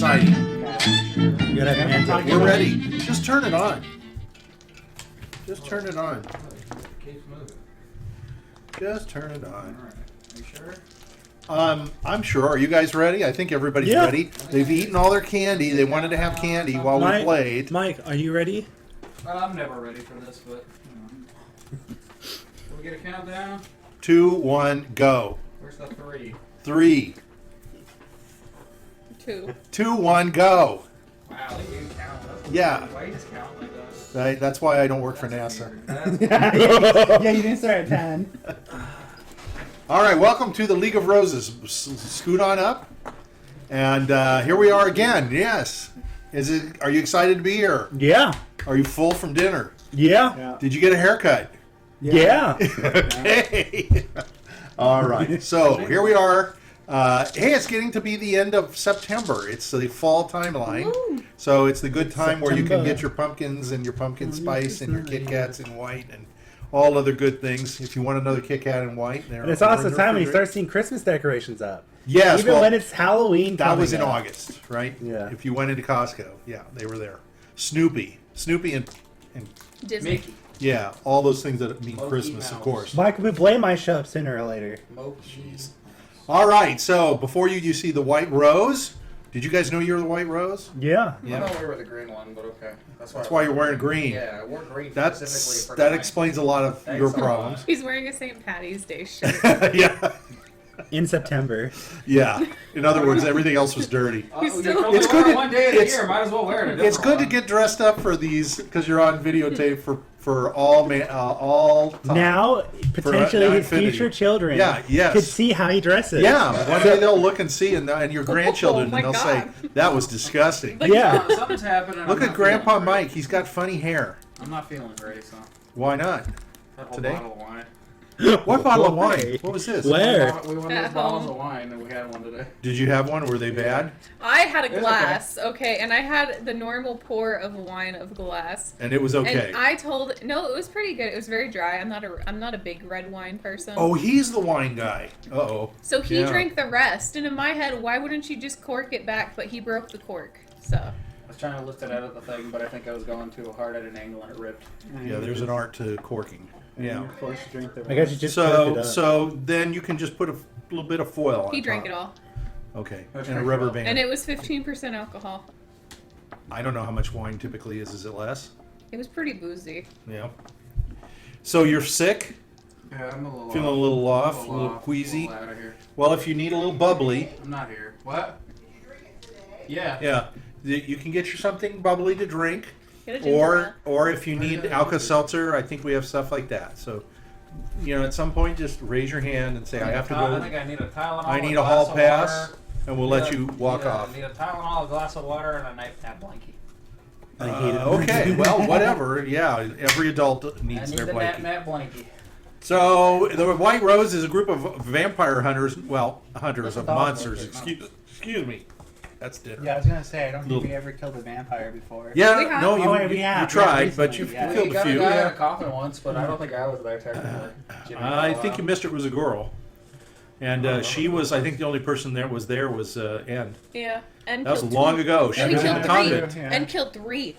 exciting. You gotta have your hands up. We're ready. Just turn it on. Just turn it on. Just turn it on. You sure? I'm sure. Are you guys ready? I think everybody's ready. They've eaten all their candy. They wanted to have candy while we played. Mike, are you ready? I'm never ready for this, but Can we get a countdown? 2, 1, go. Where's the 3? 3, 2. 2, 1, go. Wow, they do count. Yeah. Why you just count like that? That's why I don't work for NASA. Yeah, you didn't start at 10. All right, welcome to the League of Roses. Scoot on up, and here we are again. Yes, Are you excited to be here? Yeah. Are you full from dinner? Yeah. Did you get a haircut? Yeah. Okay. All right. So here we are. Hey, it's getting to be the end of September. It's the fall timeline. Woo. So it's the good time where you can September. get your pumpkins and your pumpkin spice and your Kit Kats in white and all other good things. If you want another Kit Kat in white, And it's also time when you start seeing Christmas decorations up. Yes, Even well, when it's Halloween. that was in coming up. August, right? Yeah. If you went into Costco, yeah, they were there. Snoopy and Disney. Mickey. yeah, all those things that mean Monkey Christmas, of Mouse. course. Mike, we blame my show up sooner or later. Jeez. All right, so before you see the white rose. Did you guys know you were the white rose? Yeah. Yeah. I thought we were the green one, but okay. That's why you're wearing green. Yeah, I wore green That specifically for tonight. explains a lot of Thanks your a lot. problems. He's wearing a St. Patty's Day shirt. Yeah, In September. yeah. In other words, everything else was dirty. He's You still- can only It's wear good it to- one day of the it's- year. Might as well wear it. It's good to get dressed up for these because you're on videotape for all time. Now, potentially now his infinity. future children Yeah, yes. could see how he dresses. Yeah, one day they'll look and see, and your grandchildren, Oh my and they'll God. say, that was disgusting. Like, Yeah. Something's happening. Look I'm at not Grandpa feeling great. Mike. He's got funny hair. I'm not feeling great, so Why not? that whole Today? bottle of wine. What bottle of Why? wine? What was this? Where? We went At those bottles home. of wine, and we had one today. Did you have one? Were they bad? I had a It's glass, okay, and I had the normal pour of wine of glass. And it was okay. And I told no, it was pretty good. It was very dry. I'm not a big red wine person. Oh, he's the wine guy. Uh-oh. So he Yeah. drank the rest, and in my head, why wouldn't you just cork it back? But he broke the cork. So I was trying to lift it out of the thing, but I think I was going too hard at an angle and it ripped. Yeah, there's an art to corking. Yeah. I guess you just turned it up. So then you can just put a little bit of foil on he drank top. it all, Okay. That's And a pretty rubber well. band. and it was 15% alcohol. I don't know how much wine typically is. Is it less? It was pretty boozy. Yeah. So you're sick? Yeah, I'm a little Feeling off. a little off, a little off, queasy? A little out of here. Well, if you need a little bubbly, I'm not here. What? Yeah. yeah, you can get you something bubbly to drink. Get a ginger ale. Or if you need Alka-Seltzer, I think we have stuff like that. So, at some point, just raise your hand and say, I have to I go, think I need a Tylenol. I need a glass hall of pass, water. and we'll let you walk off. I need a Tylenol, a glass of water, and a nightcap blanket. I hate it. Okay, well, whatever. Yeah, every adult I needs need their the blanket. nap blanket. So, the White Rose is a group of vampire hunters, hunters of Dog monsters. blanket, Excuse me. That's dinner. Yeah, I was gonna say I don't Little- think we ever killed a vampire before. Yeah, We have. no, Oh, you, we you have. tried, Yeah, but you recently, yeah. killed We a got few. a guy in a coffin once, but I don't think I was there technically. Jiminy I think you Carlyle. missed it was a girl, and she was. I think the only person there was Ann. Yeah, and That was killed long two. ago. She And he was in killed the three. convent. Yeah. And killed 3.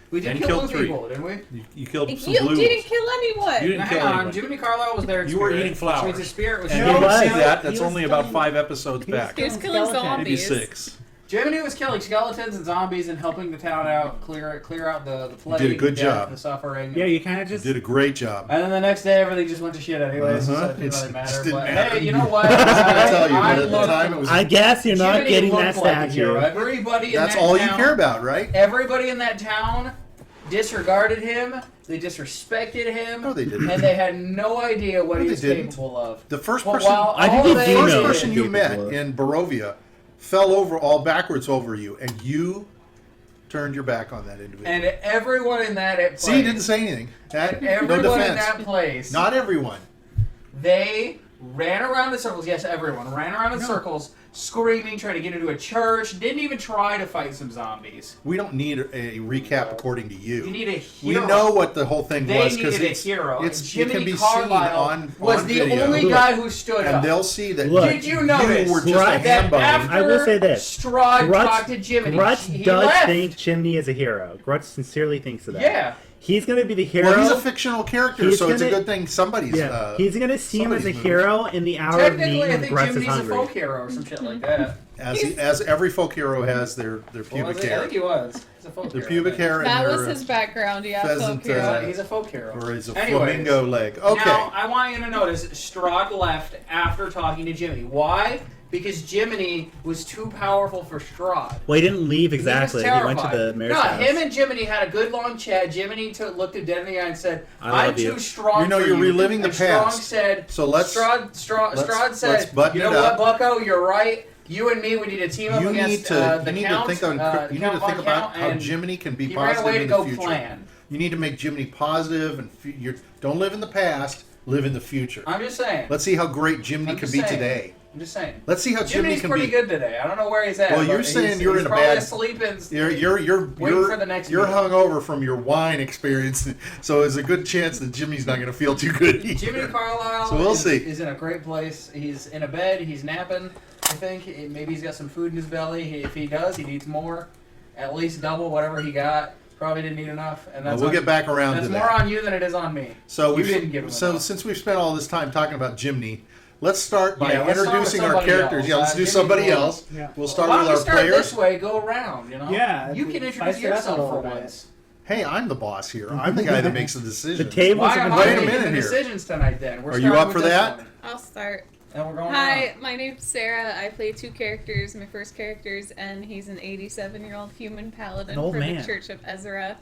We did And kill killed blue 3. people, didn't we? You killed You some blues. didn't kill anyone. You didn't Now, kill hang on, anyone. Jiminy Carlyle was there. in You were spirit, eating flowers. Which means his spirit was And He you showing don't was. see himself. that. He That's was only about killing- 5 episodes back. He was killing Skeleton. Maybe zombies. 6. Jiminy was killing skeletons and zombies and helping the town out, clear out the plague, did a good death, job. the suffering. Yeah, you kind of just. Did a great job. And then the next day, everything just went to shit anyways. So it didn't It's- really it matter. just didn't But matter. hey, you know what? I tell you, I but at the looked- time it was. I guess you're not Jiminy getting looked that like a statue. hero. Everybody in That's that all town, you care about, right? Everybody in that town disregarded him. They disrespected him. No, they didn't. And they had no idea what No, he they was didn't. capable of. The first Well, person, while I think all you they do first know did- what person you capable met of. in Barovia fell over all backwards over you, and you turned your back on that individual. And everyone in that place, See, he didn't say anything. That, no everyone in defense. that place, Not everyone. they ran around in circles. Yes, everyone ran around in circles screaming, trying to get into a church. Didn't even try to fight some zombies. We don't need a recap according to you. You need a We hero. know what the whole thing They was because needed a hero. it Jiminy can be Carlyle seen was on the video. only guy who stood and up. they'll see that Look, Did you notice you were just a Grutz- that hambone. after I will say this. Strahd talked to Jiminy, Grutz he does left. think Jiminy is a hero. Grutz sincerely thinks of that. Yeah. He's going to be the hero. Well, he's a fictional character, He's so it's a gonna- good thing somebody's. Yeah, he's going to see him as a somebody's moving. hero in the hour of Technically, need I when think Grutz is Jiminy's a hungry. folk hero or some shit like that. As every folk hero has their Well, pubic I hair. think he was. He's a folk Their hero. pubic hair and That their was his background, yeah. pheasant, folk hero. He's a folk hero. or is a Anyways, flamingo leg. Okay. Now, I want you to notice Strahd left after talking to Jiminy. Why? Because Jiminy was too powerful for Strahd. Well, he didn't leave He was exactly. He went to terrified. the mayor's No, house. him and Jiminy had a good long chat. Jiminy looked him dead in the eye and said, I "I'm love you." too strong." You know, for you're you. reliving the And Strong past. said, So let's- Strahd said, let's button "You know it what, up. Bucko? You're right. You and me, we need to team up You against need to the you need Count. to think on you need to Count think Von about Count, how and Jiminy can be he ran positive away to in go the future. plan. You need to make Jiminy positive and don't live in the past. Live in the future. I'm just saying. Let's see how great Jiminy I'm can just be saying. today. I'm just saying. Let's see how Jiminy Jiminy's can pretty be. good today. I don't know where he's at. Well, you're but saying he's, you're he's in a probably bad- asleep and You're waiting for the next you're meal. hungover from your wine experience, so there's a good chance that Jimmy's not going to feel too good. either. Jiminy Carlyle So we'll see. is in a great place. He's in a bed. He's napping. I think maybe he's got some food in his belly. If he does, he needs more. At least double whatever he got. Probably didn't eat enough. And that's We'll on- get back around That's to more that. on you than it is on me. So you didn't give him enough. since we've spent all this time talking about Jiminy, let's start by Yeah, let's start with introducing our somebody characters. else. Yeah, let's do Jimmy's somebody one. else. Yeah. We'll start Why with don't our we start players. this way? Go around. You know. Yeah, You can spice introduce it up a yourself for little bit. once. Hey, I'm the boss here. I'm the guy that makes the decisions. The tables Why have am been I Wait a turned. making minute the here. decisions tonight? Then we're Are you starting up with for this that? one. I'll start. And we're going Hi, around. my name's Sarah. I play two characters. My first character's and he's an 87-year-old human paladin An old for man. the Church of Ezra.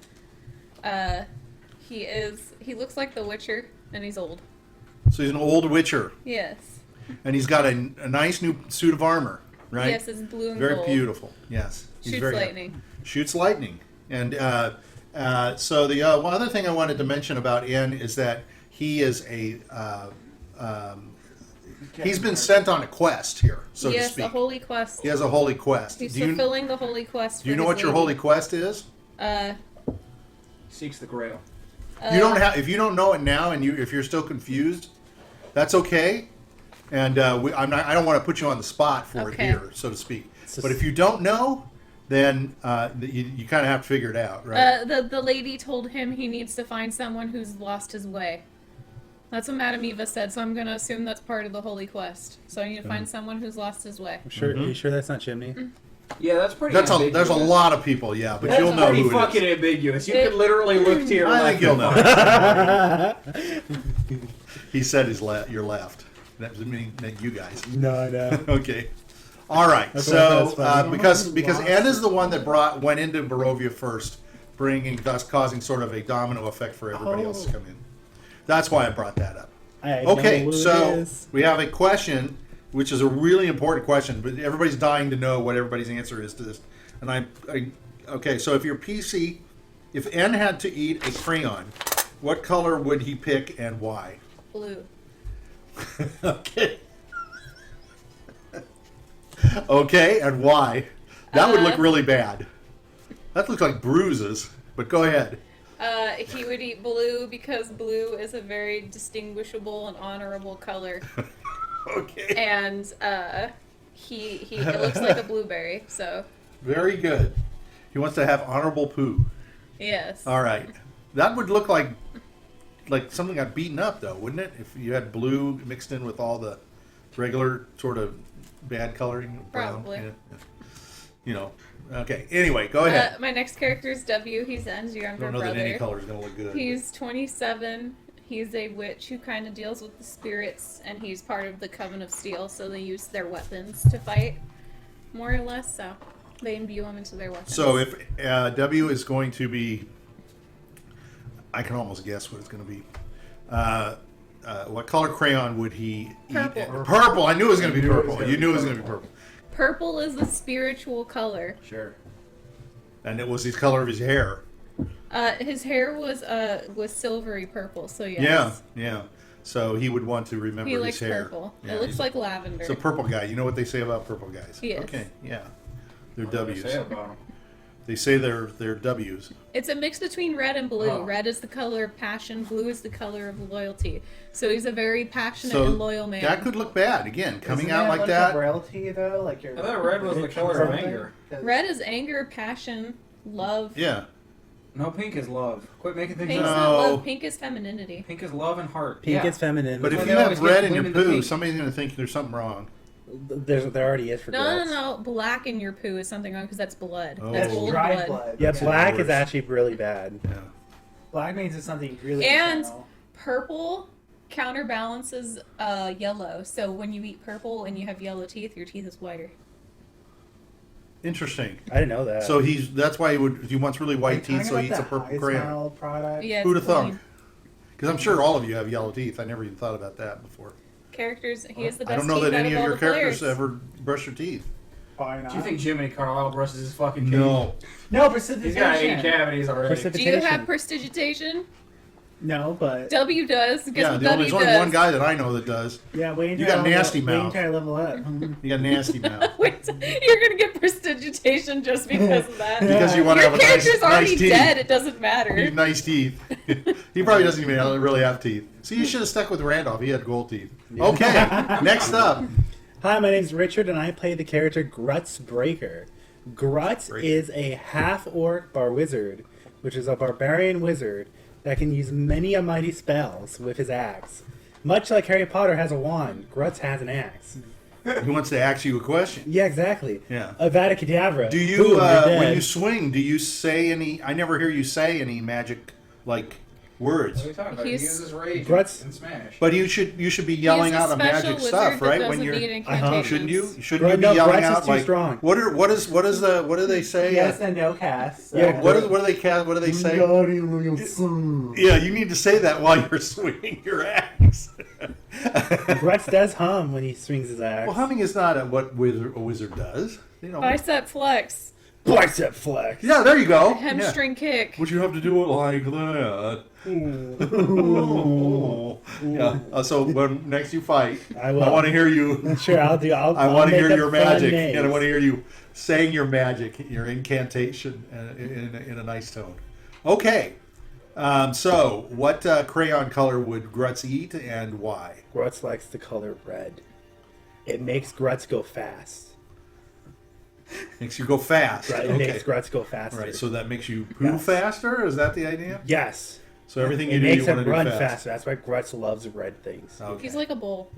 He looks like the Witcher, and he's old. So he's an old witcher, Yes. and he's got a nice new suit of armor, right? Yes, it's blue and Very gold. beautiful. Yes. He's Shoots very lightning. Shoots lightning. And so the one other thing I wanted to mention about N is that he is he's been sent on a quest here, so to Yes, speak. a holy quest. He has a holy quest. He's Do you fulfilling the holy quest. do you for know his what your lady. holy quest is? Seeks the Grail. You don't have. If you don't know it now, and if you're still confused, that's okay. And I don't want to put you on the spot for it Okay. here, so to speak. just- But if you don't know, then you kind of have to figure it out, right? The lady told him he needs to find someone who's lost his way. That's what Madame Eva said, so I'm going to assume that's part of the holy quest. So I need to find someone who's lost his way. Are you sure that's not Chimney? Yeah, that's pretty. There's ambiguous. a lot of people, yeah, but That's you'll know pretty who it fucking is. ambiguous. You could literally look to your I left. think you'll and know. He said your left. That doesn't mean that you guys. No, no. Okay. All right. That's what I So thought it was funny. because Ed is the one that went into Barovia first, thus causing sort of a domino effect for everybody else to come in. That's why I brought that up. I know Okay, who it so is. we have a question, which is a really important question, but everybody's dying to know what everybody's answer is to this. And okay, so if your PC, if N had to eat a crayon, what color would he pick and why? Blue. Okay. Okay, and why? That would look really bad. That looks like bruises, but go ahead. He would eat blue because blue is a very distinguishable and honorable color. Okay. And it looks like a blueberry, so Very good. He wants to have honorable poo. yes. All right. That would look like something got beaten up, though, wouldn't it? If you had blue mixed in with all the regular sort of bad coloring, brown. Probably. Yeah. You know. Okay. Anyway, go ahead. My next character is W. He's N's I younger don't know brother. that any color is going to look good. He's 27. He's a witch who kind of deals with the spirits, and he's part of the Coven of Steel, so they use their weapons to fight, more or less. So they imbue them into their weapons. So if W is going to be, I can almost guess what it's going to be. What color crayon would he Purple. eat? Purple. I knew it was going to be purple. You knew it was going to be purple. Purple is the spiritual color. Sure. And it was the color of his hair. His hair was silvery purple, so yes. Yeah, yeah. So he would want to remember He his likes hair. purple. Yeah, It looks he's- like lavender. It's a purple guy. You know what they say about purple guys? He is. Okay, yeah. They're What do they W's. say about him? They say they're W's. It's a mix between red and blue. Oh. Red is the color of passion. Blue is the color of loyalty. So he's a very passionate So and loyal man. that could look bad. Again, coming Isn't out that like like that. royalty though, like your. I thought red was the color of anger. Red is anger, passion, love. Yeah. No, pink is love. Quit making things Pink is up. not No. love. Pink is femininity. Pink is love and heart. Pink yeah. is feminine. But if Well, you they have always red get in your women to poo, pink. somebody's going to think there's something wrong. there already is for No, girls. no, no. Black in your poo is something wrong because that's blood. Oh. That's That's old dried blood. blood. Yeah, black worse. is actually really bad. Yeah. Black means it's something really. And internal. purple counterbalances yellow. So when you eat purple and you have yellow teeth, your teeth is whiter. Interesting. I didn't know that. So that's why he wants really Are you white teeth, talking so he about eats a the purple high crayon. smell product? Yeah, Who'd it's have clean. thunk? Because I'm sure all of you have yellow teeth. I never even thought about that before. Characters. He has the best I don't know teeth that out any of of all your the characters players. ever brush their teeth. Why not? Do you think Jiminy Carlyle brushes his fucking teeth? No. No, He's precipitation. got 8 cavities already. Do you have prestidigitation? No, but W does. Guess Yeah, what there's W only does? one guy that I know that does. yeah, wait You until got I level- nasty Wait mouth. until I level up. You got nasty mouth. Wait, you're gonna get prestidigitation just because of that. Because you want to Your have a nice, character's already nice teeth. dead. It doesn't You matter. have nice teeth. He probably doesn't even really have teeth. See, you should have stuck with Randolph. He had gold teeth. Okay, next up. Hi, my name's Richard, and I play the character Grutz Breaker. Grutz Breaker. is a half-orc bar wizard, which is a barbarian wizard that can use many a mighty spells with his axe. Much like Harry Potter has a wand, Grutz has an axe. He wants to ask you a question. Yeah, exactly. Yeah. Avada Kedavra. Do you, Boom, you're when dead. you swing, do you say any? I never hear you say any magic like words. What are you talking about? He He's- uses rage Grutz- in Smash. But you should be yelling He's a out a special magic wizard stuff, that right? doesn't When you're need incantations. shouldn't you? Shouldn't Right, you be no, yelling Grutz is out too like strong. what do they say? Yes and no cast. So. Yeah, What do they cast? What do they say? Yeah, you need to say that while you're swinging your axe. Grutz does hum when he swings his axe. Well, humming is not what a wizard does. You know. Bicep flex. Bicep flex. Yeah, there you go. Hamstring kick. Would you have to do it like that? Yeah. So when next you fight, I will. I want to hear you. Sure, I'll do. I I'll want to make hear up your fun magic, names. and I want to hear you saying your magic, your incantation, in a nice tone. Okay. So, what crayon color would Grutz eat, and why? Grutz likes the color red. It makes Grutz go fast. Makes you go fast. Right? It Okay. makes Grutz go faster. Right. So that makes you poo Yes. faster. Is that the idea? Yes. So everything It you do, makes you want him to do run fast. faster. That's why Grutz loves red things. Okay. He's like a bull.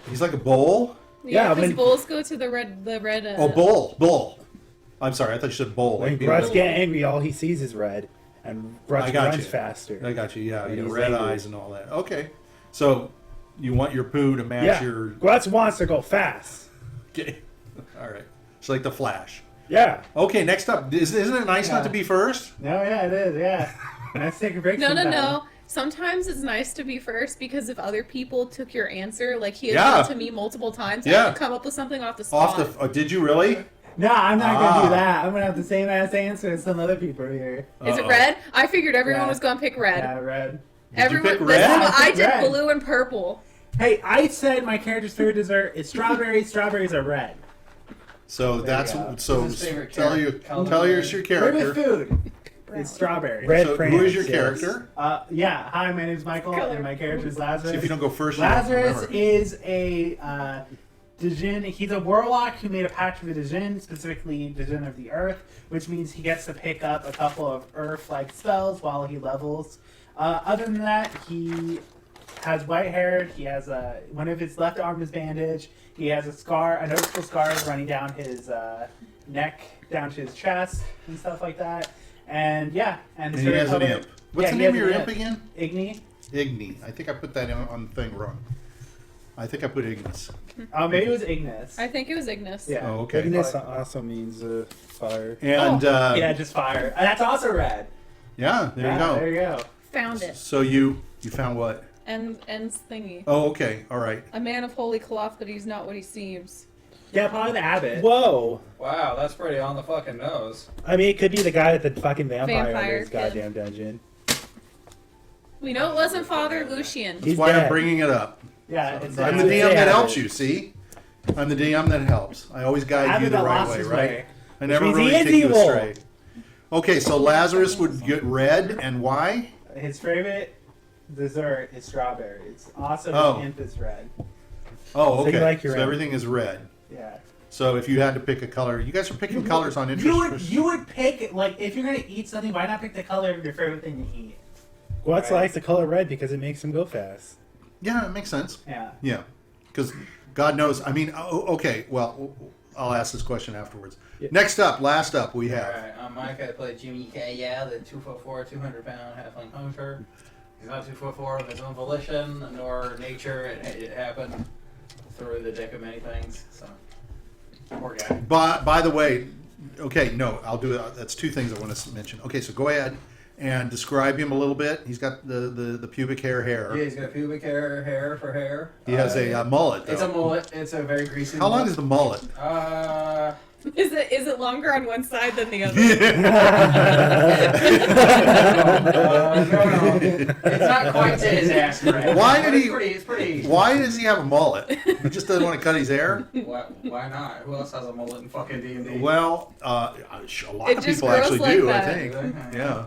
He's like a bull. Yeah, Yeah, because when- bulls go to the red. Oh, bull. I'm sorry. I thought you said bull. When Like, Grutz get angry, all he sees is red, and I Grutz got runs you. faster. I got you. Yeah, And you know, he's red angry. eyes and all that. Okay. So you want your poo to match Yeah, your. Grutz wants to go fast. Okay. All right. It's like the Flash. Yeah. Okay. Next up, isn't it nice not to be first? No, yeah, it is. Yeah. Let's take a break. No, no, sometime. no. Sometimes it's nice to be first because if other people took your answer, like he had Yeah. done to me multiple times, I Yeah. could come up with something off the spot. Off the. Oh, did you really? No, I'm not gonna Ah. do that. I'm gonna have the same ass answer as some other people here. Is it Uh-oh. red? I figured everyone Yeah. was going to pick red. Yeah, red. Did you pick Everyone, red? listen, I I picked did red. blue and purple. Hey, I said my character's favorite dessert is strawberries. Strawberries are red. So that's you go. so. Who's his favorite Tell you. character? Tell us your Favorite character. food is strawberries. Red So crayons, who is your yes. character? Yeah. Hi, my name's Michael, Color. and my character's Lazarus. See if you don't go first. you don't Lazarus remember. is a Djinn. He's a warlock who made a pact with the Djinn, specifically the Djinn of the Earth, which means he gets to pick up a couple of Earth-like spells while he levels. Other than that, he has white hair. He has one of his left arm is bandaged. He has a noticeable scar running down his neck, down to his chest, and stuff like that. And yeah, And he has an imp. What's Yeah, the he name of has your an imp again? Igni. Igni. I think I put that on the thing wrong. I think I put Ignis. Oh, maybe it was Ignis. I think it was Ignis. Yeah. Oh, okay. Ignis also means fire. And Yeah, just fire. That's also red. yeah, there you go. There you go. Found it. So you found what? Ends thingy. Oh, okay. All right. A man of holy cloth, but he's not what he seems. Yeah, probably the abbot. Whoa! Wow, that's pretty on the fucking nose. I mean, it could be the guy with the fucking vampire in Vampire his kid. goddamn dungeon. We know it wasn't Father Lucian. That's He's why I'm dead. bringing it up. Yeah, it's I'm a- the DM that Yeah. helps you, see? I'm the DM that helps. I always guide you the right way, right? I never means really he is take you evil. astray. Okay, so Lazarus would get red, and why? His favorite dessert is strawberry. It's awesome. Oh. Imp is red. Oh, So you okay. like your So red. everything is red. Yeah. So if you had to pick a color, you guys are picking colors on interest. You would pick, like, if you're gonna eat something, why not pick the color of your favorite thing to eat? Grutz Right. likes the color red because it makes him go fast. Yeah, it makes sense. Yeah. Yeah, because God knows. I mean, okay. Well, I'll ask this question afterwards. Yeah. Next up, last up, we have. Alright, Mike, I played Jiminy Carlyle, the 2'4", 200-pound halfling hunter. He's not 2'4" of his own volition, nor nature. It happened through the deck of many things. So, poor guy. By the way, okay, no, I'll do it. That's two things I want to mention. Okay, so go ahead and describe him a little bit. He's got the pubic hair. Yeah, he's got pubic hair for hair. He has a mullet. Though. It's a mullet. It's a very greasy. How long mullet. is the mullet? Is it longer on one side than the other? No. It's not quite to his ass crack. Why did he- It's pretty. Why does he have a mullet? He just doesn't want to cut his hair. Why not? Who else has a mullet in fucking D&D? Well, a lot It of just people grows actually like do. that. I think. Yeah,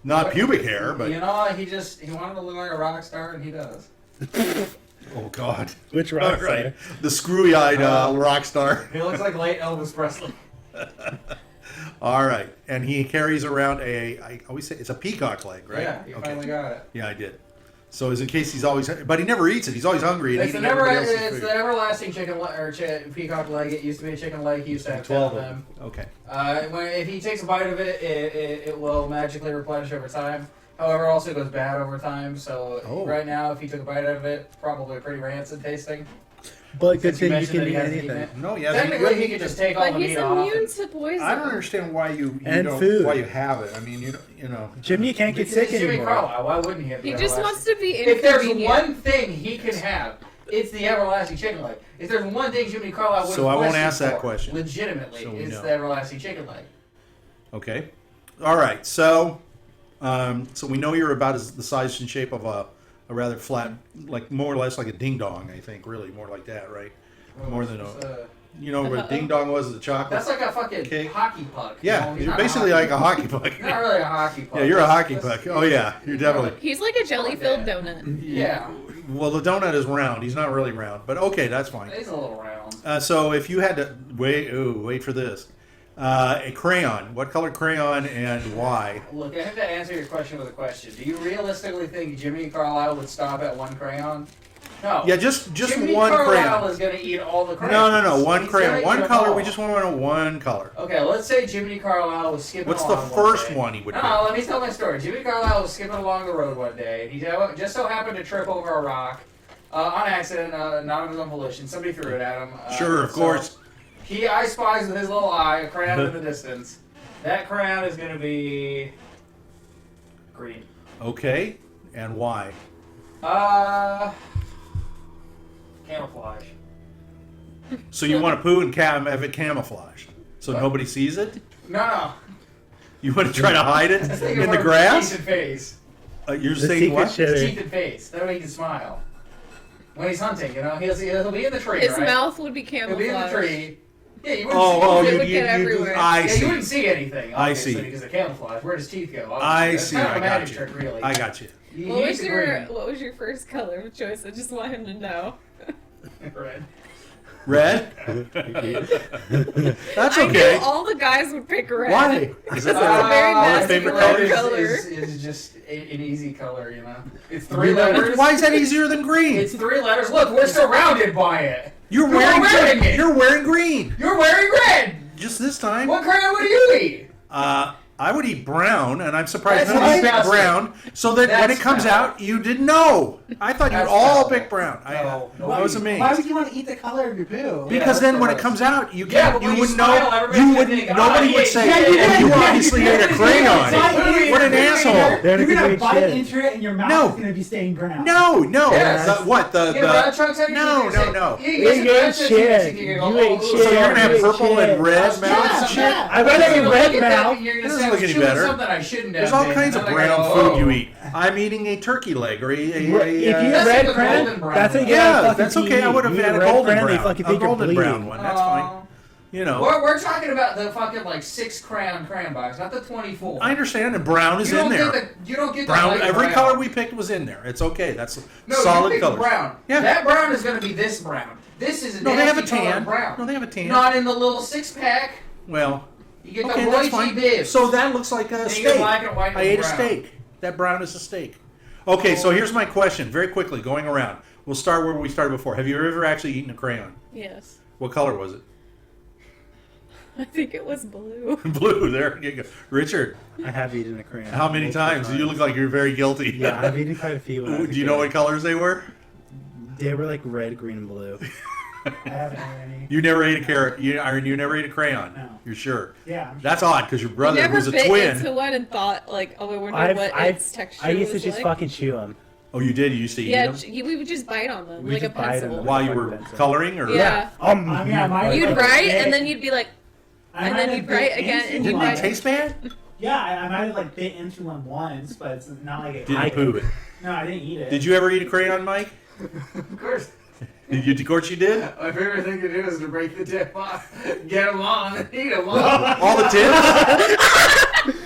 not pubic hair, but You know, he wanted to look like a rock star, and he does. oh god. Which All rock right, the screwy-eyed rock star. He looks like late Elvis Presley. All right, and he carries around I always say it's a peacock leg, right? Yeah, you finally got it. Yeah, I did. So it's in case he's always, but he never eats it. He's always hungry and It's the, eating everybody else's it's food. the everlasting chicken peacock leg. It used to be a chicken leg. He used to have 10 of them. Okay. If he takes a bite of it, it will magically replenish over time. However, it also goes bad over time. So Oh. right now, if he took a bite out of it, probably pretty rancid tasting. But good Since you thing you mentioned can that he eat hasn't eaten anything. No, yeah. Technically, he could just take all But the he's meat off. immune to poison. I don't understand why you And don't, food. why you have it. I mean, you know. Jimmy can't get Because sick he's Jiminy anymore. Carlyle. Why wouldn't he have the He just everlasting- wants to be If there's inconvenient. one thing he can have, it's the everlasting chicken leg. If there's one thing Jiminy Carlyle would So have I won't questioned ask that for, question. legitimately, So we it's know. the everlasting chicken leg. Okay. All right. So, so we know you're about the size and shape of a rather flat, like more or less like a ding dong. I think really more like that, right? More than you know what a ding dong was? The chocolate. That's like a fucking Okay. hockey puck. Yeah, you know? He's you're not a basically hockey like a hockey puck. He's not really a hockey puck. Yeah, you're a hockey That's- puck. Oh yeah, you're definitely. He's like a jelly-filled donut. Yeah, Well, the donut is round. He's not really round, but okay, that's fine. he's a little round. So if you had to wait for this, a crayon. What color crayon and why? Look, I have to answer your question with a question. Do you realistically think Jiminy Carlyle would stop at one crayon? No. Yeah, just Jiminy one Carlyle crayon. is going to eat all the crayons. No, one He's crayon, gonna eat one them color. all. We just want to know one color. Okay, let's say Jiminy Carlyle was skipping What's the along first day. one he would No, pick? let me tell my story. Jiminy Carlyle was skipping along the road one day, and he just so happened to trip over a rock on accident, not of his own volition. Somebody threw it at him. Sure, of course. I spies with his little eye a crayon in the distance. That crayon is going to be green. Okay, and why? Camouflage. So you want to poo and have it camouflaged, so What? nobody sees it? No. You want to try to hide it Just think in of the our grass? Teeth and face. You're The saying secret what? shit. Teeth and face. That way he can smile. When he's hunting, you know, he'll be in the tree, His right? mouth would be He'll be in the camouflaged. tree. Yeah, you wouldn't Oh, see It you, would you, get you, everywhere. I yeah, see. you wouldn't see anything. I Obviously, see. because of camouflage. Where does teeth go? I That's see. Kind of I a got magic you. trick, really. I got you. He What was needs the your first color of choice? I just want him to know. green. Red. Red? That's I okay. knew all the guys would pick red. Why? Is that It's a very my favorite masculine color? color. Is just an easy color, you know. It's three letters. Why is that easier than green? It's three letters. Look, we're surrounded by it. You're You're wearing wearing it. You're wearing green. You're wearing red. Just this time. What crayon would you eat? I would eat brown, and I'm surprised That's none of you picked disgusting. brown, so that when That's it comes foul. out, you didn't know. I thought you'd That's all foul. pick brown. No. I was amazed. Why would you want to eat the color of your poo? Because Yeah, then when it gross. comes out, you Yeah, can't. but you when you wouldn't smile, know. everybody's You gonna wouldn't. think, "Oh, Nobody he would ate- say, yeah, "Oh, yeah, you yeah, obviously yeah, ate a yeah, crayon." yeah, What an yeah, asshole! They're You're the gonna great bite shit. into it, and your mouth No. is gonna be stained brown. No, no. Yes. What the? Yeah, brown chunks out of No, your no, teeth. no. You You get ate some shit. you You go, ate oh, shit. So you're gonna have You ate purple shit. and red Yeah, mouths and shit. yeah. I would have a red mouth. You're gonna This is doesn't look any chewing better. Something I shouldn't have. There's all been, kinds and of then I brown go, food you eat. I'm eating a turkey leg or If you That's eat like red a cran, golden brown that's what one. you yeah, fucking that's okay. I would have eat. You had eat a red golden cran, they brown. fucking A think you're golden brown bleeding. one. That's fine. You know. We're talking about the fucking like 6 crayon box, not the 24. I understand, and brown is you don't in there. Get you don't get Brown. the light Every brown. color we picked was in there. It's okay. That's No, solid you picked colors. brown. Yeah. That brown is going to be this brown. This is a No, they have a nasty colored tan. brown. No, they have a tan. Not in the little 6-pack. Well, You get okay, the that's Roy G. fine. Bibbs. So that looks like a Then you steak. get black and white I and ate a brown. steak. That brown is a steak. Okay, so here's my question, very quickly, going around. We'll start where we started before. Have you ever actually eaten a crayon? Yes. What color was it? I think it was blue. Blue. There you go. Richard, I have eaten a crayon. how many times? You look like you're very guilty. Yeah, I've eaten quite a few. when I was a Do you know kid. what colors they were? They were like red, green, and blue. I haven't had any. You never ate a carrot. You never ate a crayon. No. You're sure? Yeah. I'm That's odd because your I brother, never who's a bit twin. into one and thought like, oh, I wonder what its texture I used to was just like. fucking chew them. Oh, you did. You used to eat Yeah, them we would just bite on them We like a just bite on pencil. them. while you were Pencil. coloring, or Yeah. yeah, mine You'd was write big. and then you'd be like, I and might then have you'd bit write again, into and didn't you'd one. it taste bad? Yeah, I might have like bit into one once, but it's not like it. Didn't poo it. No, I didn't eat it. Did you ever eat a crayon, Mike? Of course. Of course you did. My favorite thing to do is to break the tip off, get them on, and eat them all. All the tips.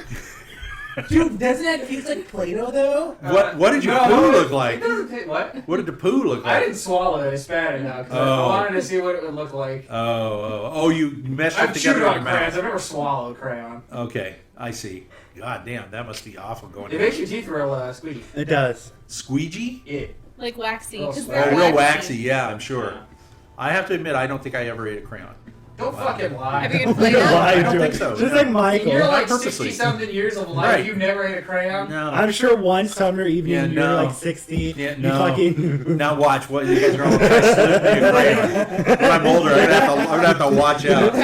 Dude, doesn't that taste like Play-Doh though? What did your No, poo look It like? doesn't taste what? What did the poo look I like? didn't swallow it. I spat it out because Oh. I wanted to see what it would look like. Oh, you meshed I've it together chewed in on your crayons. mouth. I've never swallowed crayon. Okay, I see. God damn, that must be awful going. It makes your teeth real squeaky. It does. Squeegee? Yeah. like waxy. Oh, 'cause oh, they're Oh, real waxy. Yeah, I'm sure. Yeah. I have to admit, I don't think I ever ate a crayon. Don't Wow. fucking lie. Have you You're played it? lying I don't to think it. so. Just like Michael. You're Not like purposely. 60-something years of life. Right. You've never ate a crayon? No. I'm sure one summer evening Yeah, you're no. like 60. Yeah, you no. fucking. Now watch what you guys are all trying to slip me a crayon. When I'm older, I'm gonna have to watch out.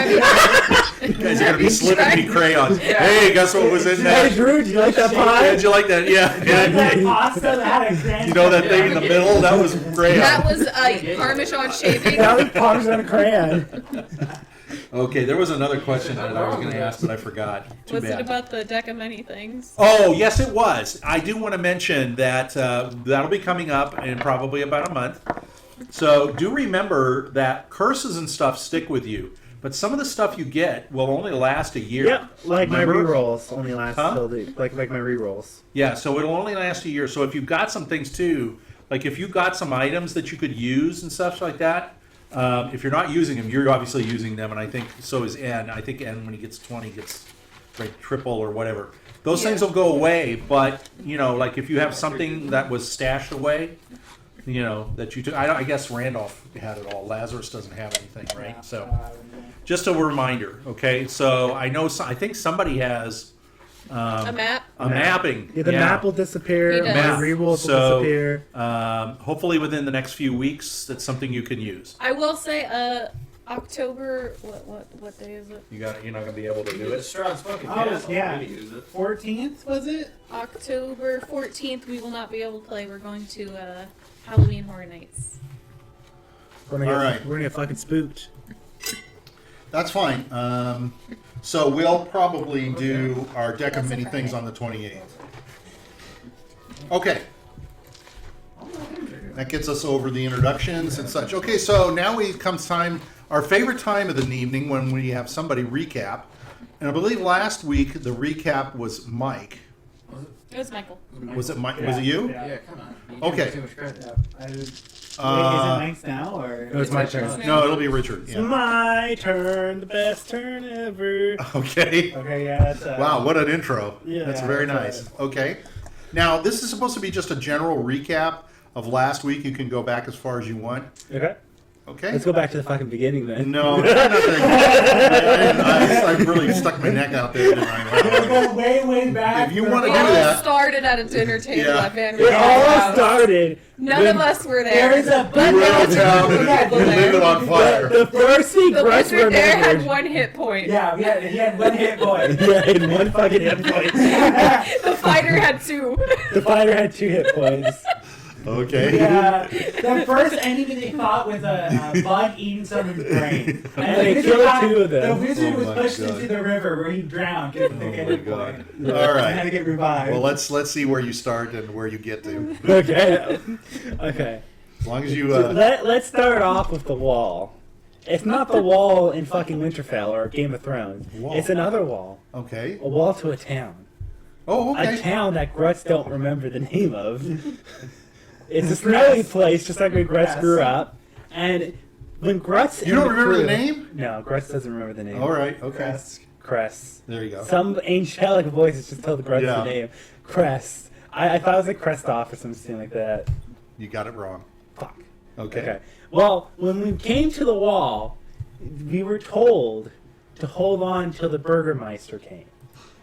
You guys are gonna be slipping me crayons. Hey, guess what was in Hey that? Drew, do you like that Yeah, pie? did you like that? Yeah. That yeah. pasta that had a grand. You know that thing in the middle? That was crayon. That was Parmesan shaving. That was Parmesan crayon. Okay, there was another question that I was going to ask, but I forgot. Too Was bad. it about the deck of many things? Oh, yes, it was. I do want to mention that that'll be coming up in probably about a month. So do remember that curses and stuff stick with you, but some of the stuff you get will only last a year. Yep, like my Remember? rerolls only last Huh? till the like my rerolls. Yeah, so it'll only last a year. So if you've got some things too, like if you've got some items that you could use and stuff like that, if you're not using them, you're obviously using them, and I think so is N. I think N, when he gets 20, gets like triple or whatever. Those Yeah. things will go away, but you know, like if you have something that was stashed away, you know, that you took. I guess Randolph had it all. Lazarus doesn't have anything, right? So just a reminder, okay? So I know, I think somebody has A map? a mapping. Yeah, the map will disappear. He My does. Map. rerolls So, will disappear. Hopefully within the next few weeks, that's something you can use. I will say, October. What day is it? You're not gonna be able to do it. Strahd's fucking Oh, castle. yeah. We can use it. 14th was it? October 14th. We will not be able to play. We're going to Halloween Horror Nights. We're gonna get, all right. we're gonna get fucking spooked. That's fine. So we'll probably do our deck of That's many a things Friday. on the 28th. Okay. That gets us over the introductions and such. Okay, so now comes time, our favorite time of the evening, when we have somebody recap. And I believe last week the recap was Mike. It was Michael. Was it Mike? Was it you? Yeah, come on. You Okay. give me too much credit. Wait, is Uh, it nice now or? It was my turn. no, it'll be Richard. It's Yeah. my turn, the best turn ever. Okay. Okay, yeah. That's, Wow, what an intro. Yeah, That's very that's nice. Okay. Now, this is supposed to be just a general recap of last week. You can go back as far as you want. Okay. Okay? Let's go back to the fucking beginning then. No, not I really stuck my neck out there. Didn't I? Go way back. If you for- wanna It do all that. started at a dinner table Yeah. at Van It Riebeck. all started. None of us were there. There is a but We were there out of was town people and there. lit it on fire. The first thing The Grutz wizard there had remembered. one hit point. Yeah, he had one hit point. Yeah, in one fucking hit point. The fighter had two. The fighter had 2 hit points. Okay. Yeah, the first enemy they fought was a bug eating someone's brain. And they the wizard killed two of them. The wizard Oh was my pushed God. into the river where he drowned. Oh my God. All And had right. to get revived. Well, let's see where you start and where you get to. Okay. Okay. As long as you. So let's start off with the wall. It's not the wall in fucking Winterfell or Game of Thrones. Wall. It's another wall. Okay. A wall to a town. Oh, okay. A town that Grutz don't remember the name of. It's a snowy place, just like where Grutz grew up. And when Grutz... You don't remember the name? No, Grutz doesn't remember the name. All right. Okay. Krezk. Cress. There you go. Some angelic voices just told Grutz Yeah. the name. Crest. I thought it was like Krestoff or something like that. You got it wrong. Fuck. Okay. Well, when we came to the wall, we were told to hold on till the Burgermeister came.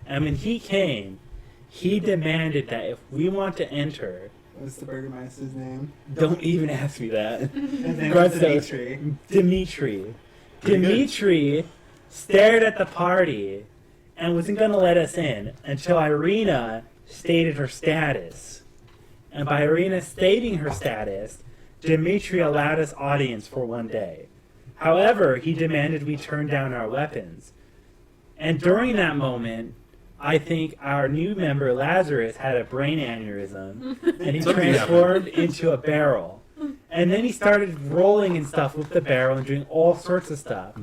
And when he came, he demanded that if we want to enter, What's the Burgermeister's name? don't even ask me that. His name Grutz was says, Dimitri. Dimitri. Pretty good. Dimitri stared at the party and wasn't going to let us in until Irina stated her status. And by Irina stating her status, Dimitri allowed us audience for one day. However, he demanded we turn down our weapons. And during that moment, I think our new member, Lazarus, had a brain aneurysm, and he Something transformed into a barrel. And then he started rolling and stuff with the barrel and doing all sorts of stuff,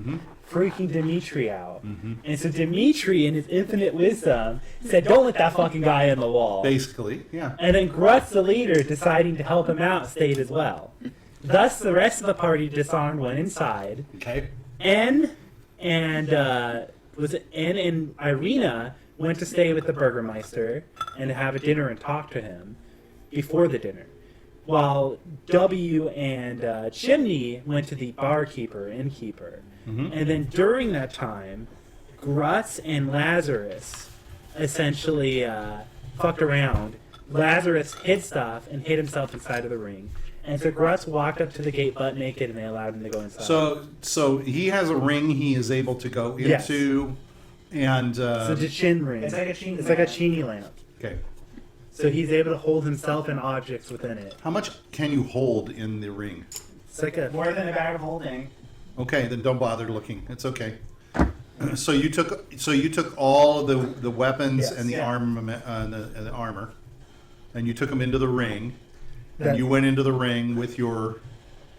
freaking Dimitri out. And so Dimitri, in his infinite wisdom, said, don't let that fucking guy in the wall. Basically, yeah. And then Grutz, the leader, deciding to help him out, stayed as well. Thus, the rest of the party disarmed, went inside. Okay. N and Irina went to stay with the Burgermeister and have a dinner and talk to him before the dinner. While W and Chimney went to the innkeeper. And then during that time, Grutz and Lazarus essentially fucked around. Lazarus hid stuff and hid himself inside of the ring. And so Grutz walked up to the gate butt naked, and they allowed him to go inside. So he has a ring he is able to go Yes. into, and So the chin ring. It's like a Chini It's like a lamp. Chini lamp. okay. So he's able to hold himself and objects within it. How much can you hold in the ring? It's like a More than a bag of holding. Okay, then don't bother looking. It's okay. So you took all the weapons Yes. and the Yeah. armament and the armor, and you took them into the ring. That- And you went into the ring with your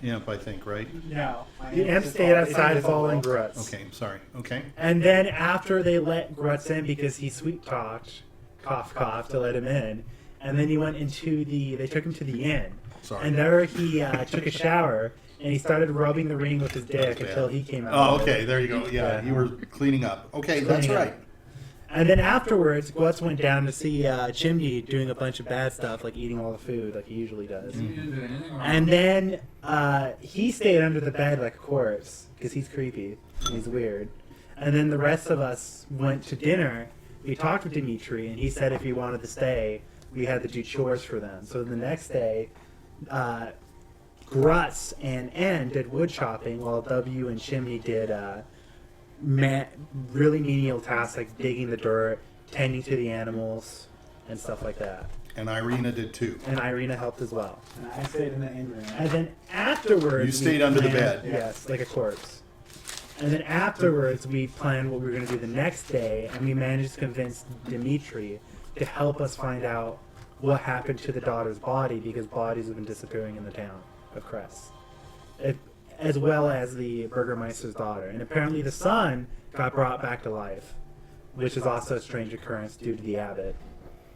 imp, I think, right? No. the imp stayed outside following Grutz. Okay, I'm sorry. Okay. And then after they let Grutz in because he sweet talked, cough cough, to let him in, and then he went into they took him to the inn. Sorry. And there he took a shower and he started rubbing the ring with his dick until he came out. Oh, of it. okay. There you go. Yeah, Yeah. you were cleaning up. Okay, that's Cleaning up. right. And then afterwards, Grutz went down to see Chimney doing a bunch of bad stuff, like eating all the food, like he usually does. You didn't do anything wrong. And then he stayed under the bed like a corpse because he's creepy and he's weird. And then the rest of us went to dinner. We talked with Dimitri, and he said if he wanted to stay, we had to do chores for them. So the next day, Grutz and N did wood chopping, while W and Chimney did really menial tasks like digging the dirt, tending to the animals, and stuff like that. And Irina did too. And Irina helped as well. And I stayed in the inn room. And then afterwards, You stayed under the bed. Yes, like a corpse. And then afterwards, we planned what we were going to do the next day, and we managed to convince Dimitri to help us find out what happened to the daughter's body, because bodies have been disappearing in the town of Krezk, as well as the Burgermeister's daughter. And apparently, the son got brought back to life, which is also a strange occurrence due to the abbot.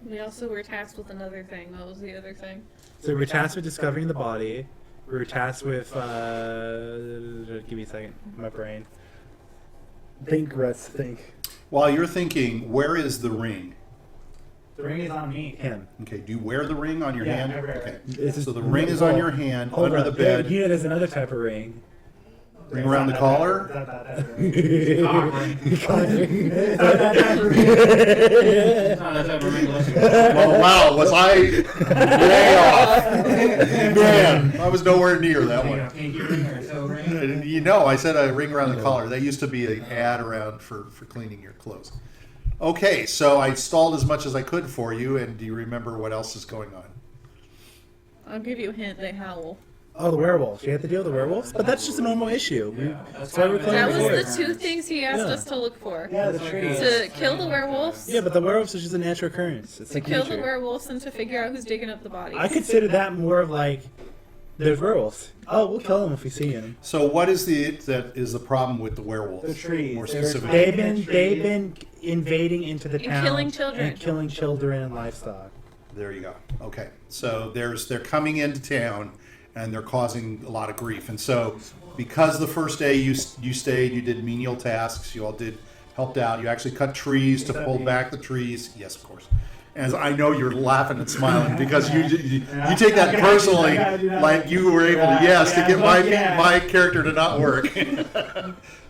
We also were tasked with another thing. What was the other thing? So we were tasked with discovering the body. We were tasked with, give me a second, my brain. Think, Russ, think. While you're thinking, where is the ring? The ring is on me. Him. Okay, do you wear the ring on your Yeah, hand? I wear it. Okay. This is- So the ring is on your hand, Hold under on. the bed. You know, there's another type of ring. Ring around the collar? It's not that It's not that type of ring unless you- Well, wow, was I way off? Man, I was nowhere near that You know, one. pinky ring or toe ring. You know, I said a ring around the collar. That used to be an ad around for cleaning your clothes. Okay, so I stalled as much as I could for you, and do you remember what else is going on? I'll give you a hint. They howl. Oh, the werewolves. You have to deal with the werewolves? But that's just a normal issue. That's why we're why playing That before. was the two things he asked us to look for. Yeah, the trees. To kill the werewolves. Yeah, but the werewolves is just a natural occurrence. It's To like kill nature. the werewolves and to figure out who's digging up the bodies. I consider that more of like, there's werewolves. Oh, we'll kill them if we see them. So what is the problem with the werewolves? The trees. More They're specifically. They've been invading into the And town killing children. and killing children and livestock. There you go. Okay. So they're coming into town and they're causing a lot of grief. And so because the first day you stayed, you did menial tasks, you all helped out, you actually cut trees to pull back the trees. Yes, of course. As I know you're laughing and smiling because you take that personally, like you were able to to get my character to not work.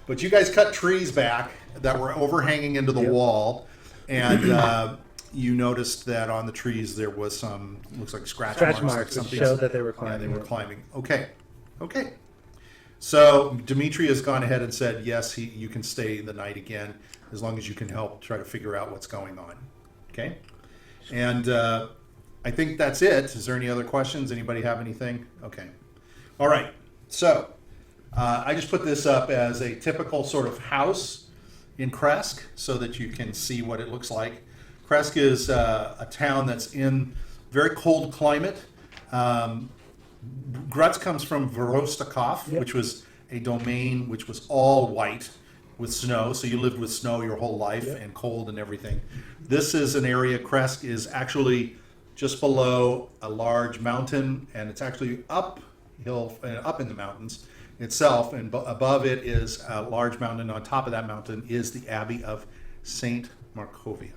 But you guys cut trees back that were overhanging into the wall, and you noticed that on the trees there was some, looks like scratch marks That something showed that they were Yeah, climbing. they were climbing. Okay. So Dimitri has gone ahead and said yes, you can stay the night again as long as you can help try to figure out what's going on. Okay. And I think that's it. Is there any other questions? Anybody have anything? Okay. All right. So I just put this up as a typical sort of house in Krezk so that you can see what it looks like. Krezk is a town that's in very cold climate. Grutz comes from Vostokov, which was a domain which was all white with snow. So you lived with snow your whole life and cold and everything. This is an area, Krezk is actually just below a large mountain, and it's actually uphill, up in the mountains itself, and above it is a large mountain. On top of that mountain is the Abbey of Saint Markovia.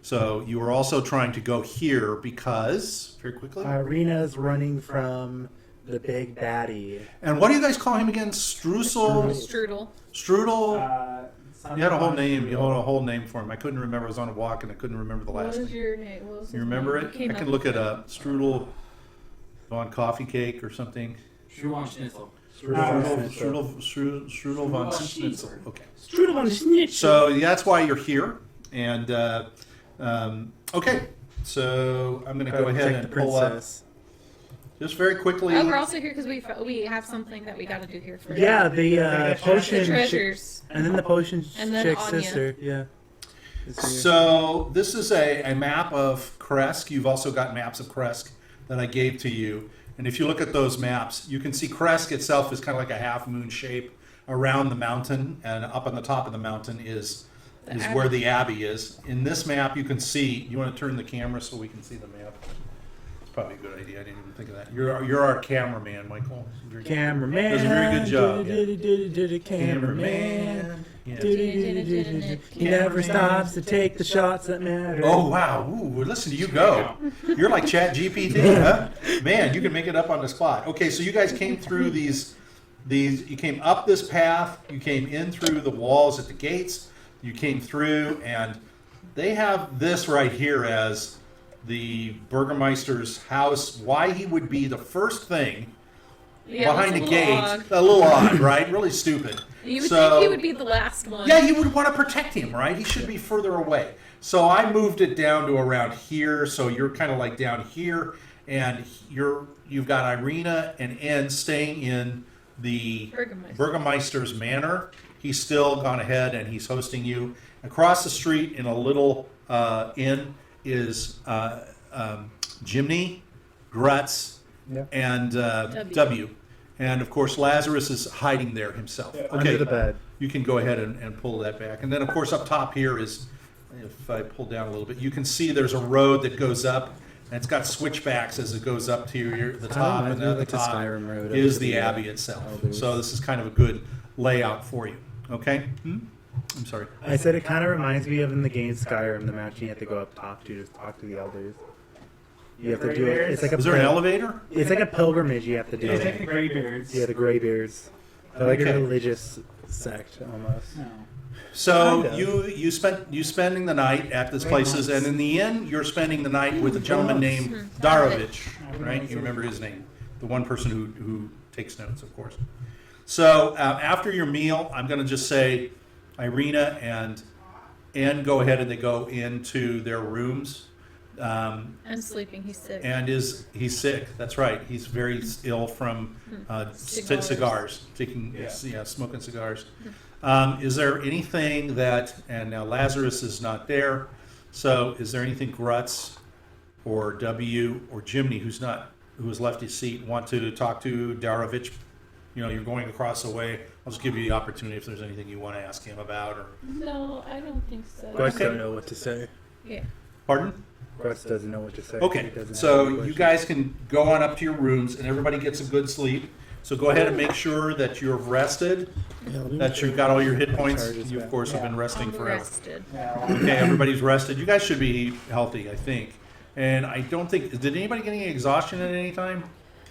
So you are also trying to go here because, very quickly, Irina's running from the big baddie. and what do you guys call him again? Strudel? Strudel. Strudel? You had a whole name. You had a whole name for him. I couldn't remember. I was on a walk and I couldn't remember the What last was name. your name? What was his You remember name? it? Came I can up look with it up. Strudel von Coffee Cake or something. Schumann Schnitzel. Strudel von Schnitzel. Okay. Strudel on the snitch. So that's why you're here. And okay. So I'm going to go ahead and pull up just very quickly. Oh, we're also here because we have something that we got to do here first. Yeah, the The potion. treasures. And then the potion And then chick's Anya. sister. Yeah. Is here. So this is a map of Krezk. You've also got maps of Krezk that I gave to you. And if you look at those maps, you can see Krezk itself is kind of like a half moon shape around the mountain, and up on the top of the mountain is Abbey. where the abbey is. In this map, you can see. You want to turn the camera so we can see the map? It's probably a good idea. I didn't even think of that. You're our cameraman, Michael. Cameraman. Does a very good job. Cameraman. Yeah. He never stops to take the shots that matter. Oh wow! Ooh, listen to you go. You're like Chat GPT, huh? Man, you can make it up on the spot. Okay, so you guys came through these. You came up this path. You came in through the walls at the gates. You came through, and they have this right here as the Burgermeister's house. Why he would be the first thing Yeah, behind the that's gate? odd. A little odd, right? Really stupid. You would So- think he would be the last one. Yeah, you would want to protect him, right? He should be further away. So I moved it down to around here. So you're kind of like down here, and you've got Irina and N staying in the Burgermeister's manor. He's still gone ahead and he's hosting you. Across the street in a little inn is Jiminy, Grutz, and W. And of course, Lazarus is hiding there himself. Under the bed. You can go ahead and pull that back. And then, of course, up top here is, if I pull down a little bit, you can see there's a road that goes up, and it's got switchbacks as it goes up to the top, and then at the like the top Skyrim road is over the the abbey itself. elders. So this is kind of a good layout for you. Okay? I'm sorry. I said it kind of reminds me of in the game Skyrim, the match you have to go up top to talk to the elders. You have to do it. It's like a Is there an elevator? It's like a pilgrimage you have to do. It's like the Greybeards. Yeah, the Greybeards. They're like Okay. a religious sect almost. No. So Kind of. you spending the night at this places, and in the end, you're spending the night with a gentleman named Hmm. Darovich, right? You remember his name, the one person who takes notes, of course. So after your meal, I'm going to just say, Irina and Ann go ahead and they go into their rooms. And sleeping, he's sick. and he's sick. That's right. He's very ill from cigars, taking smoking cigars. Is there anything that? And now Lazarus is not there. So is there anything Grutz or W or Jiminy, who has left his seat, want to talk to Darovich? You're going across the way. I'll just give you the opportunity if there's anything you want to ask him about. Or No, I don't think so. Grutz don't know what to say. Yeah. pardon? Grutz doesn't know what to say. He Okay, doesn't so have any you questions. guys can go on up to your rooms, and everybody gets a good sleep. So go ahead and make sure that you're rested, that you've got all your hit points. You, of course, have been resting I'm forever. rested. Yeah. Okay, everybody's rested. You guys should be healthy, I think. And I don't think, did anybody get any exhaustion at any time?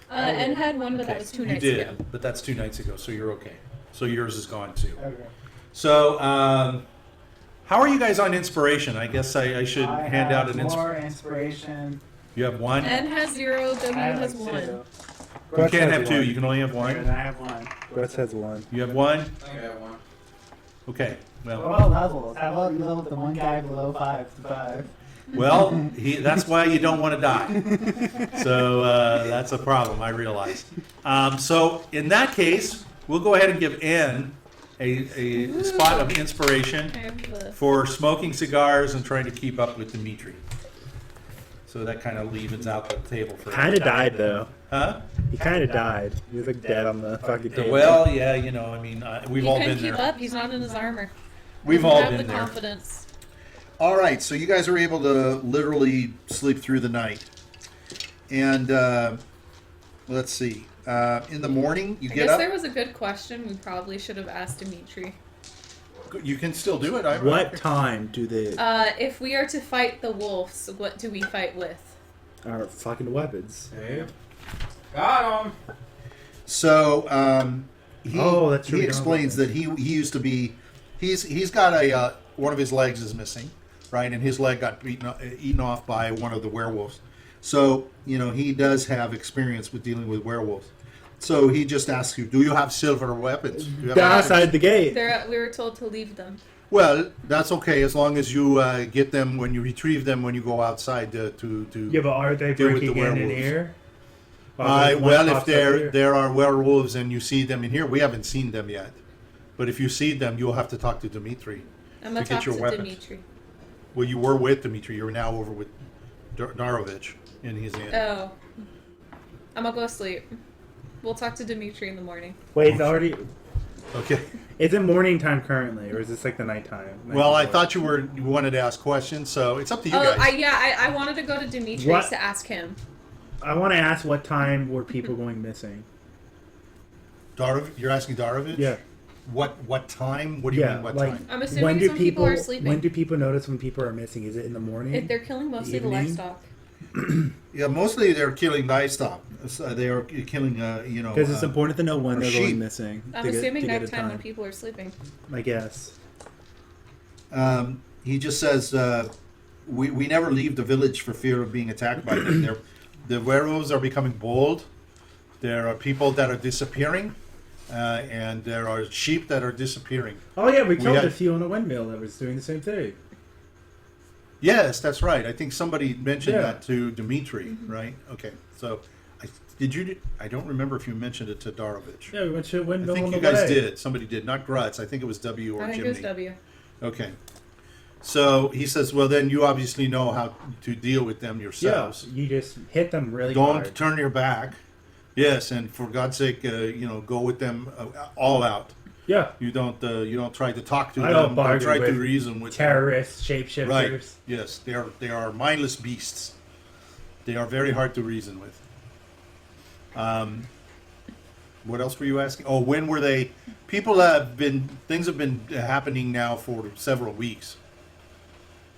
And had one, but that Okay, was 2 you nights did, ago. but that's 2 nights ago, so you're okay. So yours is gone too. Okay. So, how are you guys on inspiration? I guess I should I hand out an have more inspiration. inspiration. You have one? N has 0, W I have has like 1. two. You Grutz can't has have two, one. you can only have And one. I have one. Grutz has one. You have one? I think I have one. Okay, What well, about levels? How about you level the one guy below 5 to 5? that's why you don't want to die. So that's a problem, I realize. So in that case, we'll go ahead and give N a spot of inspiration I have the. for smoking cigars and trying to keep up with Dimitri. So that kind of leaves out the table for Kind of died though. Huh? He kind of died. He was like dead on the fucking table. Well, yeah, we've He all couldn't been keep there. up. He's not in his armor. We've Doesn't all have been the there. confidence. All right, so you guys are able to literally sleep through the night. And let's see. In the morning, you I get guess up. there was a good question we probably should have asked Dimitri. You can still do it. What time do they If we are to fight the wolves, what do we fight with? are fucking weapons? Hey. Got him. So he, Oh, that's true, he we don't explains have that he used to be. He's got a one of his legs is missing, right, and his leg got eaten off by one of the werewolves. So he does have experience with dealing with werewolves. So he just asks you, do you have silver weapons? Do you have weapons? Outside the gate. We were told to leave them. Well, that's okay as long as you get them when you retrieve them when you go outside to. Yeah, but are they deal with the breaking in werewolves. here? Are they- one Well, pops if up here? there are werewolves and you see them in here, we haven't seen them yet. But if you see them, you'll have to talk to Dimitri. I'm gonna To get talk your to weapons. Dimitri. Well, you were with Dimitri. You're now over with Darovich in his inn. Oh. I'm gonna go sleep. We'll talk to Dimitri in the morning. Wait, it's already. Okay. Is it morning time currently, or is this like the nighttime? Well, I thought you wanted to ask questions, so it's up to you Oh, guys. I wanted to go to Dimitri What? to ask him. I want to ask what time were people going missing? You're asking Darovich? Yeah. What time? What do you Yeah, mean? What like- time? I'm assuming it's when people are sleeping. When do people notice when people are missing? Is it in the morning? If they're killing mostly the Evening? livestock. Yeah, mostly they're killing livestock. They are killing, Because it's important to know when or they're sheep. going missing. I'm to get- assuming to get a nighttime when time. people are sleeping. I guess. He just says, we never leave the village for fear of being attacked by them. The werewolves are becoming bold. There are people that are disappearing, and there are sheep that are disappearing. Oh yeah, we killed had- a few on a windmill that was doing the same thing. Yes, that's right. I think somebody mentioned Yeah. that to Dimitri, right? Okay, so I don't remember if you mentioned it to Darovich. Yeah, we went to a I windmill think on you the guys way. did. Somebody did, not Grutz. I think it was W or I think Jiminy. it was W. Okay. So he says, well, then you obviously know how to deal with them Yeah, yourselves. you just hit them really Don't hard. turn your back. Yes, and for God's sake, go with them all out. Yeah, You don't try to talk to I them. don't Don't bargain try to with reason with them. terrorists, shapeshifters. Right. Yes, they are mindless beasts. They are very hard to reason with. What else were you asking? Oh, when were they? Things have been happening now for several weeks.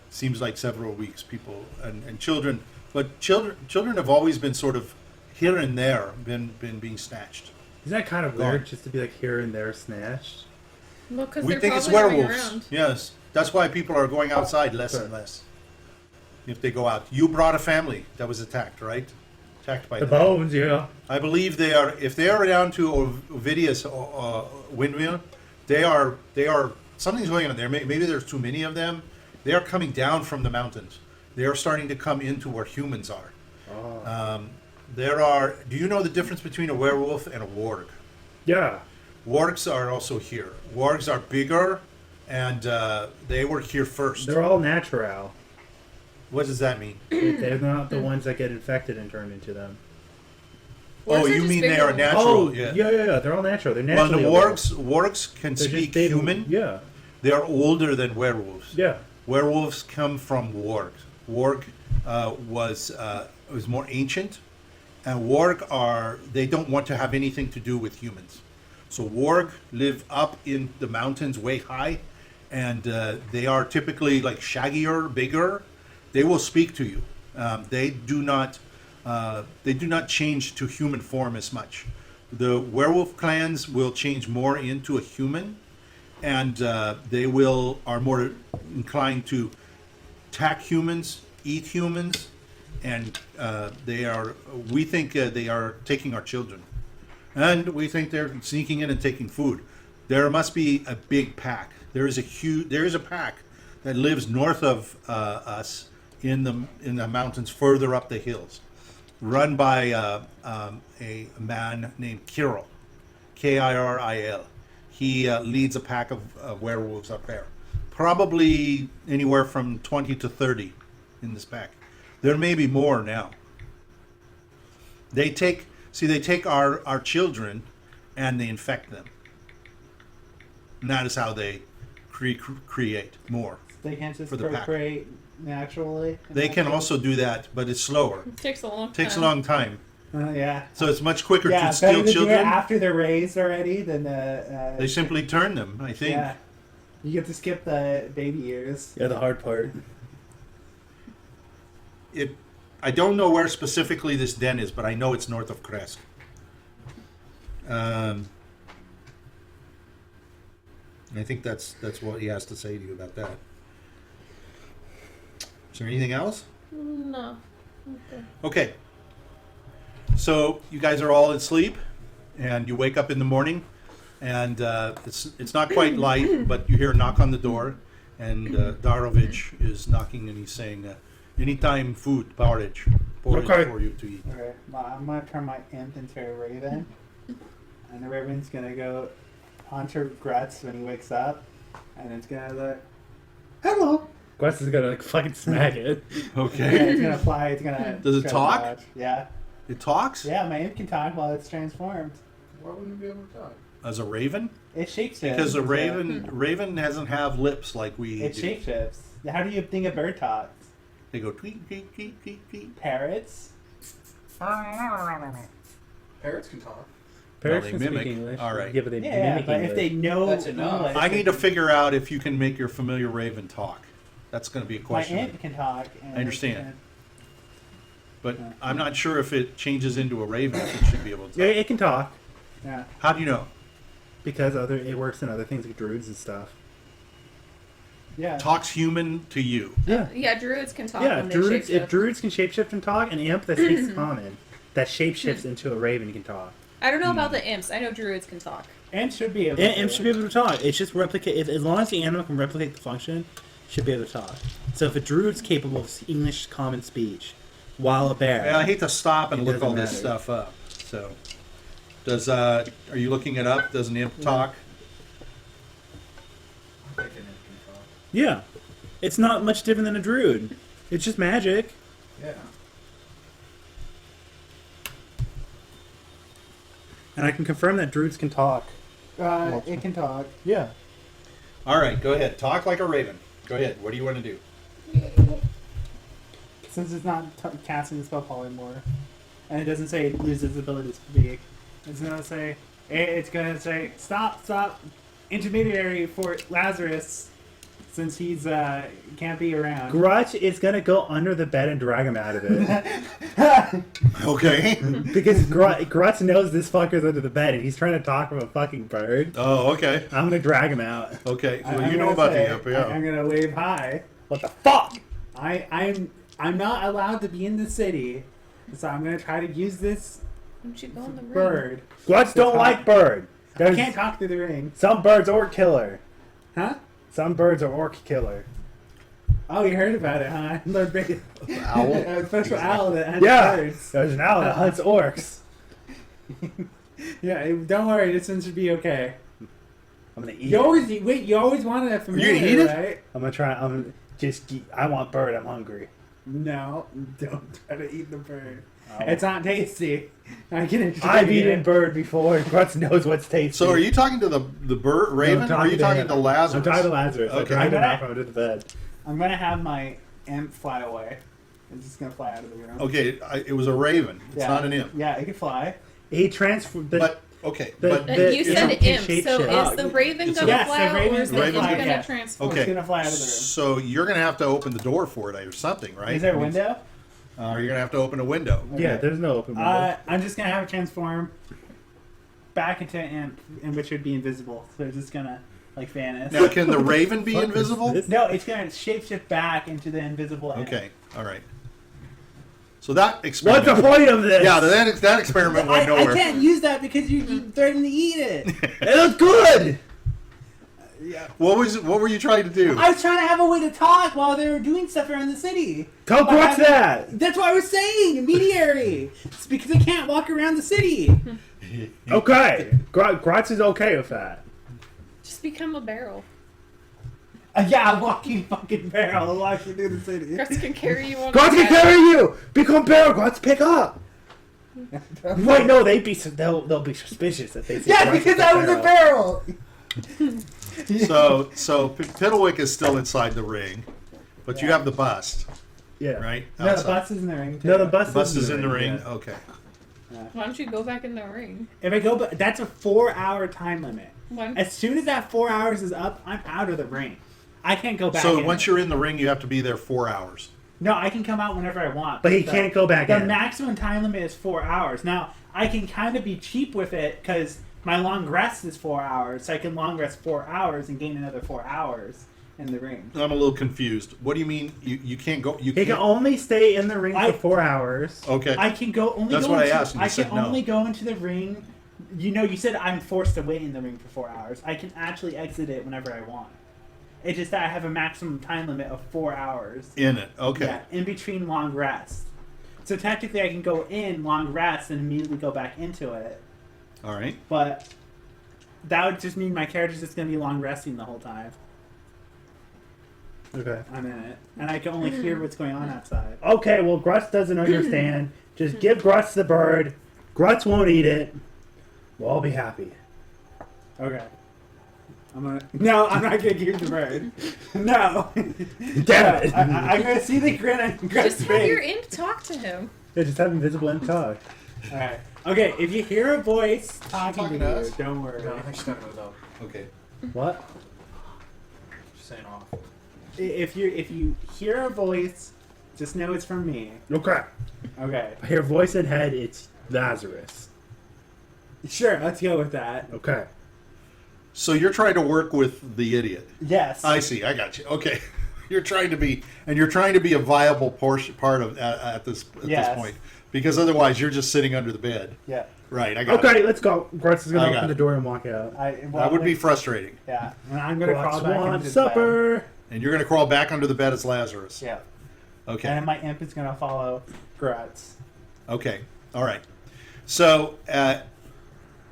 Seems like several weeks. People and children, but children have always been sort of here and there, been being snatched. Isn't that kind of Gone. weird just to be like here and there snatched? Well, because We they're think it's probably running werewolves. around. Yes, that's why people are going outside less and less. If they go out, you brought a family that was attacked, right? Attacked by The them. bones, yeah. I believe they are. If they are down to Ovidius windmill, they are. Something's going on there. Maybe there's too many of them. They are coming down from the mountains. They are starting to come into where humans are. Oh. Do you know the difference between a werewolf and a warg? Yeah. Wargs are also here. Wargs are bigger, and they were here first. They're all natural. What does that mean? They're not the ones that get infected and turn into them. Oh, Wargs are you just mean bigger they are ones. natural? Oh, yeah. yeah. They're all natural. They're Well, naturally. the old. wargs can They're speak just- human. Yeah. They are older than werewolves. Yeah. Werewolves come from wargs. Warg was more ancient, and warg they don't want to have anything to do with humans. So warg live up in the mountains, way high, and they are typically like shaggier, bigger. They will speak to you. They do not change to human form as much. The werewolf clans will change more into a human, and they are more inclined to attack humans, eat humans, and we think they are taking our children, and we think they're sneaking in and taking food. There must be a big pack. There is a pack that lives north of us in the mountains further up the hills, run by a man named Kiril, Kiril. He leads a pack of werewolves up there. Probably anywhere from 20 to 30 in this pack. There may be more now. They take our children and they infect them. And that is how they create more. They can't just For the pack. procreate naturally. They can also do that, but it's slower. It takes a long time. Takes a long time. Yeah. So it's much quicker Yeah, to better steal to do it children. after they're raised already than They simply turn them, I think. Yeah. You get to skip the baby years. Yeah, the hard part. I don't know where specifically this den is, but I know it's north of Krezk. I think that's what he has to say to you about that. Is there anything else? No. Okay. So you guys are all asleep, and you wake up in the morning, and it's not quite light, but you hear a knock on the door, and Darovich is knocking, and he's saying, "Anytime food, porridge Okay. for you to eat." Okay, well, I'm gonna turn my imp into a raven, and the raven's gonna go onto Grutz when he wakes up, and it's gonna look, hello. Quest is gonna like fucking smack it. Yeah, Okay. it's gonna fly. It's gonna. Does it it's gonna talk? dodge. Yeah, It talks yeah. My imp can talk while it's transformed. Why wouldn't you be able to talk? as a raven, It shapeshifts. because a raven doesn't have lips like we It do. shapeshifts. How do you think a bird talks? They go tweet tweet tweet tweet tweet. Parrots. Parrots can talk. Parrots they can mimic. speak English. All right. Yeah, but they Yeah, mimic but English. if they know That's enough. English, I need to figure out if you can make your familiar raven talk. That's going to be a My question. imp can talk. And I understand. it can- But I'm not sure if it changes into a raven, if it should be able to Yeah, talk. it can talk Yeah. How do you know? because it works in other things like druids and stuff. Yeah. Talks human to you. Yeah. Yeah, druids can talk Yeah, when they druids. If shapeshift. druids can shapeshift and talk, an imp that speaks common that shapeshifts into a raven can talk. I don't know about the imps. I know druids can talk. And should be able. Imp should be able to talk. It's just replicate. As long as the animal can replicate the function, should be able to talk. So if a druid's capable of English common speech, while a bear, Yeah, I hate to stop and It look all doesn't this matter. stuff up. So, are you looking it up? Does an imp talk? I think an imp can talk. yeah, it's not much different than a druid. It's just magic. Yeah. And I can confirm that druids can talk. It can talk. Yeah. All right, go ahead. Talk like a raven. Go ahead. What do you want to do? Since it's not casting the spell polymorph, and it doesn't say it loses ability to speak, it's gonna say stop intermediary for Lazarus, since he's can't be around. Grutz is gonna go under the bed and drag him out of it Okay. because Grutz knows this fucker's under the bed and he's trying to talk from a fucking bird. Oh, okay. I'm gonna drag him out. Okay. Well, I'm you know gonna about say, the imp, yeah. I'm gonna wave hi. What the fuck? I'm not allowed to be in the city, so I'm gonna try to use this Don't you go in the room? bird. Grutz don't like bird. I There's can't talk through the ring. some birds orc killer. Huh? Some birds are orc killer. Oh, you heard about it, huh? Lord Bacon. Owl? A special owl that hunts Yeah, birds. there's an owl that hunts orcs. Yeah, don't worry. This one should be okay. I'm gonna eat You it. always you always wanted that from You me, gonna eat it? right? I'm gonna try. I want bird. I'm hungry. No, don't try to eat the bird. Oh. It's not tasty. I can. I've eaten bird before. Grutz knows what's tasty. So are you talking to the bird Raven? Or are you talking him. to Lazarus? I'm talking to Lazarus. I Okay. dragged him out from under the bed. I'm gonna have my imp fly away. It's just gonna fly out of the room. Okay, it was a raven. It's Yeah. not an imp. Yeah, it can fly. He transformed. But okay, the- but the- You it's said a imp, so shape-shift. is the raven It's gonna Yes, fly the out, or raven's is the gonna imp fly, gonna yeah. transform? okay. It's gonna fly out of the room. So you're gonna have to open the door for it or something, right? Is there a window? You're gonna have to open a window. Yeah, there's no open window. I'm just gonna have it transform back into an imp, in which would be invisible. So it's just gonna like vanish. Now, can the raven be Fuck is invisible? this? No, it's gonna shapeshift back into the invisible imp. Okay, all right. So that What's experiment. the point of this? Yeah, that experiment went I nowhere. can't use that because you threatened to eat it. It looks good. Yeah. What were you trying to do? I was trying to have a way to talk while they were doing stuff around the city. Tell Grutz that. That's what I was saying. Mediary. It's because I can't walk around the city. Okay, Grutz is okay with that. Just become a barrel. Yeah, a walking fucking barrel walking through the city. Grutz can carry you on. Grutz the can back. carry you. Become barrel. Grutz, pick up. Wait, no, they'll be suspicious if they see. Yeah, Grutz because with I was a barrel. So Piddlewick is still inside the ring, but you have the bust, Yeah. right? No, the Outside. bus is in the ring. Too. No, the bus, The bust is in the ring. yeah. Okay. Why don't you go back in the ring? If I go, that's a 4-hour time limit. Why? As soon as that 4 hours is up, I'm out of the ring. I can't go back. So in once it. you're in the ring, you have to be there 4 hours. No, I can come out whenever I want. But he The- can't go back The in. maximum time limit is 4 hours. Now, I can kind of be cheap with it because my long rest is 4 hours, so I can long rest 4 hours and gain another 4 hours in the ring. I'm a little confused. What do you mean you can't go? You He can't. can only stay in the ring I- for 4 hours. Okay. I can go only. That's go what I into, asked, and you I said can no. only go into the ring. You know, you said I'm forced to wait in the ring for 4 hours. I can actually exit it whenever I want. It's just that I have a maximum time limit of 4 hours. In it. Okay. Yeah, in between long rest. So technically, I can go in long rest and immediately go back into it. All right. But that would just mean my character's just going to be long resting the whole time Okay. I'm in it. And I can only hear what's going on outside. Okay, well, Grutz doesn't understand. Just give Grutz the bird. Grutz won't eat it. We'll all be happy. Okay. No, I'm not going to keep the bird. No. Damn it. I'm going to see the grin on Just Grutz's have your face. imp talk to him. Yeah, just have invisible and talk. Alright. Okay, if you hear a voice talking talking to to you, us? don't worry. No, I think she's gonna move though. Okay. What? She's saying off. If you hear a voice, just know it's from me. Okay. Okay. I hear voice in head, it's Lazarus. Sure, let's go with that. Okay. So you're trying to work with the idiot. Yes. I see. I got you. Okay. You're trying to be a viable part of at this Yes. point, because otherwise you're just sitting under the bed. Yeah. Right. I got Okay, it. let's go. Grutz is I going to got open it. the door and walk out. That would be frustrating. Yeah. And I'm gonna crawl Grutz back into wants the supper. And you're going to crawl back under the bed as Lazarus. bed. Yeah. Okay. And my imp is gonna follow Grutz. Okay. All right. So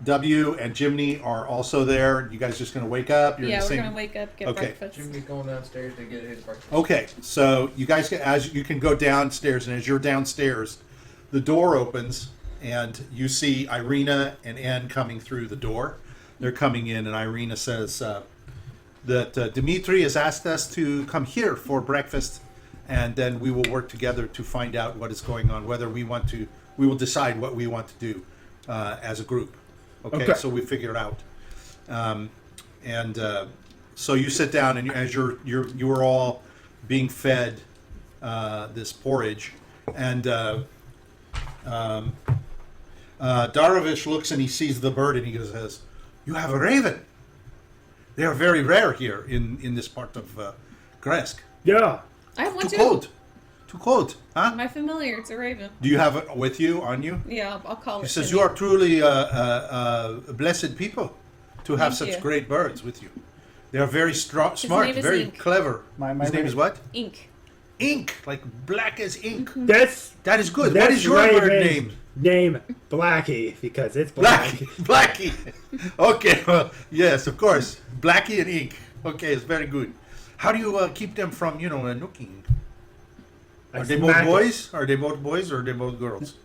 W and Jiminy are also there. You guys just going to wake up? You're Yeah, just we're saying- gonna wake up, get Okay. breakfast. Jimmy's going downstairs to get his breakfast. Okay, so you guys you can go downstairs, and as you're downstairs, the door opens, and you see Irina and Anne coming through the door. They're coming in, and Irina says that Dmitri has asked us to come here for breakfast, and then we will work together to find out what is going on. Whether we will decide what we want to do as a group. Okay, so we figure it out, so you sit down, and as you are all being fed this porridge, and Darovich looks and he sees the bird, and he says, "You have a raven. They are very rare here in this part of Krezk. Yeah. I have one Too too. cold. Too cold, huh? My familiar, it's a raven. Do you have it with you, on you?" Yeah, I'll call He it. says, Jimmy. "You are truly blessed people to have Thank such you. great birds with you." They are very smart, name is very Ink. clever. My His name is what? Ink. Ink, like black as ink. That's That is good. that's What is your Raven's bird name? Name Blackie because it's black. Blackie. Okay. Well, yes, of course. Blackie and Ink. Okay, it's very good. How do you keep them from, nooking? Are they both smack it. boys? Are they both boys or are they both girls?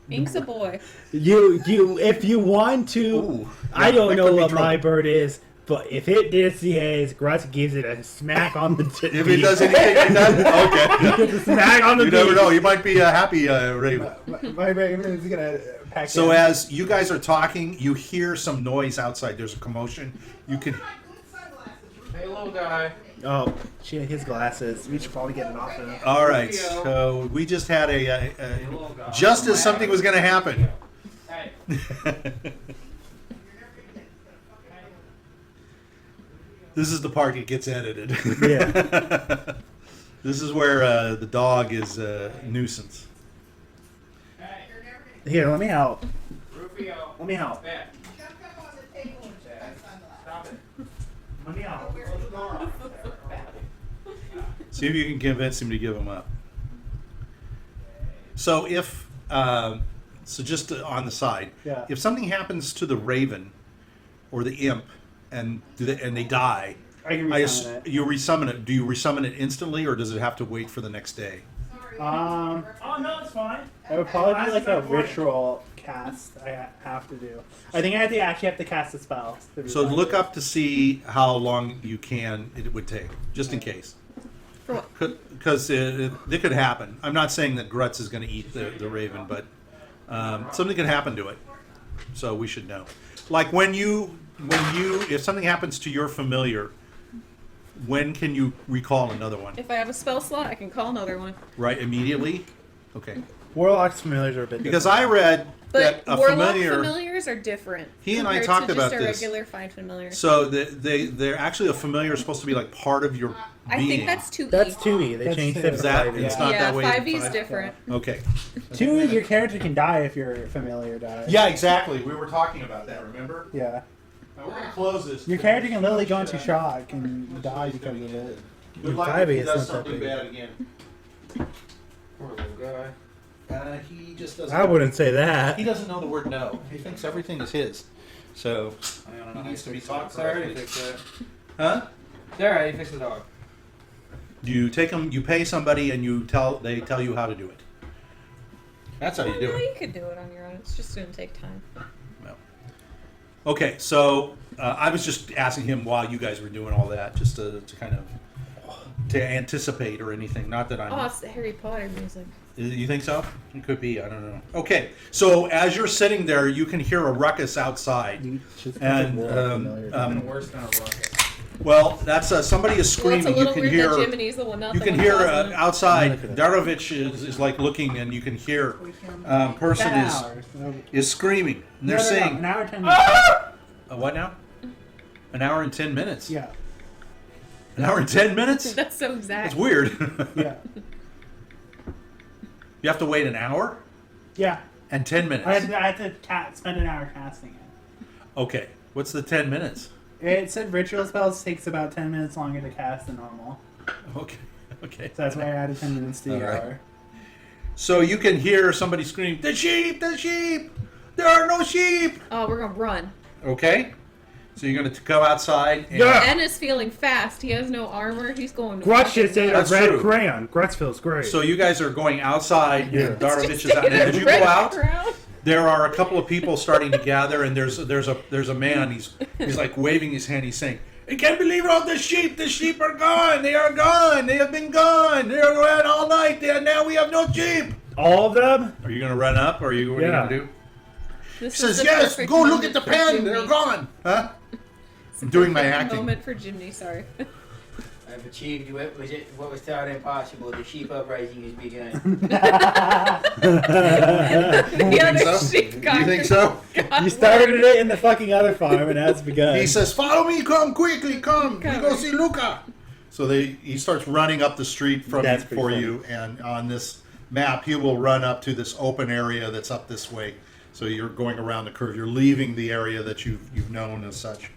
Ink's a boy. You if you want to, Ooh, I don't that know could be what trouble. my bird is, but if it misbehaves, Grutz gives it a smack on the tip. If it does anything like that, okay. Gives a smack on the You never beak. know. You might be happy, Raven. My Raven is gonna pack So in. as you guys are talking, you hear some noise outside. There's a commotion. You can. Hey, little guy. Oh, shit, his glasses. We should probably get it off of him. All right. So we just had just as something was going to happen. Hey. This is the part that gets edited. Yeah. This is where the dog is a nuisance. Here, let me help. Rufio. Let me help. Back. Stop it. Let me help. See if you can convince him to give him up. So if just on the side, Yeah. if something happens to the raven or the imp and they die, I can resummon it. you resummon it. Do you resummon it instantly or does it have to wait for the next day? Oh, no, it's fine. It would probably be like a ritual cast I have to do. I think I actually have to cast a spell. So look up to see how long it would take, just in case. For what? Because it could happen. I'm not saying that Grutz is going to eat the raven, but something could happen to it. So we should know. Like if something happens to your familiar, when can you recall another one? If I have a spell slot, I can call another one. Right, immediately? Okay. Warlock's familiars are a bit Because I read But that a warlock familiar... familiars are different. He and I compared talked to about just a this. regular find familiar. So they're actually a familiar is supposed to be like part of your I being. think that's 2E. That's 2E. They That's changed 2E. it Is for that 5E. it's not yeah, that way? 5E is Five? different. Okay. 2, your character can die if your familiar dies. Yeah, exactly. We were talking about that. Remember? Yeah. Now we're gonna close this. Your character can literally go into shock and die because of it. Good luck 5e if he is does not that something big. bad again. Poor little guy. He just doesn't. I wouldn't say He that. doesn't know the word no. He thinks everything is his. So, I don't know. He needs to be taught. taught Sorry, correctly. fix it. huh? There, you fix the dog. You take them. You pay somebody, and they tell you how to do it. That's how you do No, it. you could do it on your own. It's just going to take time. Well. Okay, so I was just asking him while you guys were doing all that, just to kind of to anticipate or anything. Not that I'm. Oh, it's the Harry Potter music. You think so? It could be. I don't know. Okay, so as you're sitting there, you can hear a ruckus outside. You just And, put the warlock familiar down. Worse than a rocket. Well, that's somebody is Well, it's screaming. a you little can weird hear. that Jiminy's the one, not You the can one hear causing it. outside. Look at that. Darovich is like looking, and you can hear person 10 is hours. is screaming. And they're No, no, no, saying, an hour 10 minutes. what now? An hour and 10 minutes. Yeah. An hour and 10 minutes. That's so exact. That's weird. Yeah. You have to wait an hour Yeah. and 10 minutes. I had to spend an hour casting it. Okay, what's the 10 minutes? It said ritual spells takes about 10 minutes longer to cast than normal. Okay, okay. So that's why I added 10 minutes to the All right. hour. So you can hear somebody scream, "The sheep! The sheep! There are no sheep!" Oh, we're going to run. Okay, so you're going to go outside. And Yeah. En is feeling fast. He has no armor. He's going to Grutz just ate a That's red true. crayon. Grutz feels great. So you guys are going outside. Yeah. And Darovich Just is out. taking And a as you red go out, crown. there are a couple of people starting to gather, and there's a man. He's like waving his hand. He's saying, "I can't believe all the sheep. The sheep are gone. They are gone. They have been gone. They are gone all night. Now we have no sheep." All of them? Are you going to run up, or what are you Yeah. going to do? This He says, is the "Yes, perfect go look moment at the for pen. Jimmy. They're gone." Huh? It's the I'm doing my perfect acting. Moment for Jimmy, sorry. I've achieved what was thought impossible. The sheep uprising has begun. The other so? sheep You got think so? You started it in the fucking other farm, and now it's begun. He says, "Follow me, come quickly, come. We go Come. see Luca." So he starts running up the street That's pretty for funny. you, and on this map, he will run up to this open area that's up this way. So you're going around the curve. You're leaving the area that you've known as such,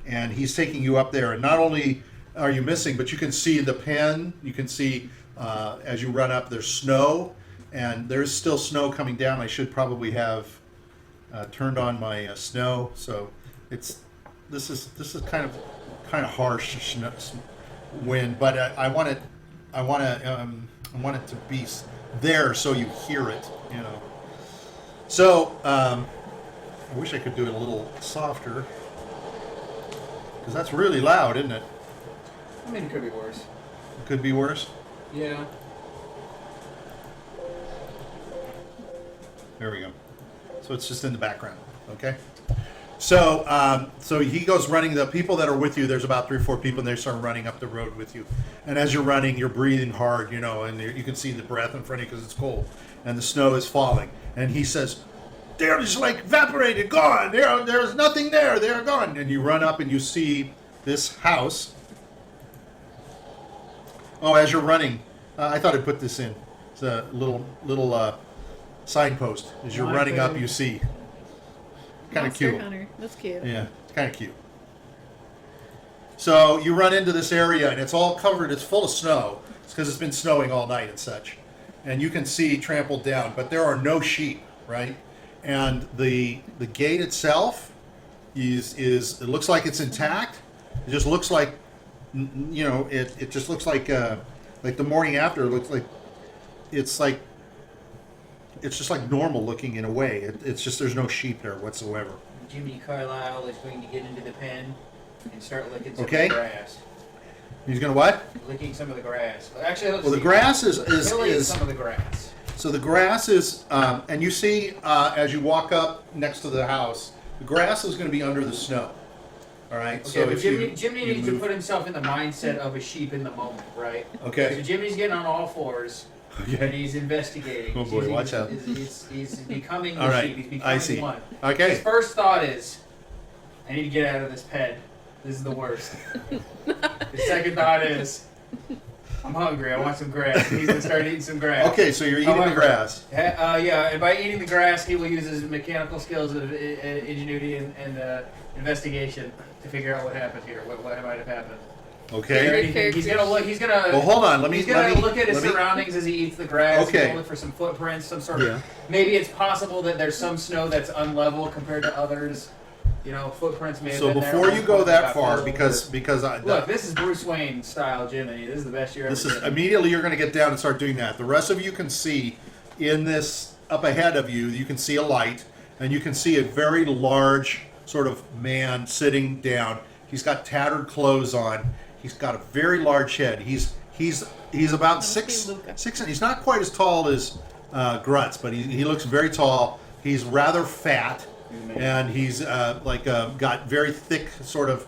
and he's taking you up there. And not only are you missing, but you can see the pen. You can see as you run up, there's snow, and there's still snow coming down. I should probably have turned on my snow, so this is kind of harsh wind, but I want it to be there so you hear it, you know. So I wish I could do it a little softer, because that's really loud, isn't it? I mean, it could be worse. It could be worse. Yeah. There we go. So it's just in the background, okay? So so he goes running. The people that are with you, there's about 3 or 4 people, and they start running up the road with you. And as you're running, you're breathing hard, you know, and you can see the breath in front of you because it's cold, and the snow is falling. And he says, "They're just like evaporated, gone. There's nothing there. They're gone." And you run up and you see this house. Oh, as you're running, I thought I'd put this in. It's a little signpost. As you're running up, you see. Kind of Monster cute. Hunter. That's cute. Yeah, it's kind of cute. So you run into this area, and it's all covered. It's full of snow. It's because it's been snowing all night and such. And you can see trampled down, but there are no sheep, right? And the gate itself is it looks like it's intact. It just looks like, you know, it just looks like the morning after. It looks like it's just like normal looking in a way. It's just there's no sheep there whatsoever. Jiminy Carlyle is going to get into the pen and start licking some Okay. of the grass. He's gonna what? Licking some of the grass. Actually, let's Well, the see. grass is Killing some of the grass. so the grass is, and you see as you walk up next to the house, the grass is going to be under the snow. All right. Okay, So but if Jiminy you needs to move- put himself in the mindset of a sheep in the moment, right? Okay. So Jimmy's getting on all fours. And Okay. he's investigating. Oh, He's boy, using watch out. He's becoming All the right, sheep. He's becoming I see. one. Okay. His first thought is, I need to get out of this pen. This is the worst. His second thought is, I'm hungry. I want some grass. He's going to start eating some grass. Okay. So you're eating the However, grass. Yeah, and by eating the grass, he will use his mechanical skills of ingenuity and investigation to figure out what happened here. What might have happened. Okay. He's gonna look. He's gonna. Well, hold on. Let me He's gonna look at his let me- surroundings as he eats the grass. Okay. He's gonna look for some footprints, some sort of. Yeah. Maybe it's possible that there's some snow that's unlevel compared to others. You know, footprints may have So been there. before you go that Got far, filled, because I look, this is Bruce Wayne style Jiminy. This is the best year ever. this is did. immediately you're going to get down and start doing that. The rest of you can see in this up ahead of you. You can see a light, and you can see a very large sort of man sitting down. He's got tattered clothes on. He's got a very large head. He's about Must six. be Luca. He's not quite as tall as Grutz, but he looks very tall. He's rather fat, and he's got very thick sort of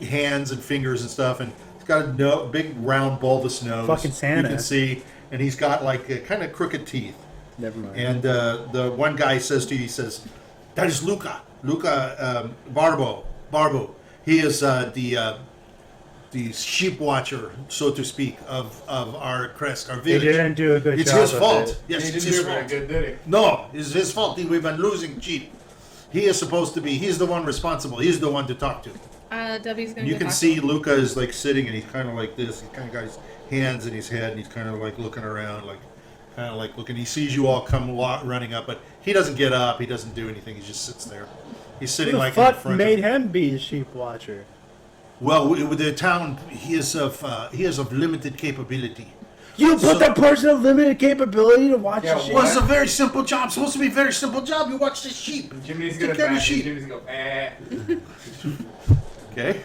hands and fingers and stuff, and he's got a big round bulbous nose. Fucking Santa. You can see, and he's got like kind of crooked teeth. Never mind. And the one guy says to you, he says, "That is Luca Barbu. He is the sheep watcher, so to speak, of our Krezk, our They village. didn't do a good It's job his of fault. it. Yes, He it's didn't his do very fault. good, did he? No, it's his fault. We've been losing sheep. He is supposed to be. He's the one responsible. He's the one to talk to. W's gonna You go can talk see to him. Luca is like sitting, and he's kind of like this. He's kind of got his hands in his head, and he's kind of like looking around, like kind of like looking. He sees you all come running up, but he doesn't get up. He doesn't do anything. He just sits there. He's sitting Who the like in fuck front made of. him be a sheep watcher? Well, with the town, he is of limited capability. You put So- the person of limited capability to watch Yeah, the sheep? Well, it's a very simple job. Supposed to be a very simple job. You watch the sheep. Jimmy's Take gonna care of the back. sheep. Jimmy's gonna go. Eh. Okay.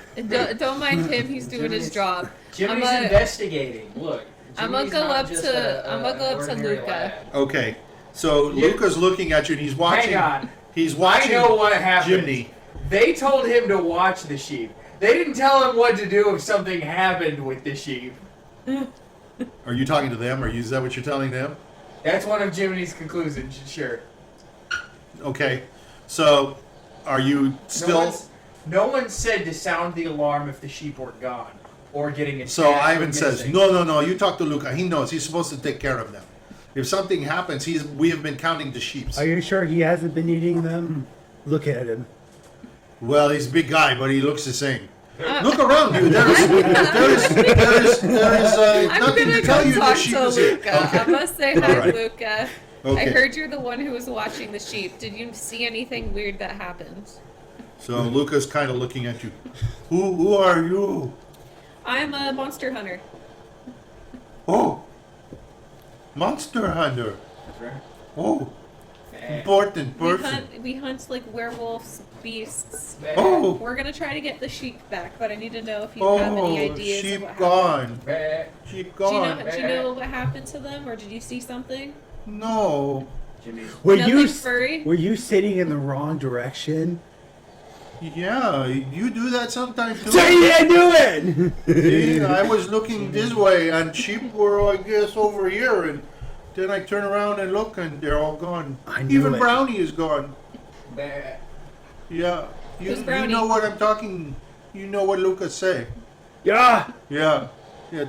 Don't mind him. He's doing his job. Jimmy's I'm a- investigating. Look. I'm gonna Jimmy's go not up just to- I'm gonna go an up to ordinary Luca. lad. Okay. So Yeah. Luca's looking at you, and he's watching. Hang on. He's watching. I know what happened. Jiminy. They told him to watch the sheep. They didn't tell him what to do if something happened with the sheep. Are you talking to them? Is that what you're telling them? That's one of Jiminy's conclusions, sure. Okay. So, are you still? No one said to sound the alarm if the sheep were gone or getting attacked. So or Ivan says, missing. no. You talk to Luca. He knows. He's supposed to take care of them. If something happens, we have been counting the sheep. Are you sure he hasn't been eating them? Look at him. Well, he's a big guy, but he looks the same. Uh, Look around you. There is I'm nothing gonna to tell go you talk that sheep to is here. Luca. I must say hi, Alright. Luca. I Okay. heard you're the one who was watching the sheep. Did you see anything weird that happened? So Luca's kind of looking at you. Who are you? I'm a monster hunter. Oh, monster hunter. That's right. Oh, important person. We hunt like werewolves, beasts. Oh, We're gonna try to get the sheep back, but I need to know if you have any oh, ideas sheep of what happened. gone. Bah. Sheep Do you, gone. know, do you know what happened to them, or did you see something? No. Jimmy. Were Nothing you furry? were you sitting in the wrong direction? Yeah, you do that sometimes too. So you didn't do it. See, I was looking this way, and sheep were, I guess, over here, and then I turn around and look, and they're all gone. I knew Even it. Brownie is gone. Bah. Yeah, Who's you Brownie? know what I'm talking. You know what Lucas say. Yeah. Yeah,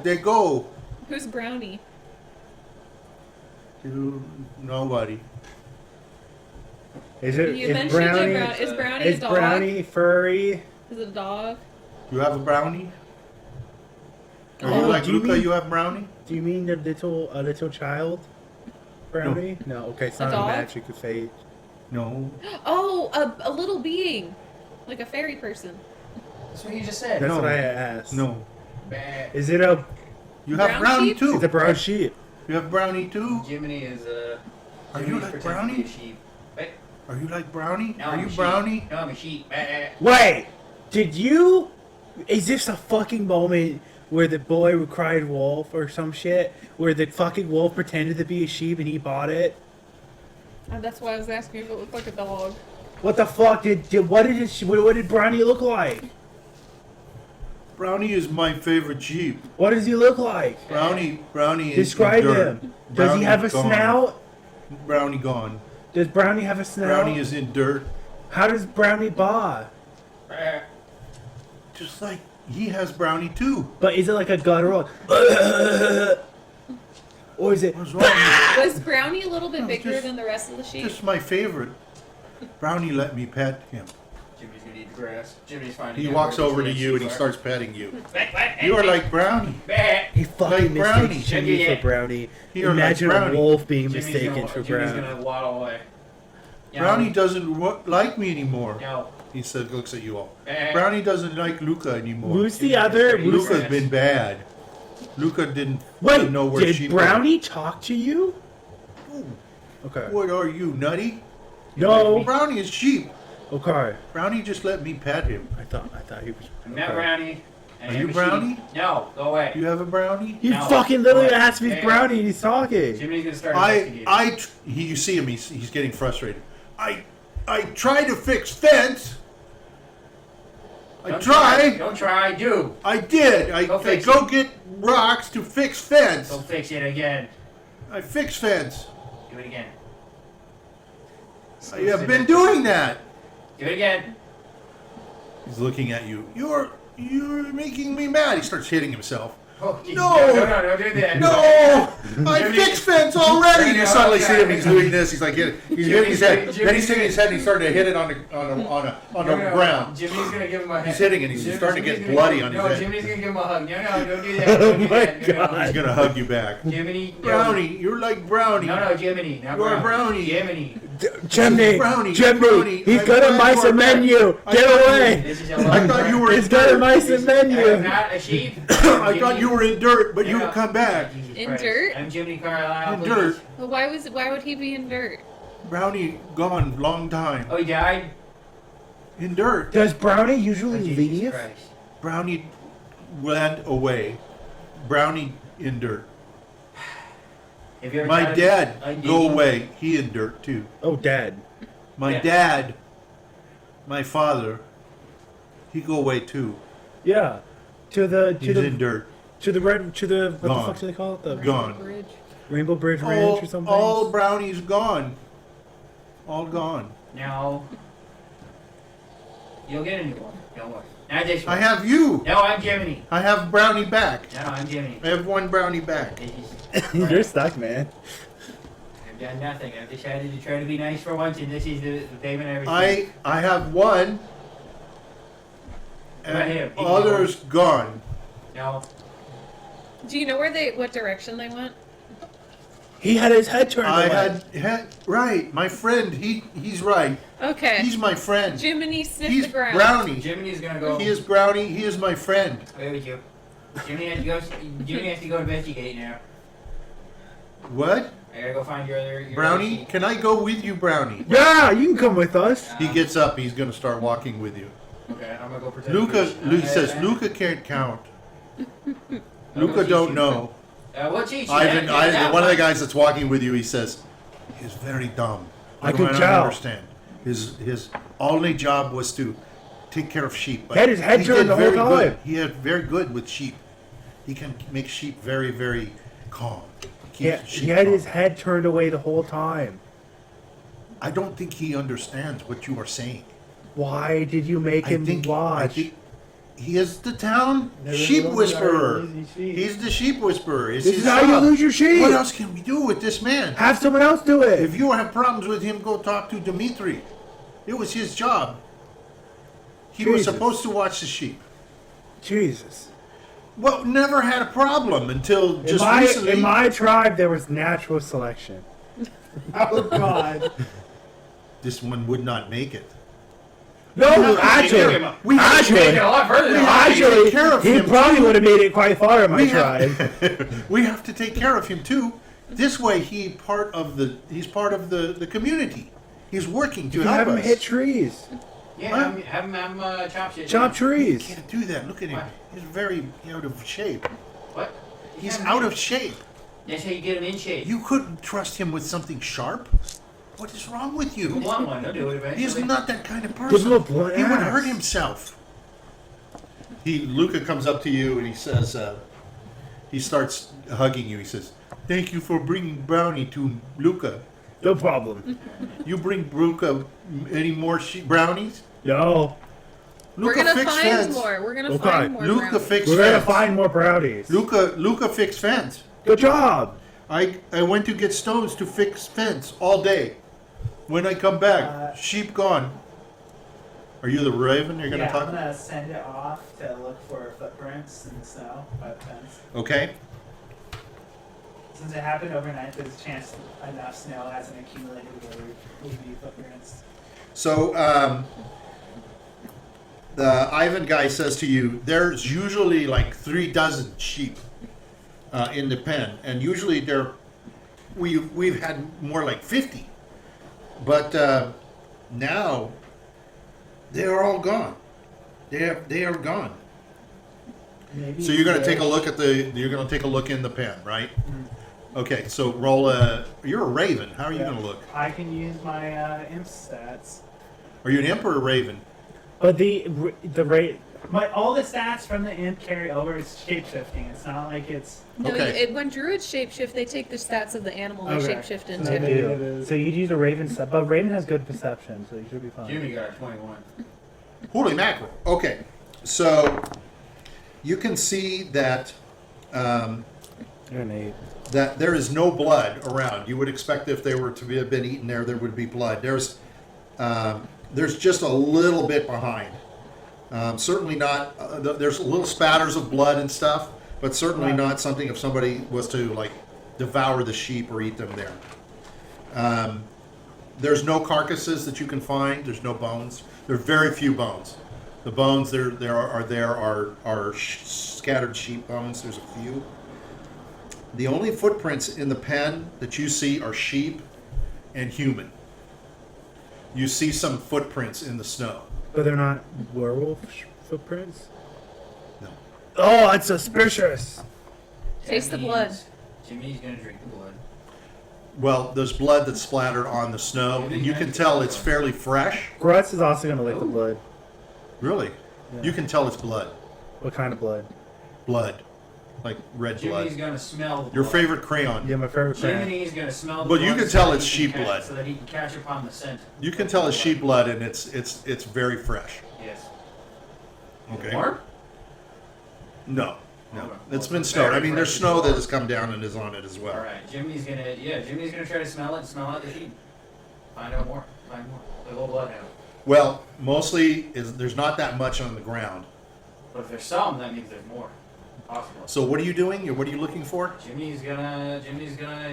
they go Who's Brownie? to nobody. Is it You is mentioned Brownie? Is Brownie a Is dog? Brownie furry? Is it a dog? You have a brownie? Are you Oh, like do you Luca? mean- You have brownie? Do you mean a little child? Brownie? No. Okay, it's A not a dog? magic fate. No. Oh, a little being, like a fairy person. That's what you just said. That's No. what I asked. No. Bah. Is it a? You have Brown brownie sheep? too. It's a brown sheep. You have brownie too. Jiminy is a. Are you Jiminy's like pretending to Brownie? be a sheep. Wait. Are you like brownie? No, Are I'm you a sheep. brownie? No, I'm a sheep. Bah. Wait, did you? Is this a fucking moment where the boy who cried wolf or some shit? Where the fucking wolf pretended to be a sheep and he bought it? And that's why I was asking if it looked like a dog. What the fuck what did Brownie look like? Brownie is my favorite sheep. What does he look like? Brownie is Describe in dirt. him. Does he have a Brownie's gone. snout? Brownie gone. Does Brownie have a snout? Brownie is in dirt. How does Brownie baw? Bah. Just like he has brownie too. But is it like a guttural? Or is it? What's wrong? Was Brownie a little bit No, bigger just- than the rest of the sheep? Just my favorite. Brownie let me pet him. Jimmy's gonna eat the grass. Jimmy's finding He out walks where over to these you and he sheep starts petting you. are. You are like Brownie. Bah. He fucking Like Brownie. mistakes Jimmy Yeah. for Brownie. You're like Imagine Brownie. a wolf being Jimmy's mistaken gonna, for Jimmy's Brownie. gonna waddle away. You Brownie know? doesn't like me anymore. No. He said, looks at you all. Bah. Brownie doesn't like Luca anymore. Who's the other? Luca- Luca's been bad. Luca didn't Wait, know where did sheep Brownie talk to you? are. Okay. What are you, nutty? No. Brownie is sheep. Okay. Brownie just let me pet him. I thought he was. I'm not okay. Brownie. I Are am you a sheep. Brownie? No, go away. Do you have a brownie? He No. fucking literally What? asked me if Yeah. Brownie and he's talking. Jimmy's gonna start investigating. You see him, he's getting frustrated. I try to fix fence. I Don't try. Don't try. Do. I did. I Go fix go it. get rocks to fix fence. Go fix it again. I fix fence. Do it again. I have been doing that. Do it again. He's looking at you. You're making me mad. He starts hitting himself. Oh, geez. No. No, don't do that. No! I Jimmy- fixed fence already! Jimmy, You suddenly see him, okay. he's doing this, he's like, he's hitting his head. Jimmy- Then he's taking his head and he's starting to hit it on the ground. Jimmy's gonna give him a hug. He's hitting it, he's starting to get Jimmy's bloody gonna- on his No, head. Jimmy's gonna give him a hug. No, don't do that. Oh Don't do my that. No, God. He's gonna hug you back. Jiminy. no. Brownie, you're like Brownie. No, Jiminy. Not You're a brownie. Jiminy. Chimney! Brownie, Chimney! Brownie, He's I'm got a glad mice you are and back. menu! I Get thought away! This is a I thought you were He's in got a dirt. mice and I'm menu! not a sheep. I thought you were in dirt, but you Yeah. come back. Jesus In Christ. dirt? I'm Jiminy Carlyle. In please. dirt. Well, why would he be in dirt? Brownie gone long time. Oh, he died? In dirt. Does Brownie Oh, usually Jesus leave? Christ. Brownie went away. Brownie in dirt. Have you ever My tried dad, undigging? go away. He in dirt too. Oh, Dad. My Yeah. dad, my father, he go away too. Yeah. To the He's in dirt. what the Gone. fuck do they call it? The Gone. Bridge. Rainbow Bridge Ranch or something? All brownies gone. All gone. No. You'll get a new one. Don't worry. Not this one. I have you. No, I'm Jiminy. I have brownie back. No, I'm Jiminy. I have one brownie back. This is- You're stuck, man. I've done nothing. I've decided to try to be nice for once, and this is the payment I received. I have one. and others gone. No. Do you know what direction they went? He had his head turned I away. had right, my friend. He's right. Okay. He's my friend. Jiminy sniffed He's the ground. Brownie. Jimmy's gonna go. He is Brownie. He is my friend. Wait with you. Jimmy has to go. Jimmy has to go investigate now. What? I gotta go find your other. Brownie? Can I go with you, Brownie? Yeah, you can come with us. He gets up. He's going to start walking with you. Okay, I'm gonna go protect. Luca, you. he says, Luca can't count. Luca don't know. What cheat sheet? Ivan, one of the guys that's walking with you, he says, he's very dumb. I don't could tell. understand. His only job was to take care of sheep. But Had his head he turned did the whole very good. time. He had very good with sheep. He can make sheep very, very calm. Yeah, Keeps sheep he had calm. his head turned away the whole time. I don't think he understands what you are saying. Why did you make him watch? He is the town Never sheep looked at whisperer. our lazy sheep. He's the sheep whisperer. It's This his is how you job. lose your sheep. What else can we do with this man? Have someone else do it. If you have problems with him, go talk to Dimitri. It was his job. He was Jesus. supposed to watch the sheep. Jesus. Well, never had a problem until just in recently. my tribe, there was natural selection. Oh God. This one would not make it. No, actually, We have to Make actually, it a lot further. We than have I to did. take care of he him. probably would have made it quite far in my We tribe. have, we have to take care of him too. This way, he's part of the community. He's working to You help have him us. hit trees. Yeah, have him chop shit. Chop down. trees. Can't do that. Look at him. Why? He's very out of shape. What? He's Yeah, out of shape. That's how you get him in shape. You couldn't trust him with something sharp. What is wrong with You you? want one? He'll do it eventually. He's not that kind of Give him person. a blunt He would axe. hurt himself. Luca comes up to you and he says, he starts hugging you. He says, "Thank you for bringing Brownie to Luca. No problem. You bring Luca any more brownies? No. We're Luca gonna fixed find fence. more. We're gonna Okay. find more. Luca brownies. fixed We're gonna fence. find more brownies. Luca fixed fence. Good job. I went to get stones to fix fence all day. When I come back, sheep gone. Are you the raven you're going to Yeah, talk I'm about? gonna send it off to look for footprints in the snow by the fence. Okay. Since it happened overnight, there's a chance enough snow hasn't accumulated where we leave footprints. So the Ivan guy says to you, there's usually like 36 sheep in the pen, and usually we've had more like 50, but now they are all gone. They are gone. Maybe So you're going to it's take a look at in the pen, right? Okay. So roll you're a raven. How are you Yeah. going to look? I can use my imp stats. Are you an imp or a raven? But the rate. All the stats from the imp carry over. It's shapeshifting. It's not like it's. No, Okay. when druids shapeshift, they take the stats of the animal they Okay. shapeshift So into. maybe it is. So you'd use a raven stuff, but raven has good perception, so you should be fine. Jimmy got a 21. Holy mackerel. Okay. So you can see that You're an 8. that there is no blood around. You would expect if they were to have been eaten there would be blood. There's just a little bit behind. Certainly not. There's little spatters of blood and stuff, but certainly not something if somebody was to like devour the sheep or eat them there. There's no carcasses that you can find. There's no bones. There are very few bones. The bones there are scattered sheep bones. There's a few. The only footprints in the pen that you see are sheep and human. You see some footprints in the snow. But they're not werewolf footprints? No. Oh, it's suspicious. Taste the blood. Jimmy's gonna drink the blood. Well, there's blood that's splattered on the snow, and you can tell it's fairly fresh. Grutz is also going to lick the blood. Really? Yeah. You can tell it's blood. What kind of blood? Blood. Like red Jimmy's blood. gonna smell the Your blood. favorite crayon. Yeah, my favorite brand. Jimmy's gonna smell the But blood. you can so tell that it's he can sheep catch- blood. So that he can catch upon the scent. You can tell it's sheep blood, and it's very fresh. Yes. Okay. Warm? No. Okay. It's been Well, snowed. I very mean, there's fresh. snow that has come down and is on it as well. Alright, Jimmy's gonna try to smell out the sheep. Find out more. Find more. The little bloodhound. Well, mostly there's not that much on the ground. But if there's some, that means there's more. Possible. So what are you doing? What are you looking for? Jimmy's gonna.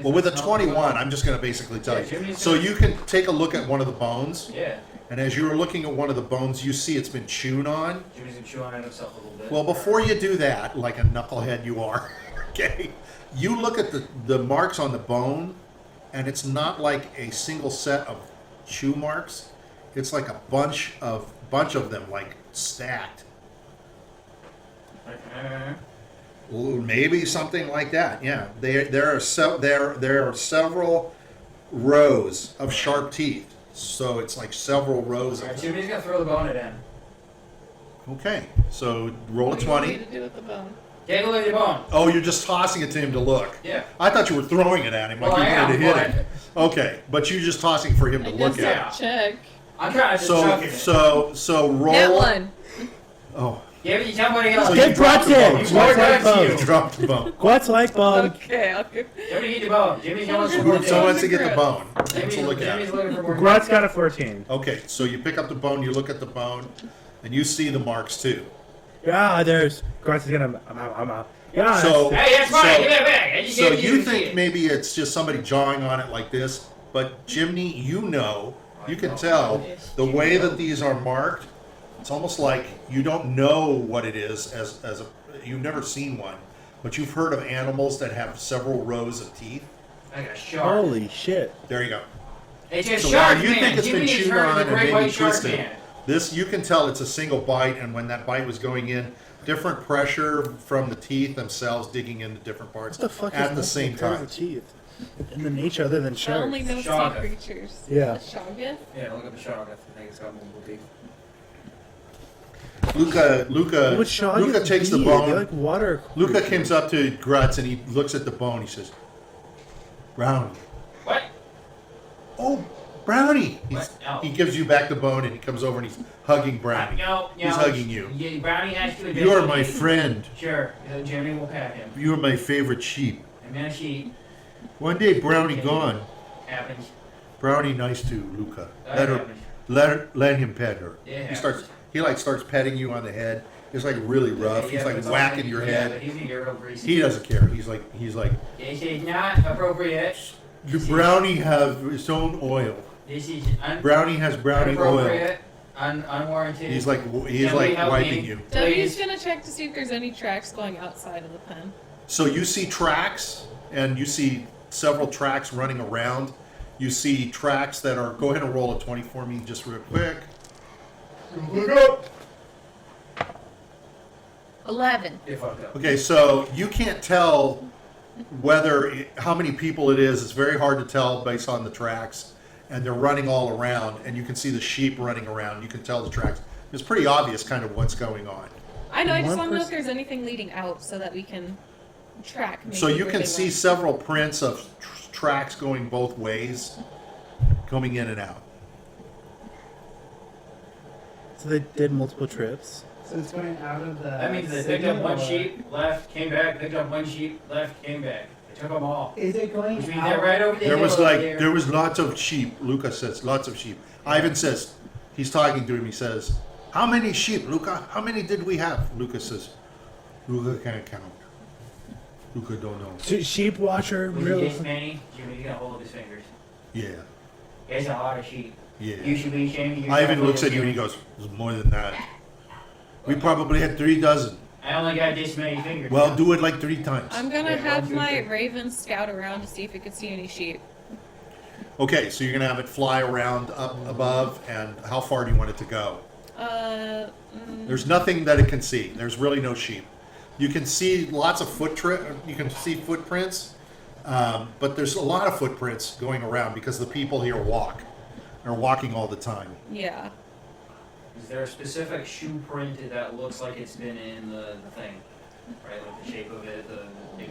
Well, with a 21, I'm just going to basically tell Yeah, you. Jimmy's So gonna- you can take a look at one of the bones, Yeah. and as you're looking at one of the bones, you see it's been chewed on. Jimmy's gonna chew on it himself a little bit. Well, before you do that, like a knucklehead you are, okay, you look at the marks on the bone, and it's not like a single set of chew marks. It's like a bunch of them, like stacked. Okay. Ooh, maybe something like that. Yeah, there are several rows of sharp teeth. So it's like several rows Alright, of them. Jimmy's gonna throw the bone at him. Okay, so roll a What do you want me 20. to do with the bone? Take a look at the bone. Oh, you're just tossing it to him to look. Yeah. I thought you were throwing it at him, like Well, you I wanted to am, hit him. Okay, but you're just tossing for him to I look guess at. I'll check. I'm trying to just chuck it. So roll. Net one. Oh, Give it to somebody else. So Get you dropped Grutz the in. bone. You Grutz more like guns to you bone. dropped the bone. Grutz like bone. Okay, I'll give. Somebody eat the bone. Jimmy wants Someone more Who wants to things. get the bone? Jimmy's, To look at. Jimmy's looking for more Grutz got a 14. Okay, so you pick up the bone, you look at the bone, and you see the marks too. Yeah, there's Grutz is gonna. Yeah. So, Hey, that's mine. Give it back. I just so gave it to you to see think it. maybe it's just somebody jawing on it like this, but Jiminy, you can tell the way that these are marked. It's almost like you don't know what it is you've never seen one, but you've heard of animals that have several rows of teeth. Like a shark. Holy shit. There you go. It's a So shark now you man. think it's been Jimmy chewed turned on into and the great maybe white shark twisted. man. This you can tell it's a single bite, and when that bite was going in, different pressure from the teeth themselves digging into different parts What the fuck at is the same multiple pairs time. of teeth? In the nature other than I sharks. only know sea Shoggoth. creatures. Yeah. A Shoggoth? Yeah, look at the shark. I think it's got multiple teeth. Luca What shark takes the be? bone. They're like water. Luca creatures. comes up to Grutz and he looks at the bone. He says, "Brownie." What? Oh, Brownie. What? No. He gives you back the bone and he comes over and he's hugging Brownie. No, He's hugging you. Yeah, Brownie has to. You are my friend. Sure, Jimmy will pat him. You are my favorite sheep. And then she One day Brownie gone. happens. Brownie nice to Luca. That happens. Let him pet her. Yeah. He starts petting you on the head. It's like really rough. Yeah, He's like but whacking your yeah, head. but he's gonna get real greasy. He doesn't care. He's like This is not appropriate. Brownie has his own oil. This is Brownie has brownie oil. inappropriate, unwarranted. He's like Somebody help wiping me. you. W's gonna check to see if there's any tracks going outside of the pen. So you see tracks, and you see several tracks running around. You see tracks that are. Go ahead and roll a 20 for me, just real quick. Look up. 11. Get fucked up. Okay, so you can't tell how many people it is. It's very hard to tell based on the tracks, and they're running all around, and you can see the sheep running around. You can tell the tracks. It's pretty obvious, kind of what's going on. I know, I just One want to know if person- there's anything leading out so that we can track. So maybe you where can they see went. several prints of tracks going both ways, coming in and out. So they did multiple trips. So it's going out of the. That means they picked up one sheep, left, came back, picked up one sheep, left, came back. They took them all. Is it going Which means out? they're right over the There was hill over there. there was lots of sheep. Luca says lots of sheep. Ivan says he's talking to him. He says, "How many sheep, Luca? How many did we have?" Luca says, "Luca can't count. Luca don't know." Sheep watcher, Was it really? this many? Jimmy's gonna hold up his fingers. Yeah, There's a lot of sheep. You yeah. should be ashamed of yourself. Ivan looks at you and he goes, "There's more than that. We probably had 3 dozen. I only got this many fingers. Well, do it like 3 times." I'm gonna Yeah, have 1, 2, my 3. raven scout around to see if it could see any sheep. Okay, so you're gonna have it fly around up above, and how far do you want it to go? There's nothing that it can see. There's really no sheep. You can see lots of you can see footprints, but there's a lot of footprints going around because the people here are walking all the time. Yeah. Is there a specific shoe print that looks like it's been in the thing? Right, like the shape of it.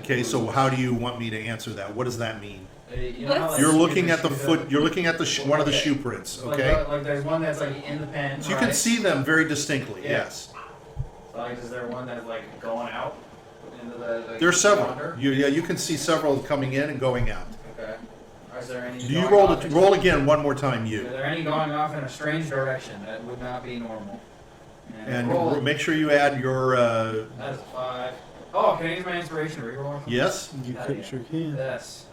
Okay, so how do you want me to answer that? What does that mean? You know how, like, You're shoes looking are at the shoes foot. up? You're looking at one of the Okay. shoe prints. Like, Okay, like there's one that's like in the pen. so you can right? see them very distinctly. Yeah. Yes, So, like, is there one that's like going out into the? Like, there's several. yonder? You can see several coming in and going out. Okay. Is there any? Do you going roll off roll again one more time? Are You. there any going off in a strange direction that would not be normal? And roll. make sure you add your, That's a 5. Oh, can I use my inspiration to reroll? yes? You Oh, could, yeah. sure can. Yes.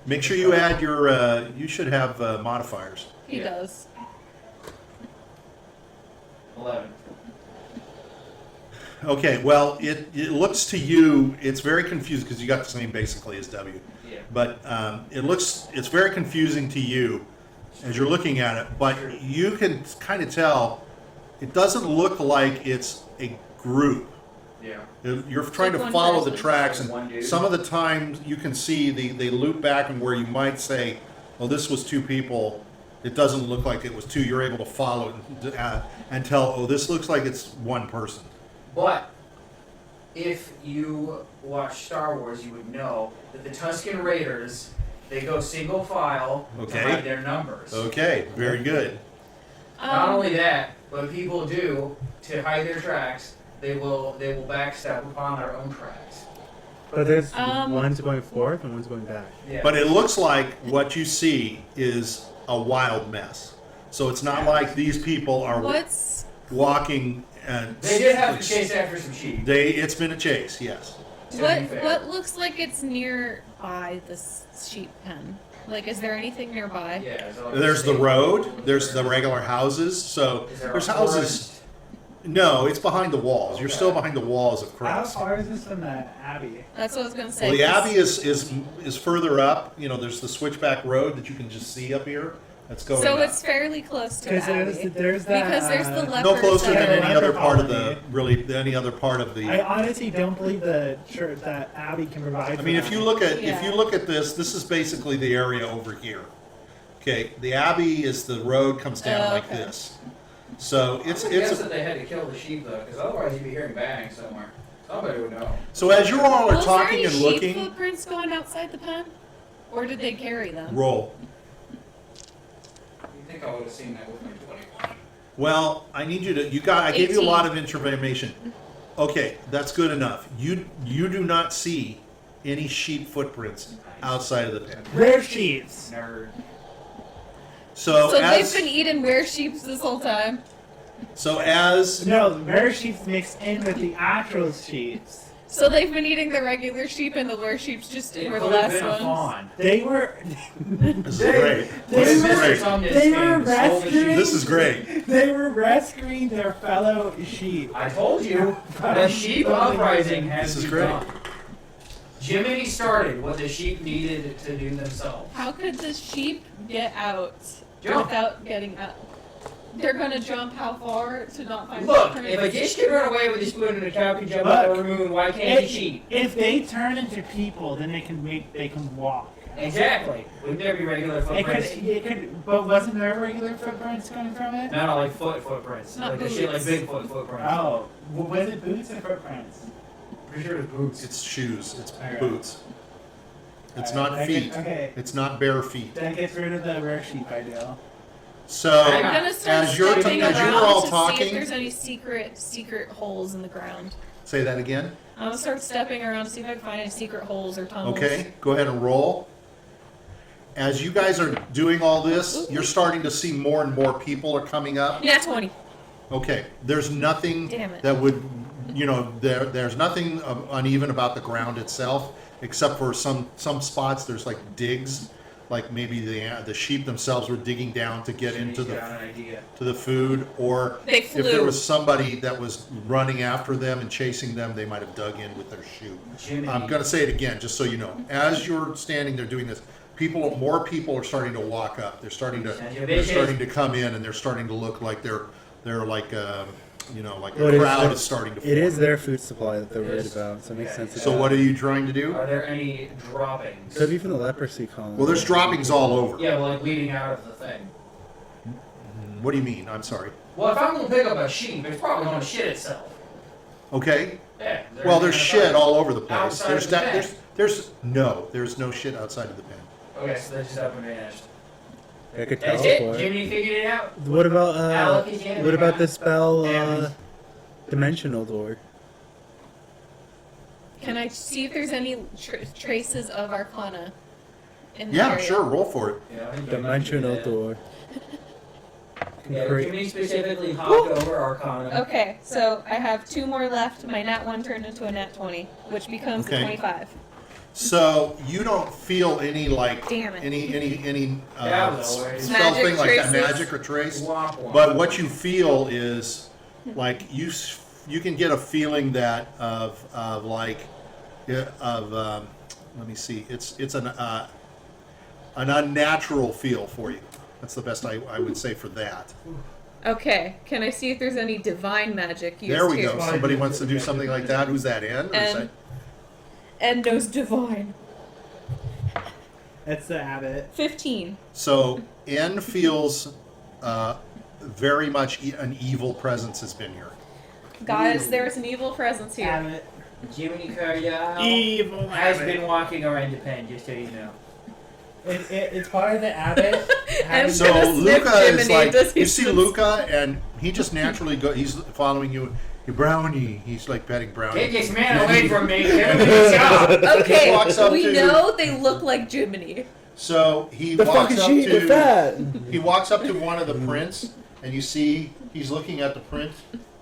Make sure you add your, you should have modifiers. He Yeah. does. 11. Okay, well, it looks to you, it's very confusing because you got the same basically as W. Yeah. But it's very confusing to you as you're looking at it, but you can kind of tell it doesn't look like it's a group. Yeah. You're trying to Like one follow the person. tracks, Like one and dude. some of the times you can see they loop back, and where you might say, "Oh, this was 2 people," it doesn't look like it was 2. You're able to follow it and tell, "Oh, this looks like it's 1 person." But if you watch Star Wars, you would know that the Tusken Raiders, they go single file Okay. to hide their numbers. Okay, very good. Not only that, but people do to hide their tracks. They will backstep upon their own tracks. But there's Um, one's going forth and one's going back. Yeah. But it looks like what you see is a wild mess. So it's not like these people are What's walking and they did have to chase after some sheep. It's been a chase, yes. To be what fair. what looks like it's nearby this sheep pen? Like, is there anything nearby? Yeah. So There's the road. There's the regular houses. So Is there a there's houses. forest? No, it's behind the walls. You're still behind the walls of How Krezk. far is this from the Abbey? That's what I was gonna say. Well, the 'cause- Abbey is further up. You know, there's the switchback road that you can just see up here. That's going So up. it's fairly close to the Because Abbey. there's that. Because there's the leopard. no closer than Yeah, any other leopard part of colony. any other part of the. I honestly don't believe the church that Abbey can provide. I mean, if you look at Yeah. this is basically the area over here. Okay, the Abbey is the road comes down like okay. this. So It's it's guess that they had to kill the sheep though, because otherwise you'd be hearing bang somewhere. Somebody would know. so as you all are Was talking there and any sheep looking, footprints going outside the pen, or did they carry them? roll. You think I would have seen that with my 20? Well, I need you to. I gave you a 18. lot of information. Okay, that's good enough. You do not see any sheep footprints outside of the pen. rare sheets. Nerd. So So as they've been eating were sheeps this whole time. No, rare sheets mixed in with the actual sheets. So they've been eating the regular sheep, and the were sheeps just It were the could have last been a ones. fawn. They were. this is great. They This is were- great. They were rescuing. This is great. They were rescuing their fellow sheep. I told you, the sheep uprising has This is great. begun. Jiminy started what the sheep needed to do themselves. How could the sheep get out Jump. without getting up? They're gonna jump how far to not find Look, footprints? if a dish can run away with a spoon and a cow can jump Look, over the moon, why can't a sheep? If they turn into people, then they can walk. Exactly. Wouldn't there be regular footprints? It could, but wasn't there regular footprints coming from it? Not like footprints. Not like a shit like boots. Bigfoot footprints. Oh, was it boots or footprints? Pretty sure it's boots. It's shoes. It's Okay. boots. It's Alright, not I feet. get- okay. It's not bare feet. That gets rid of the rare sheep idea. So Hang I'm on. gonna start as you're stepping as you around were all to see if talking, there's any secret holes in the ground. say that again. I'm gonna start stepping around to see if I can find any secret holes or tunnels. Okay, go ahead and roll. As you guys are doing all this, you're starting to see more and more people are coming up. Yeah, 20. Okay, there's nothing Damn it. that would, there's nothing uneven about the ground itself, except for some spots. There's like digs, like maybe the sheep themselves were digging down to get into Jimmy's got an idea. the food, or They if there flew. was somebody that was running after them and chasing them, they might have dug in with their shoe. Jiminy. I'm going to say it again, just so you know. As you're standing there doing this, more people are starting to walk up. They're starting to come in, and they're starting to look like they're like like Well, a it is crowd their- is starting to form. It is their food supply that they're worried Yes. about, so it makes Okay. sense. So what are you trying to do? Are there any droppings? Could be from the leprosy colony. Well, there's droppings all over. Yeah, well, like leading out of the thing. What do you mean? I'm sorry. Well, if I'm gonna pick up a sheep, it's probably gonna shit itself. Okay. Yeah. Well, there's shit all over the place. Outside There's of the that. pen. There's no shit outside of the pen. Okay, so that's just up and vanished. I could That's teleport. it. Jiminy figured it out. What about Alec is in. what about the spell And- dimensional door? Can I see if there's any traces of Arcana in the Yeah, area? sure. Roll for it. Yeah, I think Dimensional yeah. door. Yeah, Great. Jiminy specifically hopped over Arcana. Okay, so I have 2 more left. My nat 1 turned into a nat 20, which becomes Okay. a 25. So you don't feel any like Damn it. any That was always- spell Magic thing like that, traces. magic or trace. Womp womp. But what you feel is like you can get a feeling that of let me see, it's an unnatural feel for you. That's the best I would say for that. Okay, can I see if there's any divine magic used There we here? go. Somebody wants to do something like that. Who's that? Ann? Or is And Endo's divine. That's the abbot. 15. so N feels very much an evil presence has been here. Guys, there's an evil presence here. Abbot. Jiminy Carlyle Evil has abbot. been walking around Japan, just so you know. It's part of the abbot. I'm having- So gonna sniff Luca is Jiminy. like, Does he you see sense- Luca, and he just naturally he's following you. You Brownie. He's like petting Brownie. Get this man away from me. Give him a shot. Okay, walks up we to- know they look like Jiminy. So he The walks fucking up sheet with to that. he walks up to one of the prints, and you see he's looking at the print,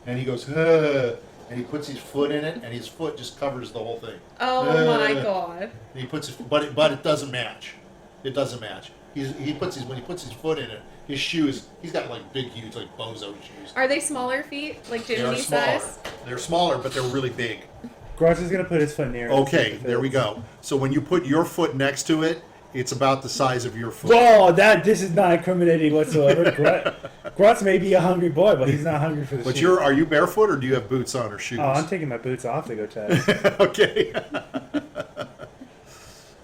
and he goes, "Huh," and he puts his foot in it, and his foot just covers the whole thing. Oh my god. And he puts his, but it doesn't match. It doesn't match. When he puts his foot in it, his shoes. He's got like big, huge, like bozo shoes. Are they smaller feet? Like They're Jiminy smaller. size? They're smaller, but they're really big. Grutz is gonna put his foot near it. Okay, there we go. So when you put your foot next to it, it's about the size of your foot. Whoa, this is not incriminating whatsoever. Grutz may be a hungry boy, but he's not hungry for the But sheep. are you barefoot or do you have boots on or shoes? Oh, I'm taking my boots off to go test. Okay.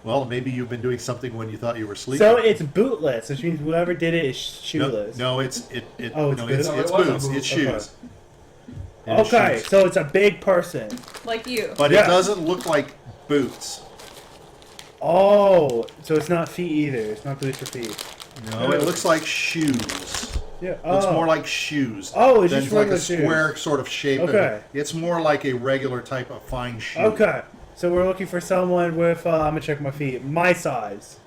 Well, maybe you've been doing something when you thought you were sleeping. So it's bootless, which means whoever did it is no, shoeless. no, it's Oh, it's no, boots? it's No, it wasn't boots. boots. It's shoes. Okay. It is Okay, shoes. so it's a big person. Like you. But Yeah. it doesn't look like boots. Oh, so it's not feet either. It's not boots or feet. No, it looks like shoes. Yeah. Looks Oh. more like shoes. Oh, it's than just like a regular shoes. square sort of shape. of Okay. it. It's more like a regular type of fine shoe. Okay, so we're looking for someone with. I'm gonna check my feet. My size.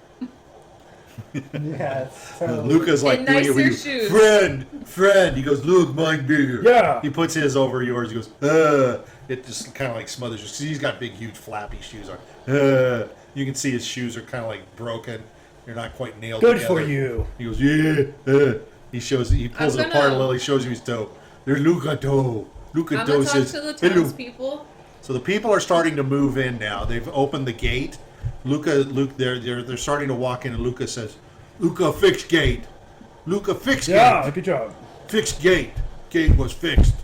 Yes. And So Luca's like In doing it with you. nicer shoes. Friend. He goes, look, mine bigger. Yeah. He puts his over yours. He goes, It just kind of like smothers you. 'Cause he's got big, huge, flappy shoes on. You can see his shoes are kind of like broken. They're not quite nailed Good together. for you. He goes, yeah. He pulls it I'm apart a gonna- little. He shows you his toe. There's Luca toe. Luca I'm toe gonna talk says, to the hello. townspeople. So the people are starting to move in now. They've opened the gate. They're starting to walk in, and Luca says, "Luca, fix gate. Luca, fix Yeah, gate. good job. Fix gate. Gate was fixed."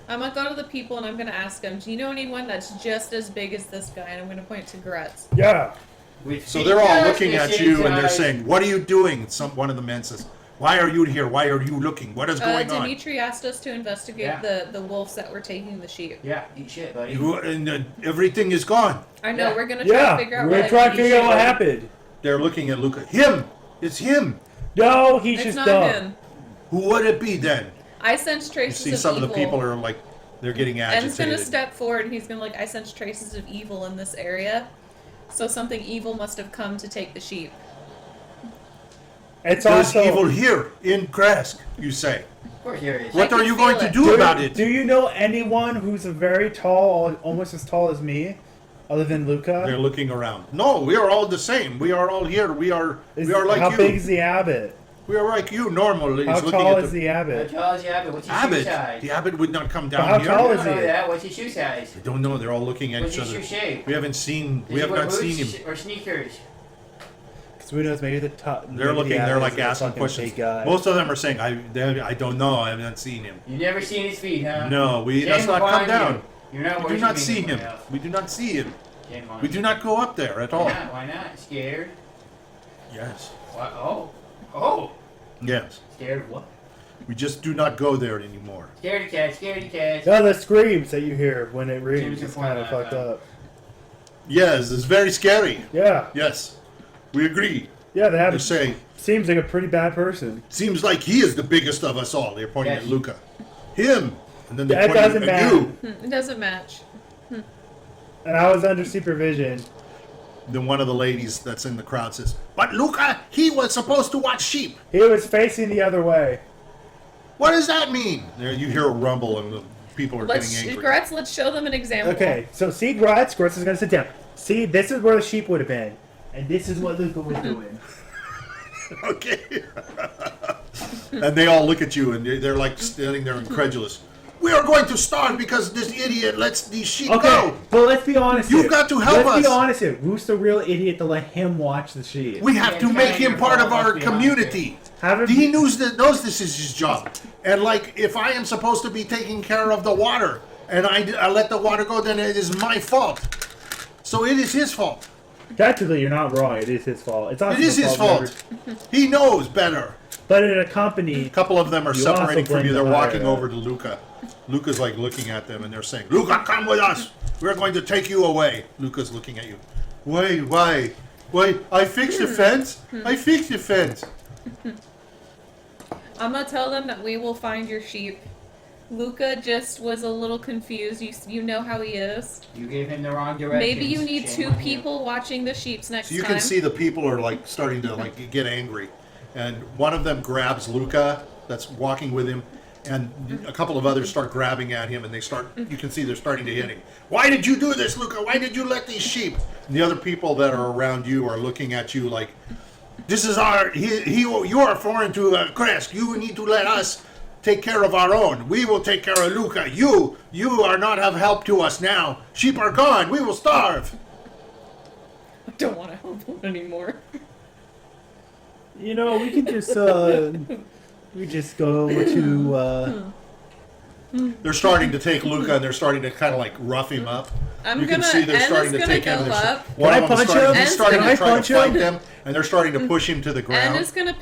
I'm gonna go to the people and I'm gonna ask them, do you know anyone that's just as big as this guy? And I'm gonna point to Grutz. Yeah. With So feet they're all just looking the at same you, and they're size. saying, "What are you doing?" One of the men says, "Why are you here? Why are you looking? What is going on?" Dimitri asked us to investigate Yeah. the wolves that were taking the sheep. Yeah, eat shit, buddy. Everything is gone. I know, Yeah. we're gonna try Yeah. to figure out We're what trying to figure out what buddy. happened. They're looking at Luca. Him. It's him. No, he's It's just not dumb. him. Who would it be then? I sense You traces see, of some evil. of the people are like, they're getting En's gonna agitated. step forward and he's gonna I sense traces of evil in this area. So something evil must have come to take the sheep. It's There's also evil here in Krezk, you say. Of course there is. What can are you feel going to it. do about it? Do you know anyone who's a very tall, almost as tall as me, other than Luca? They're looking around. No, we are all the same. We are all here. We are like how you. big is the abbot? We are like you, normal. How He's looking tall at is the the How abbot? tall is the abbot? What's his shoe abbot. size? The abbot would not come But down how here. tall I is don't know he? that. What's his shoe size? I don't know. They're all looking at What's each his other. shoe shape? We haven't seen. Does We he have wear not seen boots him. or sneakers? Because who knows? Maybe the top. They're looking. They're like asking questions. Most of them are saying, "I don't know. I haven't seen him." You've never seen his feet, huh? No, we. Shame That's not upon come down. you. You're not We do not see him. Else. We do not see him. Shame on We you. do not go up there at all. Why not? Why not? Scared? Yes. What? Oh. Yes. Scared of what? We just do not go there anymore. Scared of cats. Scared of cats. No, the screams that you hear when it rings James is can kind of point fucked that out. up. Yes, it's very scary. Yeah, Yes, we agree. yeah, the They abbot say, seems like a pretty bad person. seems like he is the biggest of us all. They're pointing Yes. at Luca. Him. And then they That point doesn't at you. It doesn't match. And I was under supervision. Then one of the ladies that's in the crowd says, "But Luca, he was supposed to watch sheep." He was facing the other way. What does that mean? There, you hear a rumble and the people are Let's getting angry. Grutz, let's show them an example. Okay, so see Grutz. Grutz is going to sit down. See, this is where the sheep would have been. And this is what Luca was doing. Okay. And they all look at you and they're like standing there incredulous. We are going to starve because this idiot lets these sheep Okay, go. but let's be honest You've here. got to help Let's be us. honest here. Who's the real idiot to let him watch the sheep? We have to make him part of our Behind community. Have He him, knows this is his job. And like, if I am supposed to be taking care of the water and I let the water go, then it is my fault. So it is his fault. technically, you're not wrong. It is his fault. It's It is his fault. He knows better. But in a company, A couple of them are You also separating from blame you. They're the walking higher over to Luca. Luca's like looking at them and they're saying, Luca, come with us. We're going to take you away. Luca's looking at you. Why? I fixed the fence. I fixed the fence. I'm gonna tell them that we will find your sheep. Luca just was a little confused. You know how he is. You gave him the wrong direction. Maybe you need two people watching the sheeps next So you time. can see the people are like starting to like get angry, and one of them grabs Luca that's walking with him, and a couple of others start grabbing at him, and they start. You can see they're starting to hit him. Why did you do this, Luca? Why did you let these sheep? And the other people that are around you are looking at you like, this is our. You are foreign to Krezk. You need to let us take care of our own. We will take care of Luca. You are not of help to us now. Sheep are gone. We will starve. I don't want to help them anymore. you know, we can just we just go to They're starting to take Luca and they're starting to kind of like rough him up. I'm You can gonna. see they're En's starting to gonna take him. go and up. One Can of I them punch him? he's starting Can to I try to punch fight him? them, and they're starting to push him to the En ground. is gonna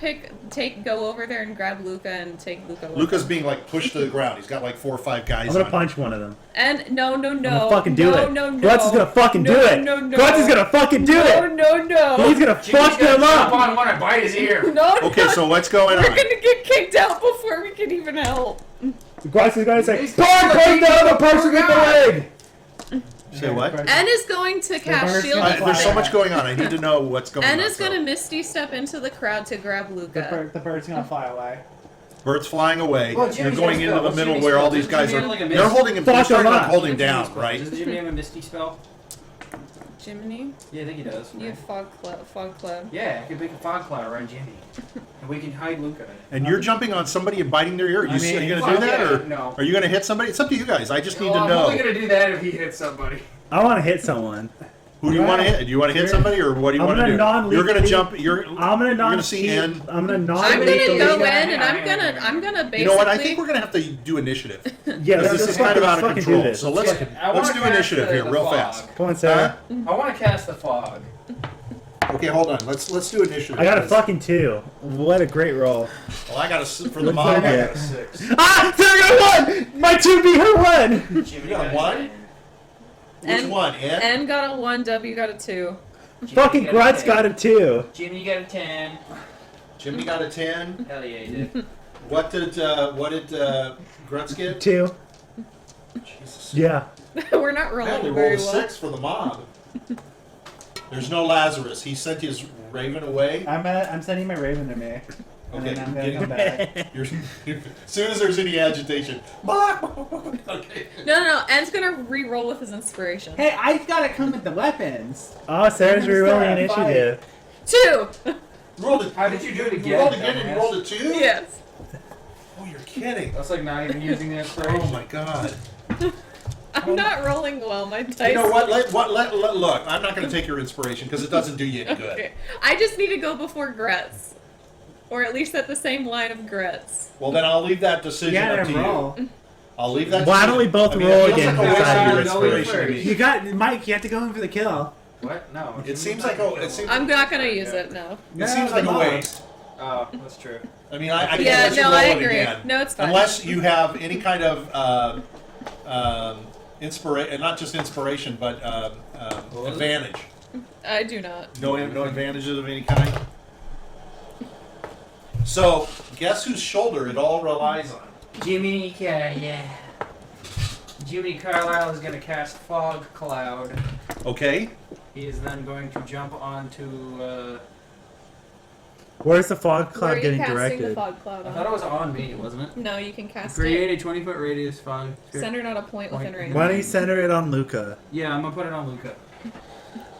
go over there and grab Luca and take Luca. with Luca's him. being like pushed to the ground. He's got like 4 or 5 guys. I'm gonna on him. punch one of them. And no. I'm gonna fucking do it. No. Grutz is gonna fucking do No, it. no, no. Grutz is gonna fucking do it. No. He's gonna fuck them Jump up. on one and bite his ear. No. Okay, so what's going We're on? gonna get kicked out before we can even help. Grutz is gonna say, He's "Punch fucking down the person with the leg." Say what? En is going to cast burner's shield. gonna of There's so Fire. much going on. I need to know what's going En on. is gonna misty step into the crowd to grab The, Luca. the bird's gonna fly away. Birds flying away. Well, You're Jimmy's going got a into spell. the What's middle Jimmy's where all spell? these Does guys Jimmy are. have, like, a They're mist? holding him. Fuck They're starting him to up. hold him What's Jimmy's down, spell? right? Does Jimmy have a Misty spell? Jiminy, Yeah, I think he does. you have fog cloud. Yeah, I could make a fog cloud around Jimmy. And we can hide Luca. And you're jumping on somebody and biting their ear. Are I mean, you going to well, do that, yeah, or no. are you going to hit somebody? It's up to you guys. I just need to I'm only know. gonna do that if he hits somebody. I want to hit someone. Who do you want to hit? Do you want to hit somebody, or what do you I'm want to gonna do? non-lethally- You're going to jump. You're I'm gonna going to see non. N. I'm gonna non. I'm gonna Hang go on, in hang and on, I'm gonna basically. You know what? I think we're going to have to do initiative. Yeah, This is kind of out of fucking control. do this. So let's I let's wanna do cast initiative the- here, the real fog. fast. Come on, Sarah. I want to cast the fog. Okay, hold on. Let's do initiative. I got a fucking 2. What a great roll. Well, I got a for the What's mob. I that got a 6. Ah, Sarah got 1. My 2 beat her 1. Jimmy You got a one? 10. Which And- one? N. En got a 1, W got a 2. Jimmy Fucking got Grutz 10. got a 2. Jimmy got a 10. Jimmy got a 10. Hell yeah, he did. What did Grutz get? 2. Jesus. Yeah. We're not I only rolling rolled very a well. 6 for the mob. There's no Lazarus. He sent his raven away. I'm sending my raven to me. And Okay. then I'm gonna come back. As soon as there's any agitation. Okay. No. En's gonna re-roll with his inspiration. Hey, I gotta come with the weapons. Oh, Sarah's I'm gonna start rerolling at initiative. 2. You rolled a, How did you do it you again? rolled again and you dumbass? rolled a 2? Yes. Oh, you're kidding. That's like not even using the inspiration. Oh my god. I'm not rolling well. My dice. You know what? Look, I'm not going to take your inspiration because it doesn't do you any good. Okay. I just need to go before Grutz. Or at least at the same line of Grutz. Well, then I'll leave that decision Yeah, up to then you. roll. I'll leave that. Why don't we both roll it feels again like a waste inside of your your inspiration inspiration to me. You got Mike. You have to go in for the kill. What? No. It seems like I'm not gonna use it, no. it seems like a waste. Oh, that's true. I mean, I can't Yeah, let you no, roll I it agree. again. No, it's fine. Unless you have any kind of inspiration, not just inspiration, but advantage. I do not. No advantages of any kind. So, guess whose shoulder it all relies on? Jiminy Carlyle is going to cast Fog Cloud. Okay. He is then going to jump onto Where's the fog Where cloud are you getting casting directed? the fog cloud I thought it on? was on me, wasn't it? No, you can cast Create it. a 20-foot radius fog. Centered on a point within range. Why don't you center it on Luca? Yeah, I'm gonna put it on Luca.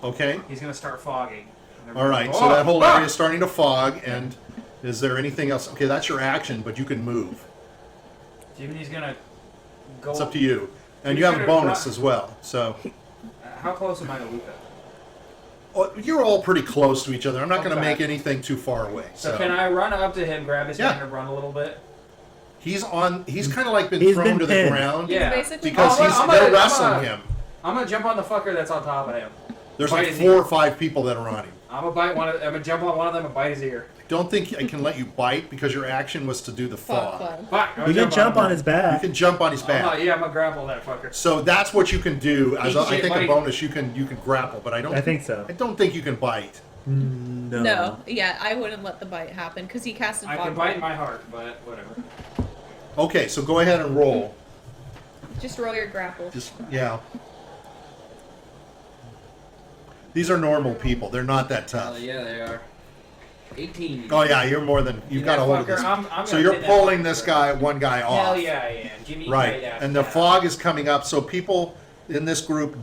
Okay. He's gonna start fogging. All right. So that whole area is starting to fog. And is there anything else? Okay, that's your action, but you can move. Jiminy's gonna go. It's up to you. And He's you have a gonna bonus run- as well. So How close am I to Luca? you're all pretty close to each other. I'm not going to Okay. make anything too far away. So can I run up to him, grab his Yeah. hand, and run a little bit? He's kind of like been He's thrown been to the pinned. ground Yeah. Basically, because I'm they're gonna- wrestling him. I'm gonna jump on the fucker that's on top of him. There's bite like his 4 ear. or 5 people that are on him. I'm gonna jump on one of them and bite his ear. Don't think I can let you bite because your action was to do the fog fog. cloud. Fuck! I'm You gonna can jump on him. his You back. can jump on his back. Yeah, I'm gonna grapple that fucker. So that's what you can do. As Eat I shit, think buddy. a bonus, you can grapple, but I don't. I think so. I don't think you can bite. No. No, yeah, I wouldn't let the bite happen because he casted I fog can bite cloud. my heart, but whatever. Okay, so go ahead and roll. Just roll your grapple. Just yeah. These are normal people. They're not that tough. Yeah, they are. 18. Oh yeah, you're more than you've got a hold of this. I'm So gonna you're hit that pulling fucker. this one guy off. Hell yeah, I am. Jimmy, Right, yeah, and the yeah. fog is coming up. So people in this group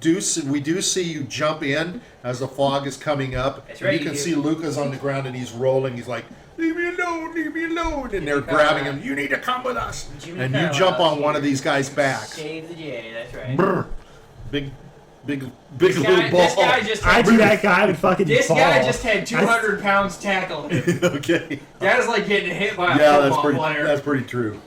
we do see you jump in as the fog is coming up. That's right, You can you see do. Luca's on the ground and he's rolling. He's like, "Leave me alone, leave me alone!" And they're Jiminy grabbing Carlyle. him. You need to come with us. Jiminy And you Carlyle, jump on here. one of these guys' backs. Save the day, that's right. Brr. Big This little guy, ball. this guy just I had do that guy would fucking This fall. guy just had 200 pounds tackled. Okay. That is like getting hit by a Yeah, football player. that's pretty true.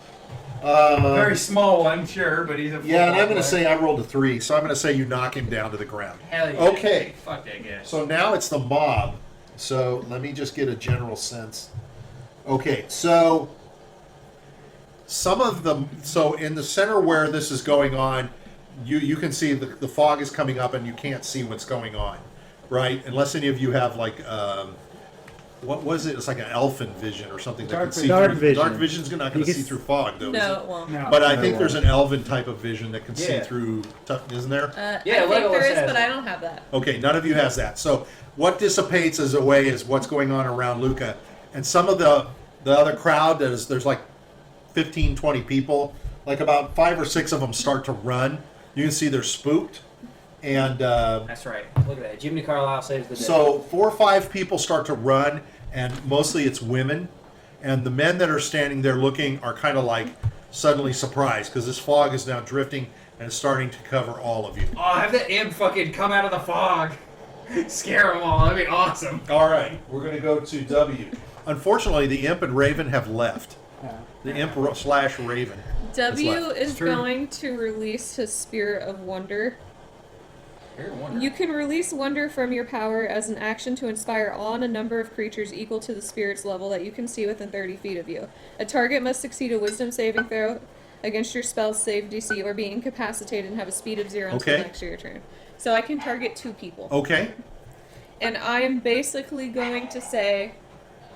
Very small one, sure, but he's a football Yeah, and I'm going player. to say I rolled a 3, so I'm going to say you knock him down to the ground. Hell yeah. Okay. Fuck that guy. So now it's the mob. So let me just get a general sense. Okay, so so in the center where this is going on, you can see the fog is coming up and you can't see what's going on, right? Unless any of you have like what was it? It's like an elfin vision or something that Dark can see Dark through. vision. Dark vision's not going You to can see s- through fog though. No, Is it won't. No. But I No, think it there's won't. an elven type of vision that can see Yeah. through. Isn't there? Yeah, I think there Legolas is, has but it. I don't have that. Okay, none of you has that. So what dissipates as away is what's going on around Luca. And some of the other crowd, there's like 15, 20 people, like about 5 or 6 of them start to run. You can see they're spooked. And That's right. Look at that. Jiminy Carlyle saves the day. so 4 or 5 people start to run, and mostly it's women. And the men that are standing there looking are kind of like suddenly surprised because this fog is now drifting and it's starting to cover all of you. Oh, have the imp fucking come out of the fog. Scare them all. That'd be awesome. All right, we're going to go to W. Unfortunately, the Imp and Raven have left. The Imp / Raven. W left. is True. going to release his Spirit of Wonder. Very wonderful. You can release Wonder from your power as an action to inspire awe on a number of creatures equal to the Spirit's level that you can see within 30 feet of you. A target must succeed a Wisdom saving throw against your spell's save DC or be incapacitated and have a speed of 0 until Okay. next your turn. So I can target 2 people. Okay. And I'm basically going to say,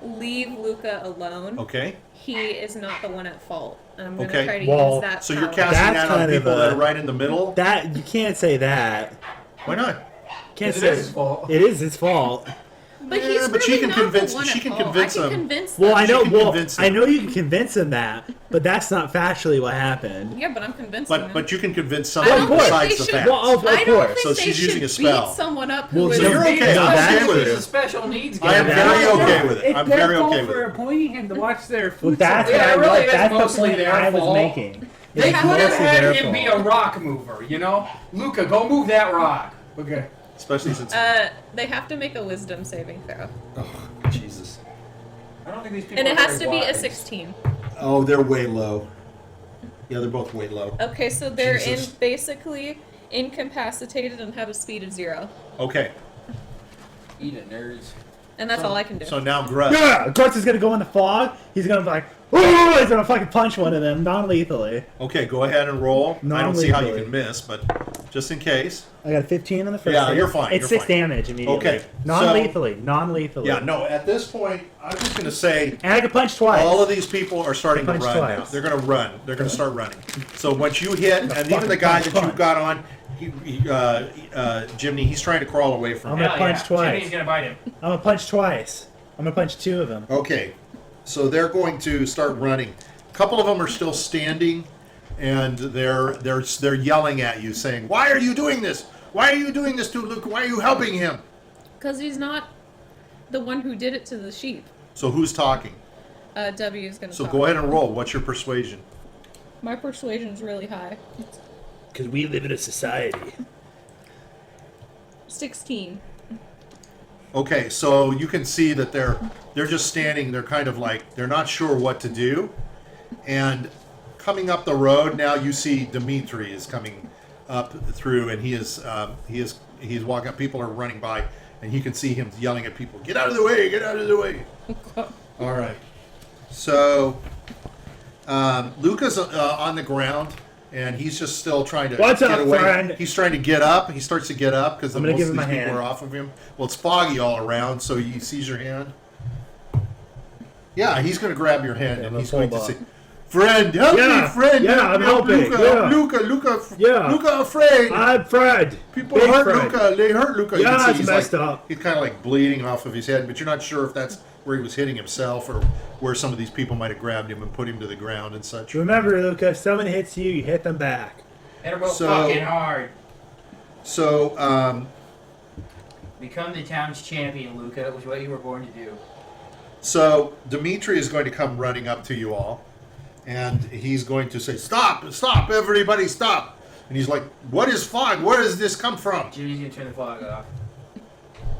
leave Luca alone. Okay. He is not the one at fault. And I'm going to Okay. try to Well, use that So you're power. casting That's that on kind of people a- that are right in the middle? That you can't say that. Why not? Can't It say is his fault. It is his fault. But Yeah, he's but she really can not convince- the one she at can fault. convince I can him. convince Well, them. I know. can Well, convince him. I know you can convince him that, but that's not factually what happened. Yeah, but I'm convincing them. But you can convince I somebody don't think besides they the should- facts. Well, of I don't course. think So they she's using should a spell. beat someone up Well, who so is you're okay. He's I'm a- okay with he's it. a special needs I guy. am very okay with it. It's I'm their very fault okay with for it. appointing him to watch their food. Well, that's supply. Yeah, what I really, like. that's That's the mostly point their I was fault. making. They It's could have mostly had their him be a fault. rock mover, you know? Luca, go move that rock. Okay. Especially since... they have to make a wisdom saving throw. Oh, Jesus. I don't think these people And it are has very to be a wise. 16. Oh, they're way low. Yeah, they're both way low. Okay, so they're Jesus. basically incapacitated and have a speed of 0. Okay. Eat it, nerds. And that's all I can do. So now Grutz. Yeah, Grutz is gonna go in the fog. He's gonna be like, "Ooh!" He's gonna fucking punch one of them non-lethally. Okay, go ahead and roll. I don't see how you Non-lethally. can miss, but just in case. I got a 15 on the first. Yeah, hit. you're fine, It's you're 6 fine. damage immediately. Okay, Non-lethally. Non-lethally. Yeah, no, at this point, I'm just going to say And I can punch twice. all of these people are starting to Punch run now. twice. They're going to run. They're going to start running. So once you hit, and even fucking the guy punch, that you've punch. got on, Jiminy, he's trying to crawl away from I'm you. gonna punch twice. Jimmy's gonna bite him. I'm gonna punch twice. I'm gonna punch 2 of them. Okay, so they're going to start running. A couple of them are still standing, and they're yelling at you, saying, "Why are you doing this? Why are you doing this to Luke? Why are you helping him?" Because he's not the one who did it to the sheep. So who's talking? W is going to So talk. go ahead and roll. What's your persuasion? My persuasion's really high. Because we live in a society. 16. Okay, so you can see that they're just standing. They're kind of like they're not sure what to do, and coming up the road now, you see Dimitri is coming up through, and he's walking up. People are running by, and you can see him yelling at people, "Get out of the way! Get out of the way!" All right. So Luca's on the ground, and he's just still trying to What's get up, away. friend? He's trying to get up. He starts to get up because I'm most gonna of give these him a people hand. are off of him. Well, it's foggy all around, so he sees your hand. Yeah, he's going to grab your hand, Yeah, and I'm he's gonna going to pull say, "Friend, help Yeah, me, friend! yeah, help I'm me, help helping, Luca, yeah. Luca, Yeah. Luca, afraid! I'm Fred. People Big hurt Fred. Luca. They hurt Luca." You Yeah, can see it's he's messed like, up. He's kind of like bleeding off of his head, but you're not sure if that's where he was hitting himself or where some of these people might have grabbed him and put him to the ground and such. Remember, Luca, if someone hits you, you hit them back. Better go So- fucking hard. So, Become the town's champion, Luca. It was what you were born to do. So Dimitri is going to come running up to you all, and he's going to say, "Stop! Stop! Everybody stop!" And he's like, "What is fog? Where does this come from?" Jimmy's gonna turn the fog off.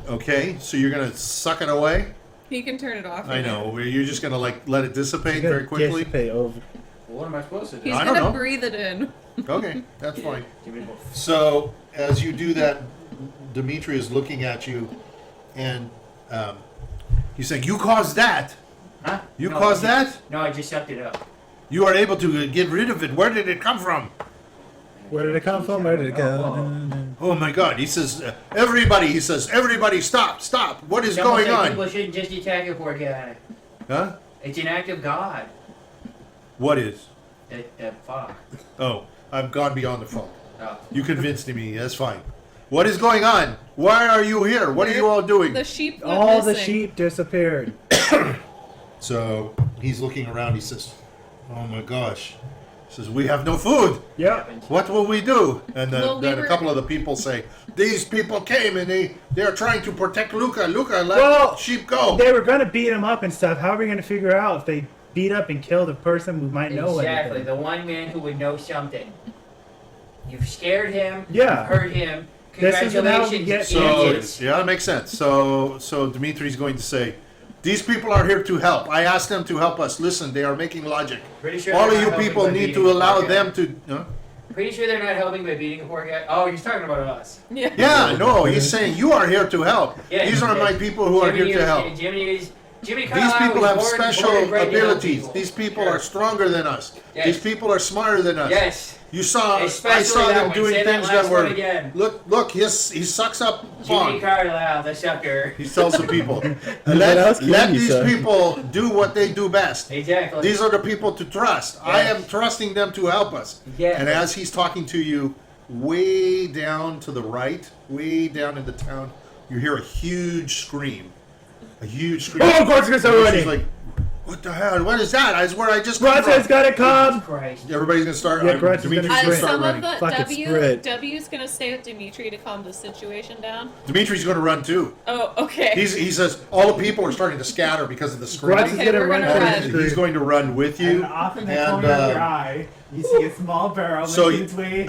Okay, so you're going to suck it away? He can turn it off. I know. You're just going to like let it dissipate He's very gonna quickly? dissipate over. Well, what am I supposed to do? He's I don't going to know. breathe it in. Okay, that's fine. Jimmy, go. So as you do that, Dimitri is looking at you, and he's saying, "You caused that. Huh? You No, caused I that? No, I just sucked it up. You are able to get rid of it. Where did it come from?" Where did it come from? Where did it go? Oh my God! He says, "Everybody!" He says, "Everybody, stop! Stop! What is Someone going said on?" People shouldn't just attack a poor guy. Huh? It's an act of God. What is? That fog. Oh, I've gone beyond the phone. Oh. You convinced me. That's fine. What is going on? Why are you here? What are you all doing? The sheep went All the missing. sheep disappeared. So he's looking around. He says, "Oh my gosh!" He says, "We have no food. Yep. What will we do?" And Well, we then were- a couple of the people say, "These people came and they are trying to protect Luca. Luca, let Well, sheep go." They were gonna beat him up and stuff. How are we gonna figure out if they beat up and kill the person who might know Exactly. anything? The one man who would know something. You've scared him. Yeah. You've hurt him. This isn't how we Congratulations, get- So idiots. yeah, that makes sense. So Dimitri's going to say, "These people are here to help. I asked them to help us. Listen, they are making logic. Pretty sure All they're of you not helping people by need beating to a allow poor guy. them to." Huh? Pretty sure they're not helping by beating a poor guy. Oh, he's talking about us. Yeah. Yeah, no, he's saying you are here to help. Yeah, These are yeah. my people who are here to help. Jiminy These Carlyle people was have born special and bred to help abilities. people. These people Sure. are stronger than us. Yes. These people are smarter than us. Yes. You saw, I Especially saw that them one. doing Say that things last that were. one again. Look, he sucks up Jiminy fog. Carlyle, the sucker. He tells the people, What let else can you these say?" people do what they do best. Exactly. These are the people to trust. I Yes. am trusting them to help us. Yes. And as he's talking to you, way down to the right, way down in the town, you hear a huge scream. A huge scream. Oh, Grutz is And already. she's like, "What the hell? What is that? I swear I just come Grutz has from." gotta come. Christ. Everybody's gonna start. Yeah, Grutz is Dimitri's gonna gonna sprint. start Some running. of the Fucking sprint. W's gonna stay with Dimitri to calm the situation down. Dimitri's gonna run too. Oh, okay. He says all the people are starting to scatter because of the Grutz is screaming. Okay, gonna we're run gonna towards run. the And he's street. going to run with you. And off in the And, corner of your eye, you see a small barrel So making you- its way.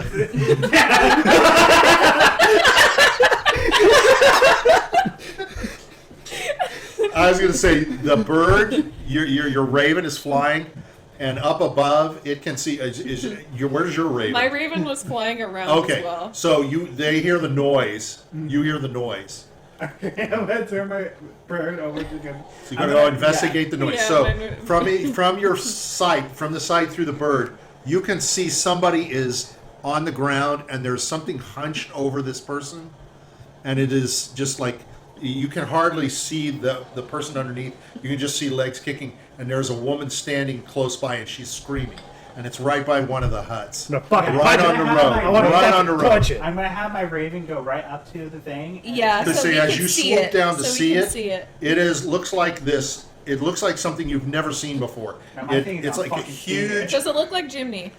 I was going to say the bird, your raven is flying, and up above it can see. Where's your raven? My raven was flying around Okay, as well. so they hear the noise. You hear the noise. Okay, I'm gonna turn my bird over to him. So you're going to go investigate the noise. Yeah, So mine- from your sight, from the sight through the bird, you can see somebody is on the ground, and there's something hunched over this person, and it is just like you can hardly see the person underneath. You can just see legs kicking, and there's a woman standing close by, and she's screaming. and it's right by one of the huts. I'm gonna fucking Right punch on it. the I road. wanna Right on the road. Punch it. I'm gonna have my raven go right up to the thing. Yeah, Because so we as can you see swoop it, down to so we see can it, see it. it looks like this. It looks like something you've never seen before. Now, my thing is It's I'm like a fucking seeing huge. Does it look like Jiminy?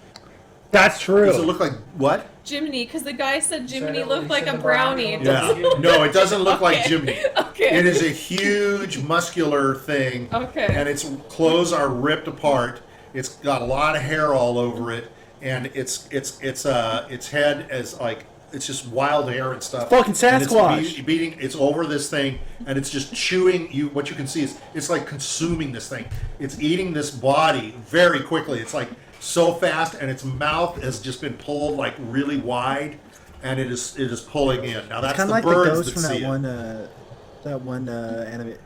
That's true. Does it look like what? Jiminy, because the guy said Jiminy it- looked he like said a the brownie brownie. looked Yeah. No, it doesn't look like Okay. Jiminy. Okay. It is a huge muscular thing. Okay. And its clothes are ripped apart. It's got a lot of hair all over it, and its head is like it's just wild hair and stuff. Fucking And it's Sasquatch. beating. It's over this thing, and it's just chewing. What you can see is it's like consuming this thing. It's eating this body very quickly. It's like so fast, and its mouth has just been pulled like really wide, and it is pulling in. Now that's Kind the of like the birds ghost that from see that one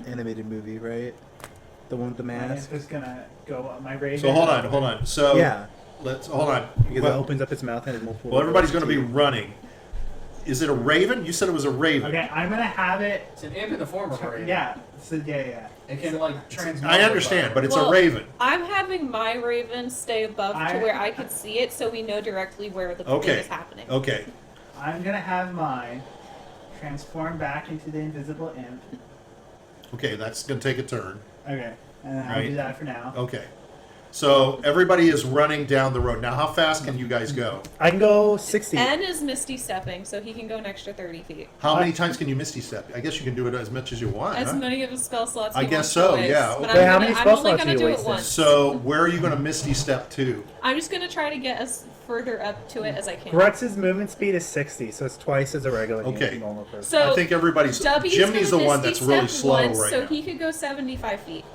animated movie, right? The one with the My mask. is gonna go up my raven. So hold on. So Yeah, hold on. because it Well, opens up its mouth and it multiple. everybody's going to be running. Is it a raven? You said it was a raven. Okay, I'm gonna have it. It's an imp in the form of a raven. Yeah. So yeah. It can like transmit. I understand, but it's Well, a raven. I'm having my raven stay above I- to where I could see it, so we know directly where the bullet Okay. is happening. Okay. I'm gonna have mine transform back into the invisible imp. Okay, that's going to take a turn. Okay, and I'll Right. do that for now. Okay. So everybody is running down the road. Now, how fast can you guys go? I can go 60. N is Misty stepping, so he can go an extra 30 feet. How many times can you misty step? I guess you can do it as much as you want. As huh? many of his spell slots. I he guess wants so, to waste. yeah, But okay. How I'm, many gonna, spell I'm only slots gonna are you do it wasting? once. So where are you going to misty step to? I'm just gonna try to get as further up to it as I can. Grutz's movement speed is 60, so it's twice as a regular Okay. normal person. So I think everybody's. W's Jiminy's the gonna one misty that's really step slow once, right so now. he could go 75 feet.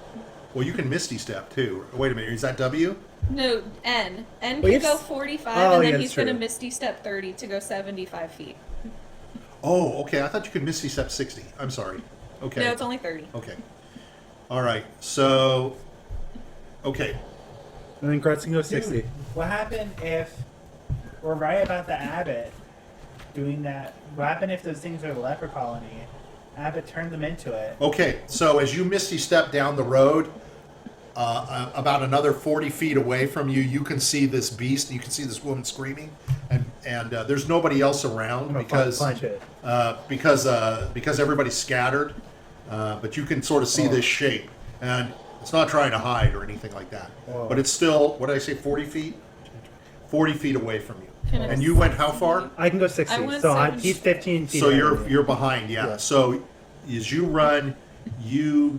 Well, you can misty step too. Wait a minute, is that W? No, N. N Well, can go you've- 45, Oh, and yeah, then that's he's gonna true. Misty Step 30 to go 75 feet. Oh, okay. I thought you could misty step 60. I'm sorry. Okay. No, it's only 30. Okay. All right. So. Okay. And then Grutz can go 60. Dude, what happened if we're right about the abbot doing that? What happened if those things are the leper colony? Abbot turned them into it. Okay. So as you misty step down the road, about another 40 feet away from you, you can see this beast. You can see this woman screaming, and there's nobody else around I'm gonna because punch it. because everybody's scattered. But you can sort of see this shape, and it's not trying to hide or anything like that. Whoa. But it's still, what did I say, 40 feet? 40 feet away from you. Can I And you went how far? I can go 60, I went so 70. he's 15 feet. So ahead of me. you're behind, yeah. Yeah. So as you run, you.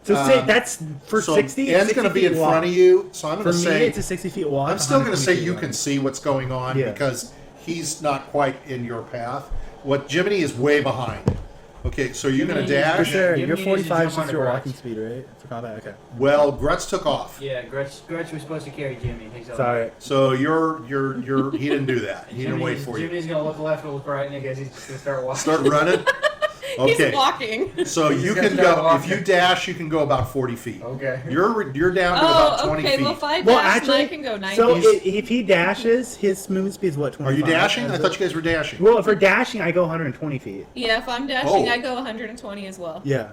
So say that's for so 60. N's going to be in walk. front of you. So I'm For going me, to say it's a 60 feet walk. I'm still going to 120 say feet you run. can see what's going on Yeah. because he's not quite in your path. What Jiminy is way behind. Okay, so you're going to Jiminy- For dash. sure, You you're need to 45 jump since on your the walking Grutz. speed, right? For combat, okay. Well, Grutz took off. Yeah, Grutz was supposed to carry Jimmy. He's Sorry. So you're he didn't do that. He didn't wait for you. Jimmy's gonna look left or look right, and I guess he's just gonna start walking. Start running. Okay. He's walking. So He's you gonna can start go if walking. you dash, you can go about 40 feet. Okay. You're down to about Oh, 20 okay. feet. Well, if I Well, dash, actually, then I can go 90. so He's- if he dashes, his movement speed is what, 25? Are you dashing? I thought you guys were dashing. Well, if we're dashing, I go 120 feet. Yeah, if I'm dashing, Oh. I go 120 as well. Yeah.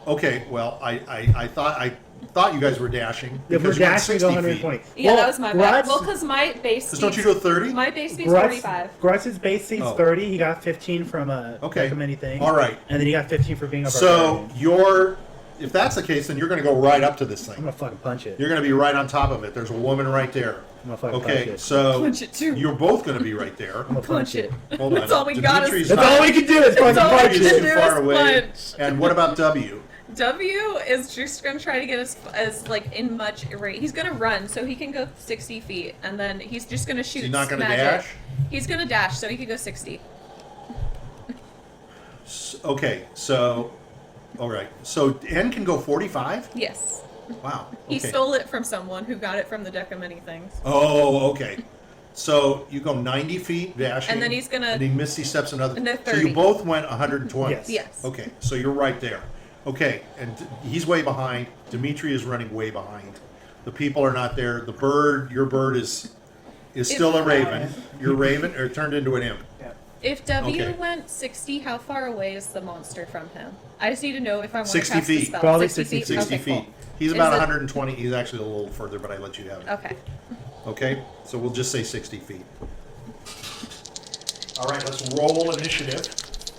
Okay. Well, I thought you guys were dashing. If we're because you went dashing, we go 60 feet. 120. Yeah, Well, that was my bad. Grutz- Well, because my base Because don't you speed's- do a 30? My base speed's Grutz, 45. Grutz's base speed's Oh. 30. He got 15 from a Okay. many thing. All right. And then he got 15 for being a So barbarian. if that's the case, then you're going to go right up to this I'm thing. gonna fucking punch it. You're going to be right on top of it. There's a woman right there. I'm gonna fucking punch Okay, it. so Punch it too. you're both going to be right there. I'm gonna Punch it. Hold on. That's all we got is- Dimitri's That's not- all we can do is fucking That's all we punch can Dimitri's it. do. too far is away. punch. And what about W? W is just gonna try to get as like in much rate. He's gonna run, so he can go 60 feet, and then he's just gonna shoot. He's not going to magic. dash? He's gonna dash, so he can go 60. Okay, so, all right. So N can go 45? Yes. Wow. He okay. stole it from someone who got it from the deck of many things. Oh, okay. So you go 90 feet dashing. And then he's gonna- And he misty steps another. And then So you 30. both went 120. Yes. Yes. Okay, so you're right there. Okay, and he's way behind. Dimitri is running way behind. The people are not there. The bird, your bird is still a raven. Your raven, or turned into an imp. If W Okay. went 60, how far away is the monster from him? I just need to know if I want 60 to cast the feet. spell. Probably 60 feet. 60 Okay, feet. cool. He's Is about it- 120. He's actually a little further, but I let you have it. Okay. Okay, so we'll just say 60 feet. All right, let's roll initiative.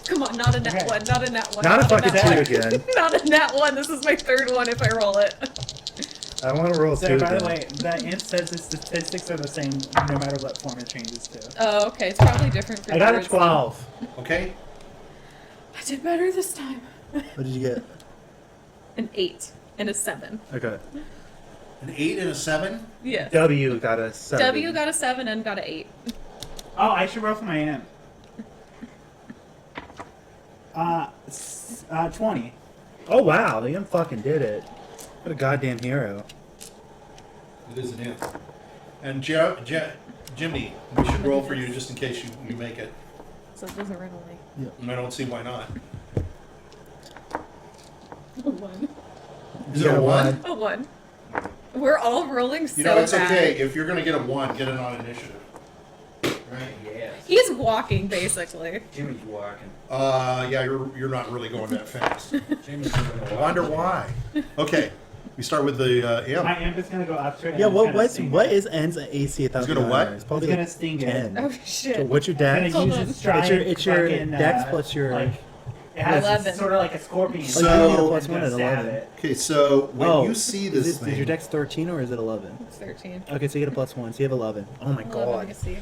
Come on, not a nat Okay. one, not a nat one. Not a fucking nat two one. again. Not a nat one. This is my third one if I roll it. I want to roll So, two. by the again. way, the int says the statistics are the same no matter what form it changes to. Oh, okay. It's probably different for I got a birds. 12. Okay, I did better this time. What did you get? An 8 and a 7. Okay. an 8 and a 7. Yes. W got a 7. W got a 7 and got an 8. Oh, I should roll for my int. 20. Oh wow, the imp fucking did it. What a goddamn hero. It is an imp. And Jimmy, we should roll for you just in case you make it. So it doesn't run away. And I don't see why not. A 1. Is it a 1? A 1. We're all rolling so You know, it's bad. okay. If you're going to get a 1, get it on initiative. Right? Yes. He's walking, basically. Jimmy's walking. Yeah, you're not really going that fast. Jimmy's doing a I walk. wonder why. Okay, we start with the My imp. imp is gonna go up to it. Yeah, and what kinda what's sting what it. is N's AC 1,000? gonna what? It's It's probably gonna like sting it. 10. Oh So shit. what's your It's dex? gonna Hold use on. its stride. It's your fucking, dex plus your. like, it has 11. sort of like a scorpion. So- Like, you need a it's plus gonna 1 at stab 11. it. Okay, so when you see this is thing, your dex 13 or is it 11? It's 13. Okay, so you get a plus 1, so you have 11. Oh my 11, god. I see.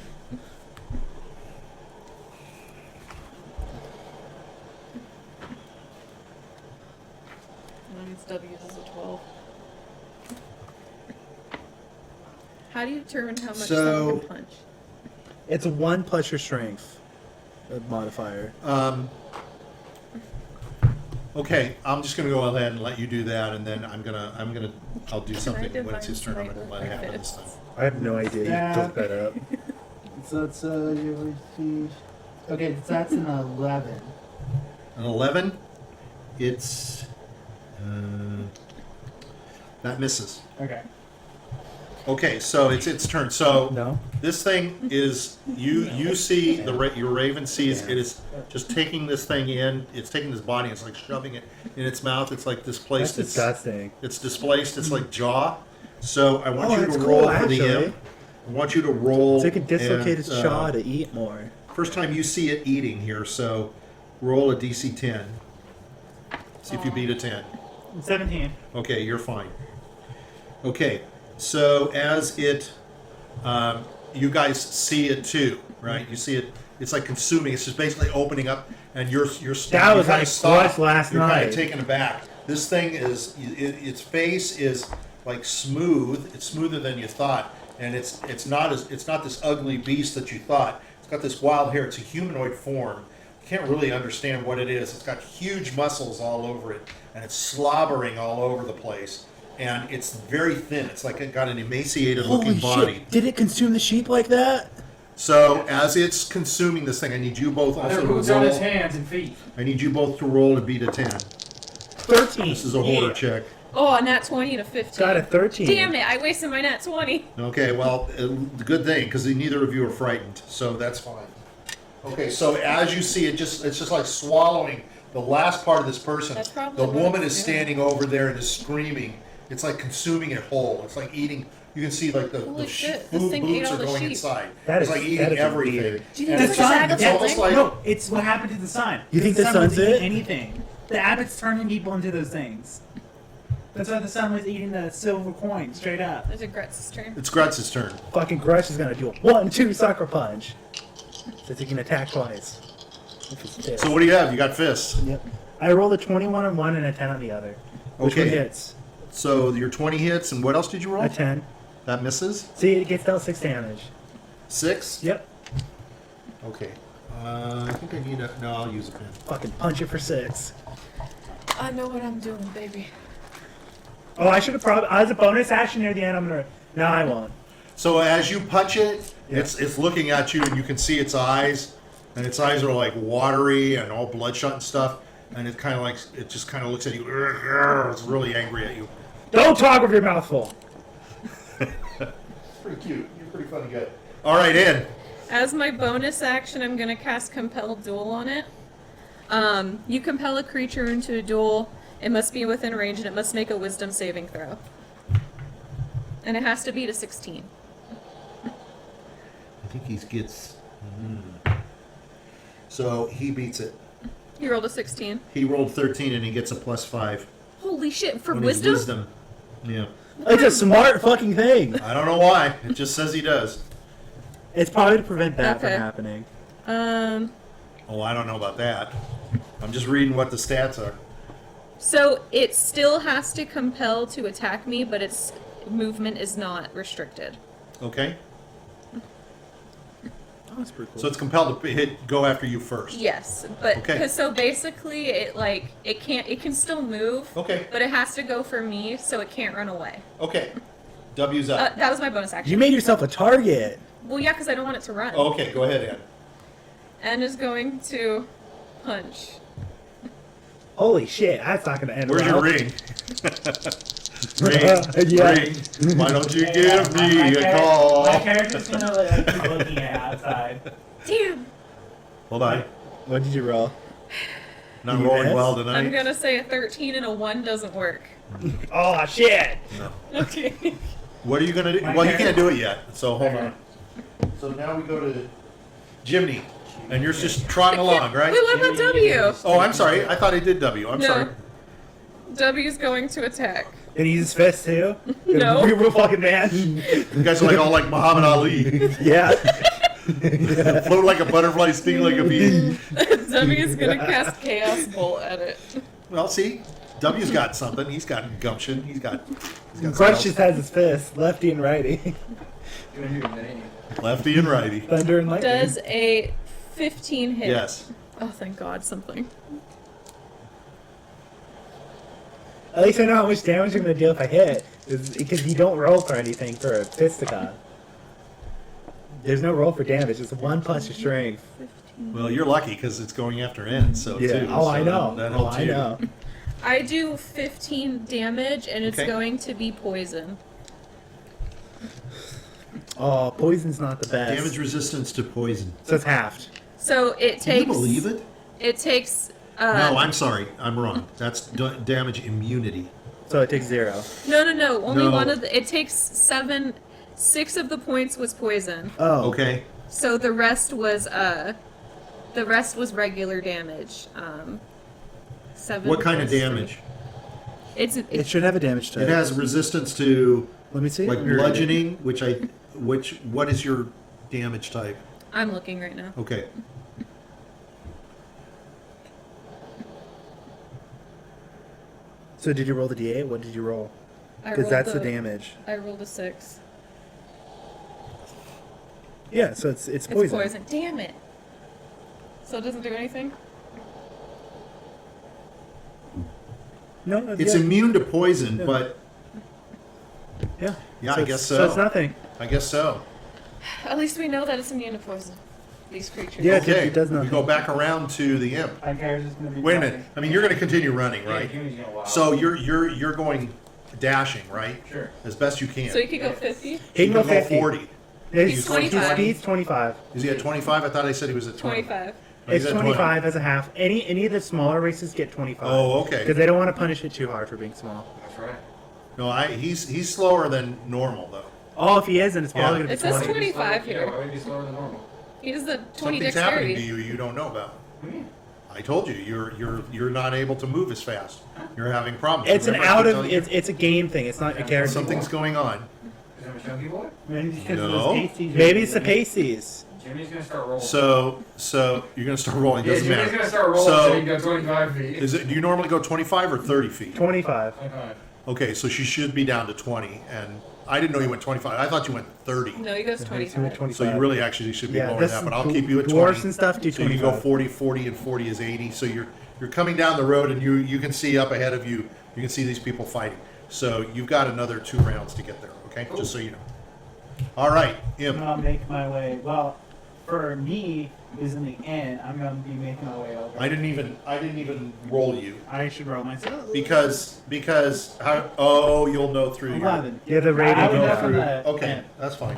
Mine's W is a 12. How do you determine how much So- someone can punch? It's 1 plus your strength modifier. okay, I'm just gonna go ahead and let you do that, and then I'll do I something divine when it's his turn. I'm smite gonna with let it my happen this time. fists? I have no idea. Yeah. You look that up. So it's you receive. Okay, so that's an 11. An 11, it's that misses. Okay. Okay, so it's its turn. So No. this thing is you see your raven sees it is just taking this thing in. It's taking this body. It's like shoving it in its mouth. It's like displaced. That's disgusting. It's displaced. It's like jaw. So I want Oh, you that's to cool, roll for actually. the imp. I want you to roll. So it can dislocate and, its jaw to eat more. First time you see it eating here, so roll a DC 10. See if you beat a 10. 17. Okay, you're fine. Okay, so as it, you guys see it too, right? You see it. It's like consuming. It's just basically opening up, and you're That you was kinda like stop. Grutz last You're kind night. of taken aback. This thing is its face is like smooth. It's smoother than you thought, and it's not this ugly beast that you thought. It's got this wild hair. It's a humanoid form. You can't really understand what it is. It's got huge muscles all over it, and it's slobbering all over the place. And it's very thin. It's like it got an emaciated looking Holy body. shit! Did it consume the sheep like that? So as it's consuming this thing, I need you both also There to boots on his roll. hands and feet. I need you both to roll to beat a 10. 13. This is a holder check. Oh, a nat 20 and a 15. Got a 13. Damn it, I wasted my nat 20. Okay, well, good thing because neither of you are frightened, so that's fine. Okay, so as you see it, it's just like swallowing the last part of this person. That's probably The what woman it's is doing. standing over there and is screaming. It's like consuming it whole. It's like eating. You can see like the Holy shit, this food thing boots ate all are the going sheep. inside. That It's is- like that eating is everything. weird. Do you And think it's the sun? bag of it's almost holding? like No, it's what happened to the sun. You think the sun sun's was eating it? anything? The abbot's turning people into those things. That's why the sun was eating the silver coin straight up. There's a Grutz's turn. it's Grutz's turn. Fucking Grutz is gonna do a 1-2 sucker punch. So he can attack twice. With his fist. So what do you have? You got fists. Yep. I rolled a 21 on one and a 10 on the other. Which Okay. one hits? So your 20 hits, and what else did you roll? A 10. That misses. See, it gets dealt 6 damage. 6. Yep. Okay. I think I need a. No, I'll use a pen. Fucking punch it for 6. I know what I'm doing, baby. Oh, I should have probably. As a bonus action near the end, I'm gonna. No, I won't. So as you punch it, it's looking at you, and you can see its eyes, and its eyes are like watery and all bloodshot and stuff. And it kind of like it just kind of looks at you. It's really angry at you. Don't talk with your mouth full. It's pretty cute. You're pretty funny guy. All right, in. As my bonus action, I'm gonna cast Compel Duel on it. You compel a creature into a duel. It must be within range, and it must make a Wisdom saving throw. And it has to beat a 16. I think he gets. So he beats it. You rolled a 16. He rolled 13 and he gets a +5. Holy shit! For on his wisdom? Yeah. It's a smart fucking thing. I don't know why. It just says he does. It's probably to prevent that from Okay. happening. Oh, I don't know about that. I'm just reading what the stats are. So it still has to compel to attack me, but its movement is not restricted. Okay. Oh, that's pretty cool. So it's compelled to go after you first. Yes, but Okay. so basically it can still move. Okay. But it has to go for me, so it can't run away. Okay. W's up. That was my bonus action. You made yourself a target. Well, yeah, because I don't want it to run. Oh, okay, go ahead, Ann. N is going to punch. Holy shit, that's not gonna end Where's well. your ring? ring. Yeah. Ring. Why don't you give me a My call? character's gonna like, keep looking at outside. Damn. Hold on. What did you roll? Not You rolling missed? well I'm tonight. gonna say a 13 and a 1 doesn't work. Oh shit! No. Okay. What are you gonna do? My Well, you character- can't do it yet. So hold Okay. on. So now we go to Jiminy, and you're just trotting along, right? Wait, what about W? Oh, I'm sorry. I thought I did W. I'm No. sorry. W is going to attack. Did he use his fist too? No. We were fucking man. You guys are like all like Muhammad Ali. Yeah. Float like a butterfly, sting like a bee. W is gonna cast Chaos Bolt at it. Well, see, W's got something. He's got gumption. He's got Grutz skills. just has his fist, lefty and righty. Lefty and righty. Thunder and lightning. Does a 15 hit? Yes. Oh, thank God, something. At least I know how much damage I'm gonna deal if I hit. Because you don't roll for anything for a fisticuff. There's no roll for damage. It's 1 plus your strength. Well, you're lucky because it's going after N. So Yeah. too. Oh, so I know. That Oh, helps I you. know. I do 15 damage, and it's Okay. going to be poison. Oh, poison's not the best. Damage resistance to poison. So it's halved. So it Can you takes. believe it? It takes. No, I'm sorry. I'm wrong. That's damage immunity. So it takes 0. No. Only No. one of the. It takes 7. 6 of the points was poison. Oh. Okay. So the rest was regular damage. 7. What kind of plus damage? 3. It's It should have a damage type. It has resistance to Let me see. like Let me read it. bludgeoning, what is your damage type? I'm looking right now. Okay. So did you roll the d8? What did you roll? I Because rolled that's the damage. I rolled a 6. Yeah, so it's It's poison. poison. Damn it. So it doesn't do anything? No, It's yeah. immune to poison, Yeah. but Yeah. yeah, So I it's- guess So so. it's nothing. I guess so. At least we know that it's immune to poison. These creatures. Yeah. Okay. it does We nothing. go back around to the imp. My character's gonna be. Wait a minute. I mean, you're going to continue running, right? So you're going dashing, right? Sure. As best you can. So you could go 50? He You can go can go 50. 40. His, He's 25. Speed's 25. Is he at 25? I thought I said he was at 20. 25. Oh, he's It's at 25 as a half. Any of the smaller races get 25. Oh, okay. Because they don't want to punish it too hard for being small. That's right. No, he's slower than normal though. Oh, if he is, then it's probably Yeah. going It to be says 20. 25 Yeah, here. why would it be slower than normal? He does the 20 Something's happening to dexterity. you don't know about. What do you mean? I told you you're not able to move as fast. You're having problems. It's an Remember I out keep of telling you? it's a game thing. It's not a character. Something's going on. Is that a chunky boy? Maybe because of No. those pasties. Maybe it's the pasties. Jimmy's gonna start rolling. So you're gonna start rolling. yeah, Doesn't Jimmy's matter. gonna start rolling So- so he can go 25 feet. Is it? Do you normally go 25 or 30 feet? 25. 25. Okay, so she should be down to 20, and I didn't know you went 25. I thought you went 30. No, he goes He's 25. 25. So you really actually should be Yeah, lower this than that, but is I'll keep you at 20. dwarfs and stuff do So you can go 25. 40, 40, and 40 is 80. So you're coming down the road, and you can see up ahead of you. You can see these people fighting. So you've got another 2 rounds to get there. Okay, just so you know. All right, Imp. I'll make my way. Well, for me, is in the end. I'm gonna be making my way over. I didn't even roll you I should roll myself. because how? Oh, you'll know through your. 11. Yeah, the I rating would go go for through. the Okay, end. that's fine.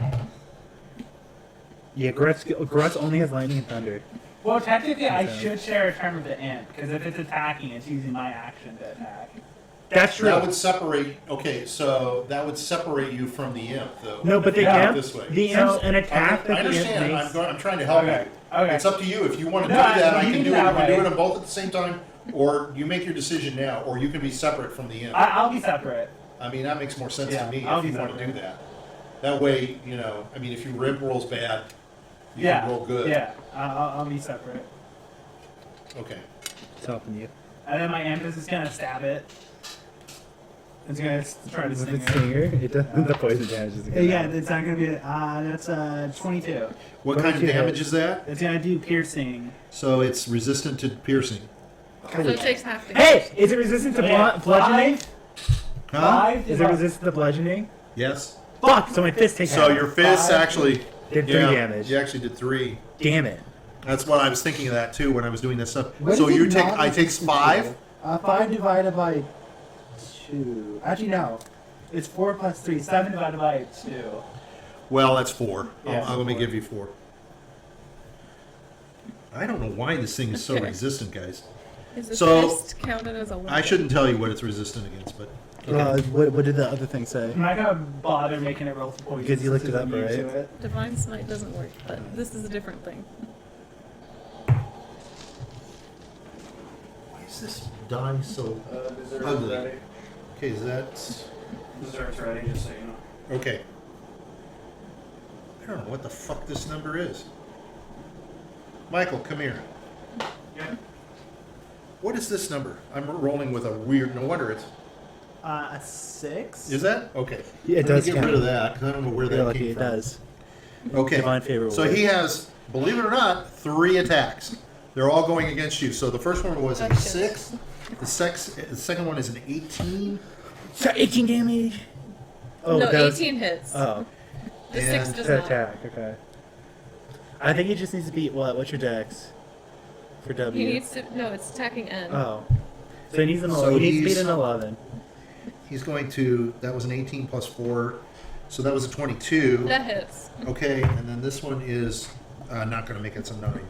Yeah, Grutz only has lightning and thunder. Well, technically, I Okay. should share a turn with the imp because if it's attacking, it's using my action to attack. That's true. That would separate. Okay, so that would separate you from the imp, though. No, but the Think of it imp, this way. the So, imp's an attack I that the imp understand. makes. I'm trying to help Okay. you. Okay. It's up to you. If you want to No, do that, I you can do do it. that You can do way. it them both at the same time, or you make your decision now, or you can be separate from the imp. I'll be separate. I mean, that makes more sense Yeah, to me I'll if be you want to do separate. that. That way, you know, I mean, if your imp rolls bad, you Yeah. can roll good. Yeah. I'll be separate. Okay. It's helping you. And then my imp is just gonna stab it. It's gonna try to With sting its it. stinger, it does the poison damage is Yeah, it's not gonna be. That's 22. What What kind of did you damage hit? is that? It's gonna do piercing. So it's resistant to piercing. So it takes half the Hey, is it resistant to bludgeoning? Huh? 5 Is it resistant to bludgeoning? Yes. Fuck! So my fist takes So half. your fist Five. actually Did 3 damage. You actually did 3. Damn it. That's what I was thinking of that too when I was doing this stuff. What So is you it take, not I takes resistant 5. to? 5 divided by 2. Actually, no. It's 4 plus 3. 7 divided by 2. Well, that's 4. Yeah, Let me 4. give you 4. I don't know why this thing is so Okay. resistant, guys. Is the So, fist counted as a weapon? I shouldn't tell you what it's resistant against, but What did the other thing say? I'm not gonna bother making it roll for poison. Because you looked since it up, I'm new right? to it. Divine Smite doesn't work, but this is a different thing. why is this die so ugly? Okay, is that Dessert's ready, just so you know. okay? I don't know what the fuck this number is. Michael, come here. Yeah. What is this number? I'm rolling with a weird. No wonder it's. A 6. Is that okay? Yeah, it Let me does get count. rid of that because I don't know where You're that lucky came it from. does. Okay. Divine favor So ward. he has, believe it or not, 3 attacks. They're all going against you. So the first one was a Gotcha. 6. The second one is an 18. So 18 damage. Oh, no, that was- 18 hits. Oh, The 6 and does to not. attack. Okay. I think he just needs to beat what? What's your dex? For W. He needs to. No, it's attacking N. Oh. So he needs an So 11. He needs to he's- beat an 11. He's going to, that was an 18 plus 4. So that was a 22. That hits. Okay, and then this one is not going to make it. It's a 9.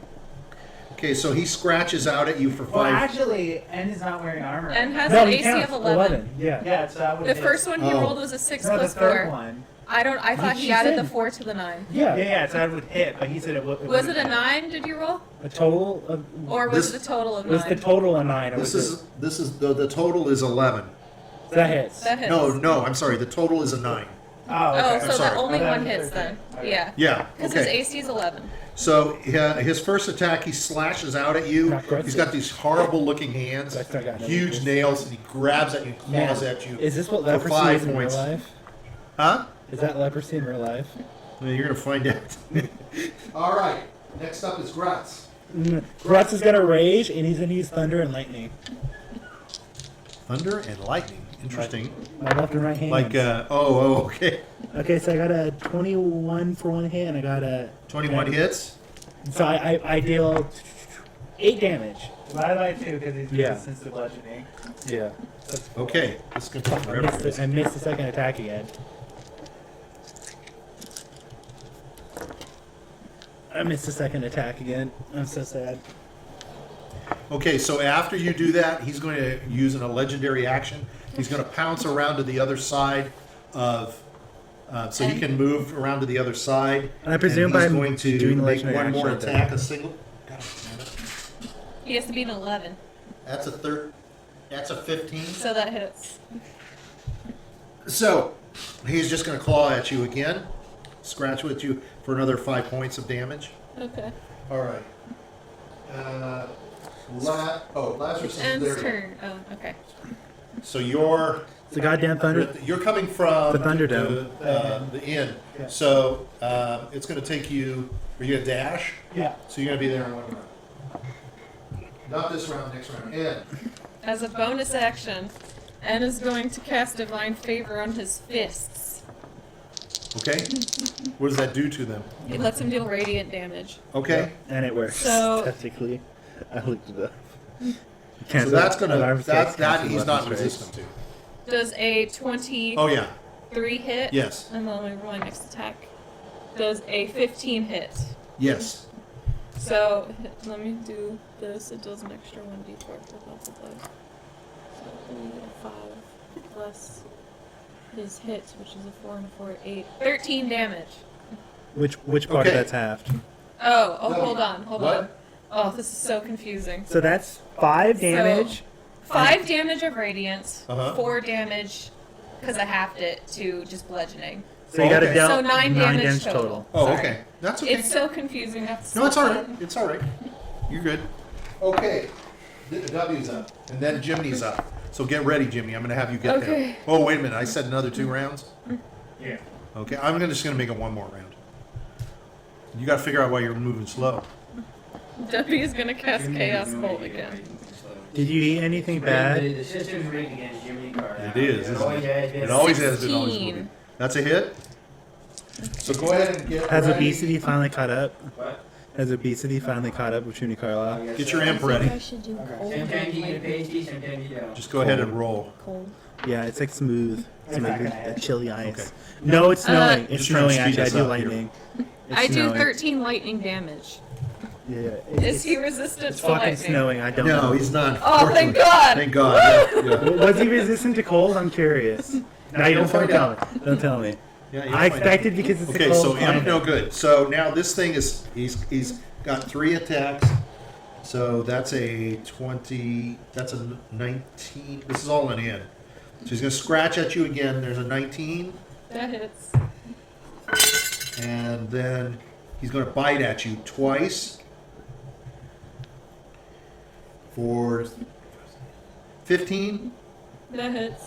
Okay, so he scratches out at you for 5. Well, actually, N is not wearing armor. N has No, an he AC counts. of 11. Yeah. Yeah, so that would The first one he Oh. rolled was a 6 No, the plus third 4. one. I thought She he added said- the 4 to the 9. Yeah. Yeah, so that would hit, but he said it would. Was it a 9? Did you roll, A total of. or was This- it a total of Was 9? the total a 9? Or This was is the total is 11. it, that hits. That hits. No, I'm sorry. The total is a 9. Oh, Oh, okay. so sorry. the only Oh, that one was hits 13. then. Okay. Yeah. Yeah. Because his Okay. AC is 11. So his first attack, he slashes out at you. Not Grutz. He's got these horrible looking hands, Grutz not got no huge weakness. nails, and he grabs at you, claws at you. Is this what For leprosy 5 is in real points. life? Huh? Is that leprosy in real life? Well, you're gonna find out. All right. Next up is Grutz. Grutz is gonna rage, and he's gonna use thunder and lightning. Thunder and lightning. Interesting. My left and right hand. Like, okay. Okay, so I got a 21 for one hit, and I got a 21 hits. So I deal 8 damage. Divided by 2 because he's Yeah. resistant to bludgeoning. Yeah. Okay. This is gonna take forever. I missed the second attack again. I'm so sad. Okay, so after you do that, he's going to use a legendary action. He's going to pounce around to the other side of. So he can move around to the other side. And I presume he's by going to doing the make legendary one more action, attack. A single. God damn it. He has to be an 11, That's a third. That's a 15. so that hits. So he's just going to claw at you again, scratch with you for another 5 points of damage. Okay. All right. Lazarus is End's there. turn. Oh, okay. So you're It's a goddamn thunder. coming from The Thunderdome. the inn. Yeah. So it's going to take you. Are you going to dash? Yeah. So you're going to be there in 1 round. Not this round. Next round. Ed. As a bonus action, N is going to cast Divine Favor on his fists. Okay. What does that do to them? It lets him deal radiant damage. Okay. And it works. So- technically, I looked it up. So that's going to Alarms that cast that cancel he's not weapons resistant to. Does a 23 Oh yeah. hit? Yes. And then we roll my next attack. Does a 15 hit? Yes. So let me do this. It does an extra 1d4 for both of those. So 3 and 5. plus his hits, which is a 4 and a 4, 8. 13 damage. Which part Okay. of that's halved? Oh, No. hold on. What? Oh, this is so confusing. So that's 5 damage. 5 damage of radiance, Uh-huh. 4 damage, because I halved it to just bludgeoning. So you got to Okay. deal So 9 damage total. Oh, Sorry. okay. That's okay. It's so confusing. No, it's all right. It's all right. You're good. Okay. The W's up, and then Jiminy's up. So get ready, Jimmy. I'm going to have you get there. Okay. Oh, wait a minute. I said another 2 rounds? Yeah. Okay. I'm just going to make it 1 more round. You got to figure out why you're moving slow. W is gonna cast Chaos Bolt again. Did you eat anything bad? The system's rigged against Jiminy Carlyle. It is, It isn't always it? has been. It always has been. Always will be. 16. That's a hit. So go ahead and get Has ready. obesity finally caught up? What? Has obesity finally caught up with Jiminy Carlyle? Yes, Get your sir. imp ready. I should do cold Sometimes you and get a lightning. PhD, sometimes you don't. Just go ahead and roll. Cold. Yeah, it's like smooth. It's not gonna Smooth. hit. Chilly ice. Okay. No, it's snowing. It's Just trying to snowing speed actually. I this do up here. lightning. It's I do snowing. 13 lightning damage. Yeah. Is he resistant It's to fucking lightning? snowing. I don't No, know. he's not. Oh, thank Fortunately. God. Thank God. Yeah, yeah. Was he resistant to cold? I'm curious. No, you You'll don't find tell me. Don't tell me. Yeah, you'll I find expected because it's a Okay, cold so climate. imp no good. So now this thing is he's got 3 attacks. So that's a 20. That's a 19. This is all an in. So he's gonna scratch at you again. There's a 19, That hits. and then he's gonna bite at you twice for 15. That hits.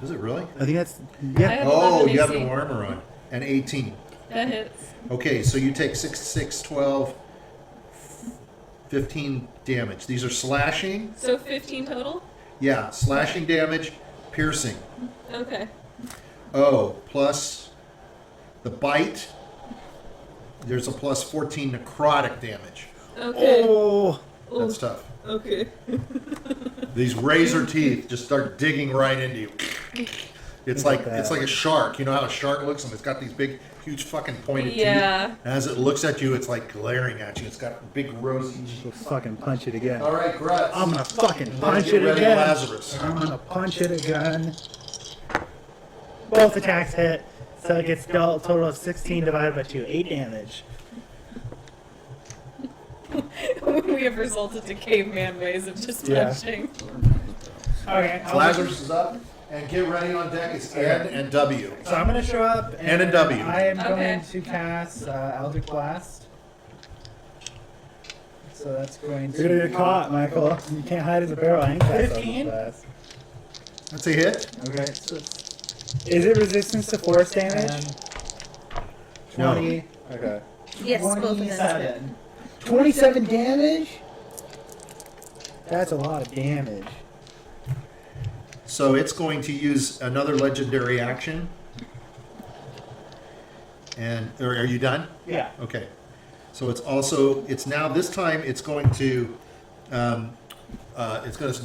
Is it really? I think that's I yeah. have Oh, 11 you have AC. no armor on. And 18. That hits. Okay, so you take 6, 12, 15 damage. These are slashing. So 15 total? Yeah, slashing damage, piercing. Okay. Oh, plus the bite. There's a plus 14 necrotic damage. Okay. Oh, That's tough. Okay. These razor teeth just start digging right into you. It's like a shark. You know how a shark looks, and it's got these big, huge, fucking pointed Yeah. teeth. As it looks at you, it's like glaring at you. It's got big rosy cheeks. we'll fucking punch it again. All right, Grutz. I'm gonna fucking punch Get it ready, again. Lazarus. I'm gonna punch it again. Both attacks hit, so it gets total of 16 divided by 2, 8 damage. We have resulted to caveman ways of just Yeah. punching. Okay. Lazarus is up, and get ready on deck. It's N and W. So I'm gonna show up. N and W. I am Okay. going to cast Eldritch Blast. So that's going to. You're gonna get caught, Michael. You can't hide as a barrel. I ain't cast 15? Fast. That's a hit. Okay. So Is it resistance to force damage? and No. 20. Okay. Yes, both of them. 27. 27 damage? That's a lot of damage. So it's going to use another legendary action. And are you done? Yeah. Okay. So it's now this time it's going to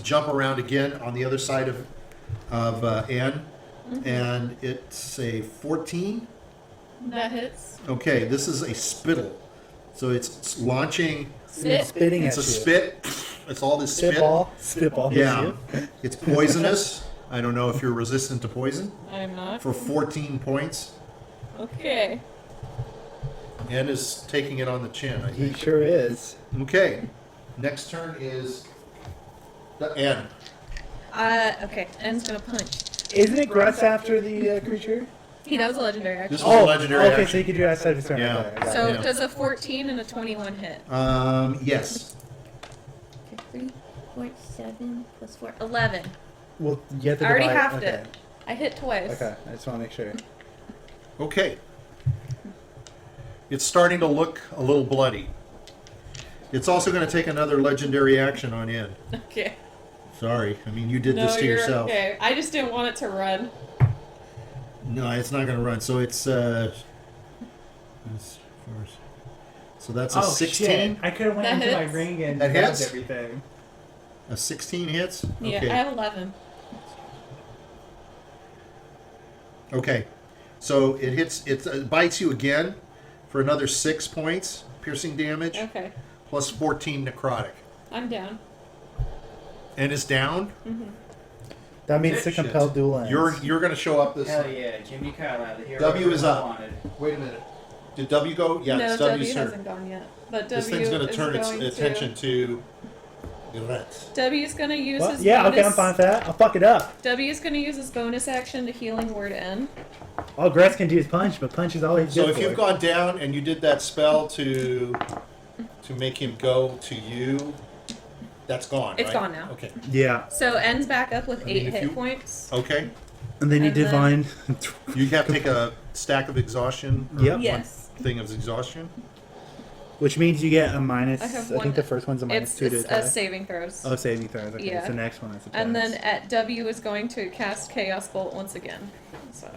jump around again on the other side of N, and it's a 14. That hits. Okay, this is a spittle, so it's launching. Spit. Spitting It's at a you. spit. It's all this spit. Spitball. Spitball. hits Yeah, you. it's poisonous. I don't know if you're resistant to poison. I'm not. For 14 points. Okay. N is taking it on the chin, I He think. sure is. Okay. Next turn is the N. Okay. N's gonna punch. Isn't it Grutz after the creature? That was a legendary action. This was a legendary okay, so action. you could do outside of his turn. Yeah. Okay, I got So it. Yeah. does a 14 and a 21 hit? Yes. Okay, 3, 4, 7 plus 4. 11. Well, you have to I already divide- halved okay. it. I hit twice. Okay, I just want to make sure. Okay. It's starting to look a little bloody. It's also going to take another legendary action on N. Okay. Sorry. I mean, you did No, this to you're yourself. okay. I just didn't want it to run. No, it's not going to run. So it's so that's a Oh, 16. shit. I could have went That into my hits. ring and That grabbed hits? everything. A 16 hits. Yeah, Okay. I have 11. Okay. So it hits. It bites you again for another 6 points piercing damage Okay. plus 14 necrotic. I'm down. And is down. That means to Shit. compel dual ends. You're going to show up this. Hell yeah, Jiminy Carlyle, the hero. W is everyone up. wanted. Wait a minute. Did W go? Yeah, no, it's W W's turn. hasn't gone yet. But This W thing's going to is turn its going attention to Grutz. W's going to use What? his Yeah, bonus. okay, I'm fine with that. I'll fuck it up. W is going to use his bonus action to healing word N. All Grutz can do is punch, but punch is all he's So good if for. you've gone down and you did that spell to make him go to you, that's gone. It's right? gone now. Okay. Yeah, So N's back up with I mean, 8 if hit you- points. Okay. and then you And then- divine. You have to take a stack of exhaustion. Or Yep. one Yes. thing of exhaustion. Which means you get a minus. I have I one- think the first one's a minus It's, 2 to it's attack. saving throws. Oh, saving throws. Okay, Yeah. it's the next one. That's And then attacks. at W is going to cast Chaos Bolt once again. So.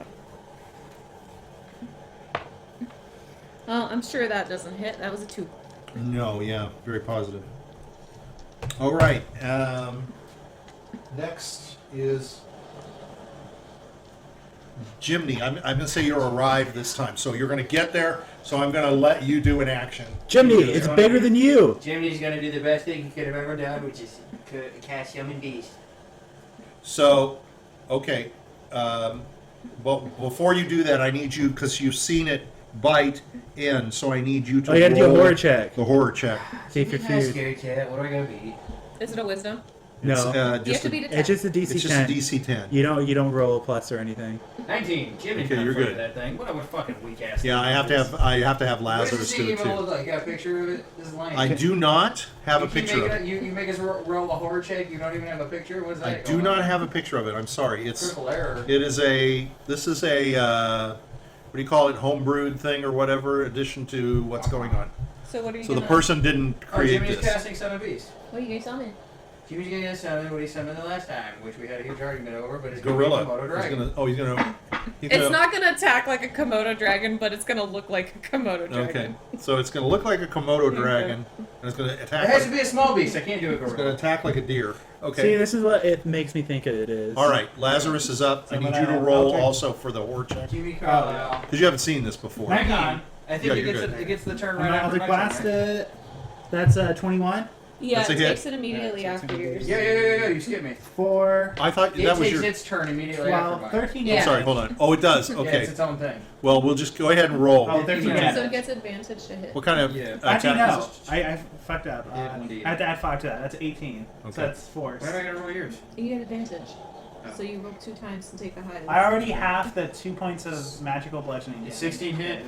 Well, I'm sure that doesn't hit. That was a 2. No, yeah, very positive. All right. Next is Jiminy. I'm going to say you're arrived this time, so you're going to get there. So I'm going to let you do an action. Jiminy, it's bigger than you. Jiminy's gonna do the best thing he could have ever done, which is cast Human Beast. So, okay. But before you do that, I need you, because you've seen it bite in, so I need you to Oh, you gotta do a roll horror check. The horror check. See if you're Hi, feared. scared cat. What do I gotta be? Is it a wisdom? No, It's, You have just to a, beat a 10. it's just a DC it's just 10. a DC 10. You don't roll a plus or anything. 19. Jiminy Okay, not you're afraid good. of that thing. What a fucking weak ass. Yeah, I have to have Lazarus What does do the it email too. look like? Got a picture of it? This is lame. I do not have a You picture make of it. You make us roll a horror check. You don't even have a picture. What is I that? do not have a picture of it. I'm sorry. It's Critical error. it is a this is a what do you call it, homebrewed thing or whatever, addition to what's going on. So what are you So the gonna... person didn't Oh, create Jimmy's this. casting Summon Beast. What are you gonna summon? Jimmy's gonna summon what he summoned the last time, which we had a huge argument over, but it's Gorilla. Komodo He's dragon. gonna. Oh, he's gonna. He's It's gonna, not gonna attack like a Komodo dragon, but it's gonna look like a Komodo dragon. Okay, so it's gonna look like a Komodo Okay. dragon, and it's gonna It attack. has to Like, be a small beast. I can't do a it's gonna gorilla. attack like a deer. See, Okay. this is what it makes me think it is. All right. Lazarus is up. I So need when you to I- roll okay. also for the horror check Jiminy Carlyle. because you haven't seen this before. Hang on. I think Yeah, it, you're gets good. it gets the turn I'm right gonna after my blast turn, right? it. That's 21 Yeah, That's a it hit. takes it immediately after yours. Yeah. You skipped me. for I thought It that was takes your. its turn immediately after 12, mine. 13. Yeah. I'm sorry. Hold on. Oh, it does. Yeah, Okay. it's its own thing. Well, we'll just go ahead and roll. Oh, 13 Yeah. damage. So it gets advantage to hit. What kind of Yeah. attack Actually, no. is it? I fucked up. Yeah, indeed. I had to add 5 to that. That's 18. Okay. So that's force. Why am I gonna roll yours? You get advantage. Oh. So you roll 2 times to take the highest. I already have the 2 points of magical bludgeoning. It's damage. 16 hit.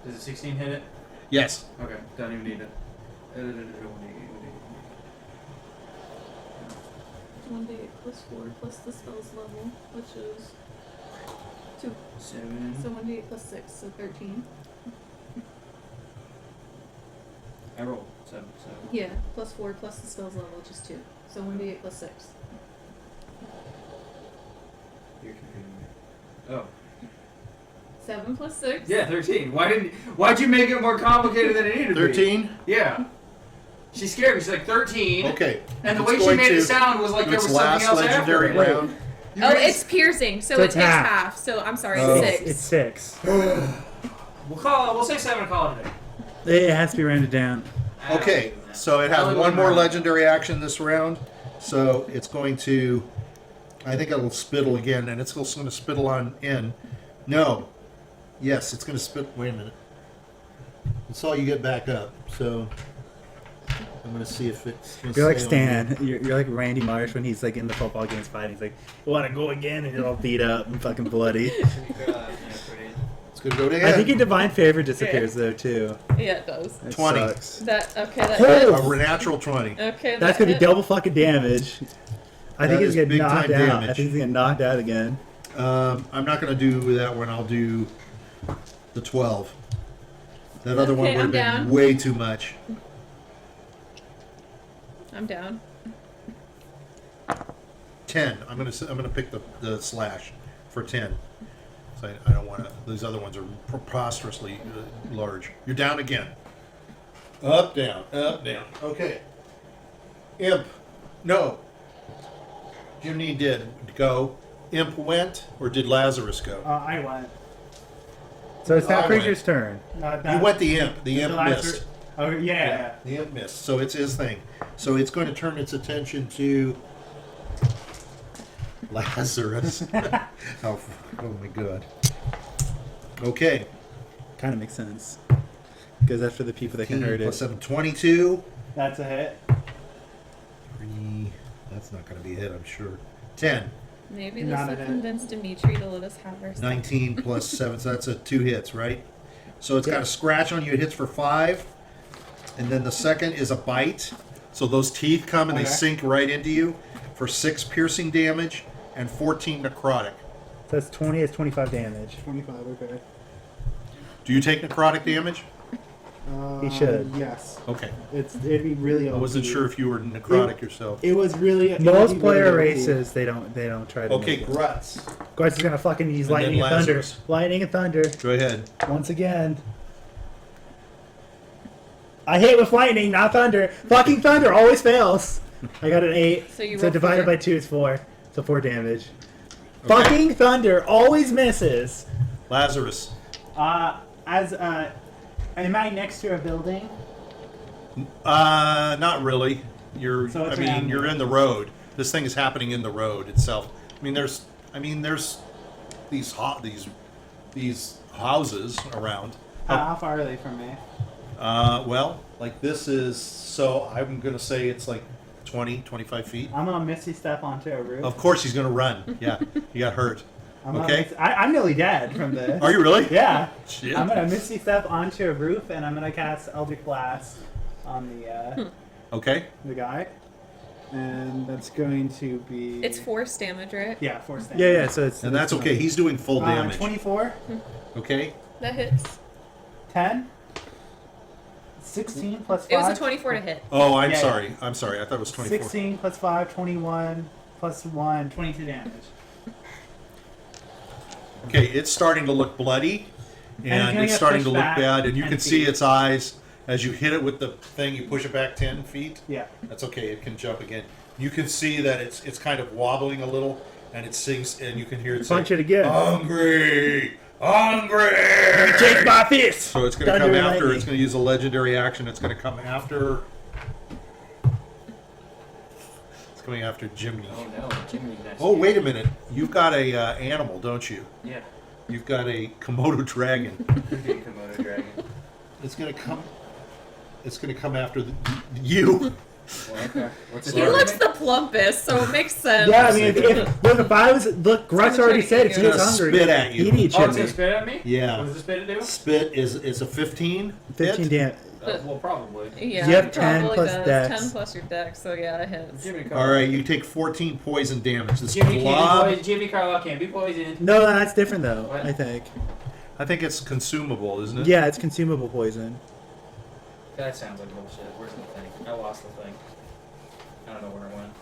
Does a 16 hit it? Yes. Okay, don't even need it. 1d8 plus 4 plus the spell's level, which is 2. 7. So 1d8 plus 6, so 13. I rolled 7. Yeah, plus 4 plus the spell's level, which is 2. So 1d8 plus 6. You're confusing me. Oh. 7 plus 6? Yeah, 13. Why'd you make it more complicated than it needed to be? 13. Yeah. She scared me. She's like 13. Okay. And the It's way she going made to it sound was like do there its was something last else after legendary it. round. You Oh, raised- it's piercing, so So it it's takes half. half. So I'm sorry, Oh. 6. It's 6. We'll say 7 and call it a day. It has to be rounded down. Okay, so it has one more legendary action this round. So it's going to, I think it'll spittle again, and it's also going to spittle on in. No. Yes, it's going to spit. Wait a minute. That's all you get back up. So I'm going to see if it's. Gonna You're like stay on Stan. You're like Randy Marsh when he's like in the football games fighting. He's like, "Want to go again?" And you're all beat up and fucking bloody. It's going to go to I think him. your divine favor disappears though too. Yeah, it does. That 20. sucks. That that Oh! A natural 20. hits. Okay, That's that gonna be hits. double fucking damage. I think That he's is getting big knocked time out. I damage. think he's getting knocked out again. I'm not going to do that one. I'll do the 12. That other one Okay, would have I'm been down. way too much. I'm down. 10. I'm gonna pick the slash for 10. So I don't want to. These other ones are preposterously large. You're down again. Up, down, up, down. Okay. Imp. No. Jiminy did go. Imp went, or did Lazarus go? I went. So it's that I creature's turn. You went the imp. The imp missed. Oh, yeah. The imp missed. So it's his thing. So it's going to turn its attention to Lazarus. Oh my god. Okay. Kind of makes sense. Because that's for the people that can 15 hurt plus it. 7, 22. That's a hit. 3. That's not going to be a hit, I'm sure. 10. Maybe Not this will a hit. convince Dimitri to let us have our stuff. 19 plus 7, so that's 2 hits, right? So it's got a scratch on you. It hits for 5. And then the second is a bite. So those teeth come and they Okay. sink right into you for 6 piercing damage and 14 necrotic. So that's 20, it's 25 damage. 25, okay. Do you take necrotic damage? He should. Yes. Okay. It'd be really I wasn't OP. sure if you were necrotic yourself. It was really... it would Most be player really OP. races, they don't try to Okay, make it. Grutz. Grutz is gonna fucking use And then lightning and thunder. Lazarus. Lightning and thunder. Go ahead. Once again. I hit with lightning, not thunder. Fucking thunder always fails. I got an 8. So you So roll divided 4. by 2 is 4. So 4 damage. Okay. Fucking thunder always misses. Lazarus. Am I next to a building? Not really. You're. So I it's mean, around you're there. in the road. This thing is happening in the road itself. I mean, there's these houses around. How far are they from me? Well, like this is. So I'm gonna say it's like 20, 25 feet. I'm gonna misty step onto a roof. Of course, he's gonna run. Yeah, he got hurt. Okay. I'm nearly dead from this. Are you really? Yeah. Shit. I'm gonna misty step onto a roof and I'm gonna cast Eldritch Blast on Okay. the guy. And that's going to be... It's force damage, right? Yeah, force damage. Yeah, so it's. And that's okay. He's doing full damage. 24, Okay. That hits. 10, 16 plus 5. It was a 24 to hit. Oh, I'm Yeah, sorry. I'm sorry. I thought it was 24. 16 plus 5, 21 plus 1, 22 damage. Okay, it's starting to look bloody, And and can I it's get starting to pushed look back bad, and you 10 can see feet? its eyes as you hit it with the thing. You push it back 10 feet. Yeah. That's okay. It can jump again. You can see that it's kind of wobbling a little, and it sings, and you can hear it Punch say, it again. "Hungry, hungry." Take my fist! So it's going to Thunder come and after. lightning. It's going to use a legendary action. It's going to come after. It's coming after Jiminy. Oh no, Jiminy. Oh, wait a minute. You've got a animal, don't you? Yeah. You've got a Komodo dragon. Could be a Komodo dragon. It's gonna come. It's gonna come after you. Well, okay. What's He looks the plumpest, so it makes sense. Yeah, I mean, if I was. Look, Grutz already said if It's he gonna was hungry. spit at you. He'd eat Oh, it's gonna chimney. spit at me? Yeah. What does the spit do? Spit is a 15. 15 hit? damage. Well, probably. Yeah, You have it 10 probably plus does. dex. 10 plus your dex, so yeah, it hits. Jiminy All Carlyle. right, you take 14 poison damage. This Jimmy blob. Jimmy Carlyle can't be poisoned. No, that's different though, What? I think. I think it's consumable, isn't it? Yeah, it's consumable poison. That sounds like bullshit. Where's the thing? I lost the thing. I don't know where it went.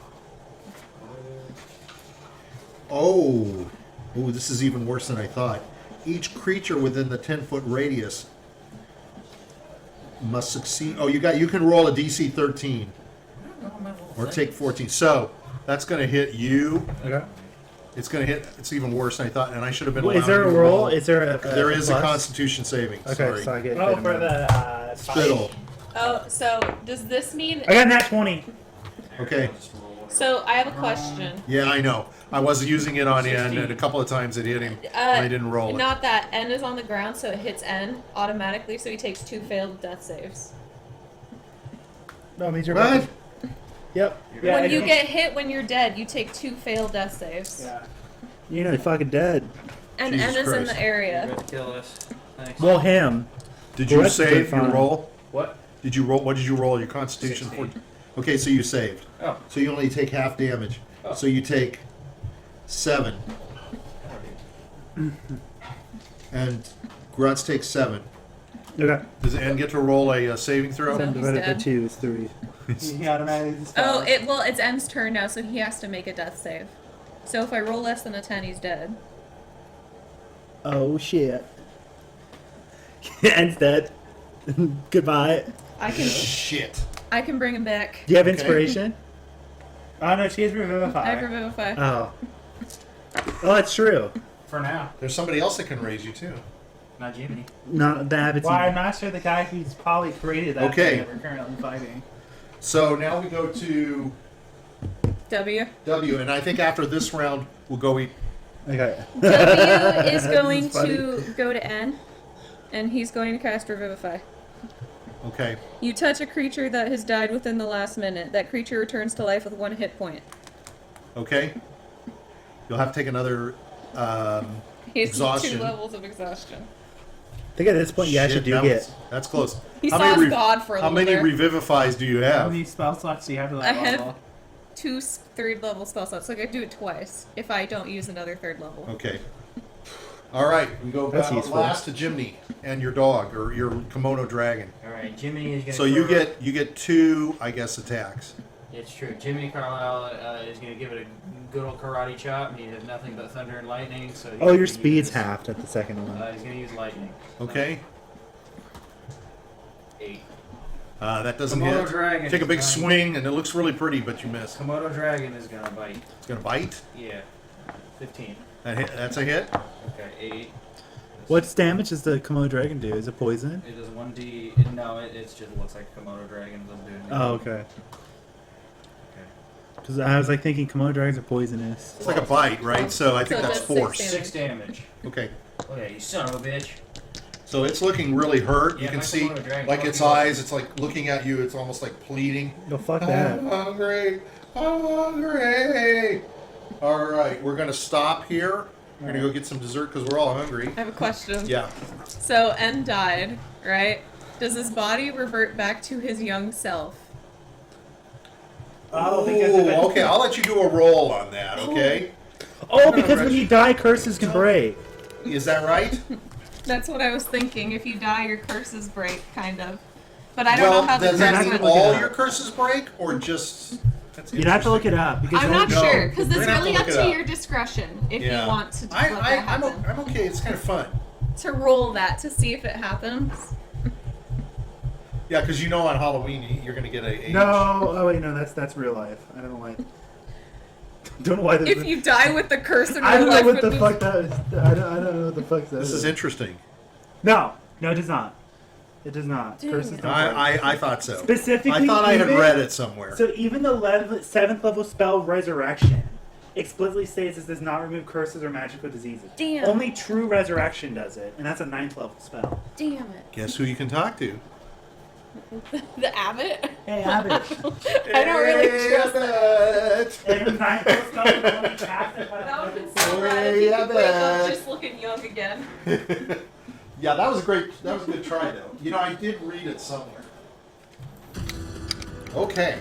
Oh. Oh, this is even worse than I thought. Each creature within the 10-foot radius must succeed. Oh, you can roll a DC 13 or take 14. So that's going to hit you. Okay. It's going to hit. It's even worse than I thought, and I should have been. Is there a allowing you to roll? Is there a There is a plus? Constitution saving. Okay, Sorry. so I get. Oh, for the Spittle. Oh, so does this mean? I got nat 20. Okay. So I have a question. Yeah, I know. I was using it on N, 16. and a couple of times it hit him. And I didn't roll it. Not that N is on the ground, so it hits N automatically. So he takes 2 failed death saves. No, it means you're. What? Yep. Yeah, when I you think- get hit when you're dead, you take 2 failed death saves. Yeah. You know, you're fucking dead. And Jesus N is in Christ. the You're area. about to kill us. Thanks. Well, him. Did Well, you that's save pretty your fun. roll? What? Did you roll? What did you roll? Your Constitution 16. 14. Okay, so you saved. Oh. So you only take half damage. Oh. So you take 7, and Grutz takes 7. Okay. Does N get to roll a saving throw? No. 7 divided by dead. 2 is 3. He automatically Oh, dispels. it's N's turn now, so he has to make a death save. So if I roll less than a 10, he's dead. Oh, shit. End's dead. Goodbye. I can Shit. I can bring him back. Do you have Okay. inspiration? Oh no, she has Revivify. I have Revivify. Oh. Oh, that's true. For now. There's somebody else that can raise you too. Not Jiminy. Not that happens. Well, I'm not sure the guy who's probably created that Okay. thing that we're currently fighting. So now we go to W. W, and I think after this round we'll go eat. Okay. W is going This is funny. to go to N, and he's going to cast Revivify. Okay. You touch a creature that has died within the last minute. That creature returns to life with 1 hit point. Okay. You'll have to take another He's exhaustion. 2 levels of exhaustion. I think at this point you actually Shit, do that get. was- that's close. He How saw many his god for a How little many there. revivifies do you How have? many spell slots do you have to I that have level? 2 3rd level spell slots, so I could do it twice if I don't use another 3rd level. Okay. All right, we go That's back useful. last to Jiminy and your dog or your Komodo dragon. Alright, Jiminy is gonna So you throw- get 2, I guess, attacks. It's true. Jiminy Carlyle is gonna give it a good old karate chop. He has nothing but thunder and lightning, so he's Oh, your gonna speed's use- halved at the second one. He's gonna use lightning. Okay. 8. That doesn't Komodo hit. dragon Take a is big gonna- swing, and it looks really pretty, but you miss. Komodo dragon is gonna bite. It's gonna bite. Yeah. 15. That's a hit. Okay, 8. What's damage does the Komodo dragon do? Is it poison? It does 1d. No, it's just looks like Komodo dragon. It doesn't do anything. Oh, okay. Because I was like thinking Komodo dragons are poisonous. It's like a bite, right? So I think So that's that's force. 6 6 damage. Okay. Look at you, son of a bitch. So it's looking really hurt. You Yeah, can my see, Komodo dragon like fucking its up. eyes. It's like looking at you. It's almost like pleading. No, fuck that. I'm hungry. I'm hungry. All right, we're gonna stop here. We're gonna go get some dessert because we're all hungry. I have a question. Yeah. So N died, right? Does his body revert back to his young self? Oh, because of it. Ooh, okay, I'll let you do a roll on that. Okay. Oh, because when you die, curses can break. Is that right? That's what I was thinking. If you die, your curses break, kind of. But I don't know how the does that curse mean would. look it all up. your curses break, or just? That's You'd have to look it up because I'm not No, sure because we're it's gonna have to really up look it to up. your discretion if Yeah. you want to let that I'm happen. okay. It's kind of fun. To roll that to see if it happens. Yeah, because you know on Halloween you're gonna get a. No, oh wait, no, that's real life. I don't know why. Don't know why this. If you die with the curse in I real don't know life, what it the moves- fuck that is. I don't know what the fuck that This is interesting. No, it does not. It does not. Dang Curses it. don't break. I thought so. Specifically, I thought I had even- read it somewhere. So even the 7th level spell Resurrection explicitly states this does not remove curses or magical diseases. Damn. Only true Resurrection does it, and that's a 9th level spell. Damn it. Guess who you can talk to? The abbot? Hey, Abbott. I don't really trust that. And the 9th level spell is only cast it by That would have been the so rad if you Yeah, could wake up but- just looking young again. Yeah, that was a great. That was a good try, though. You know, I did read it somewhere. Okay.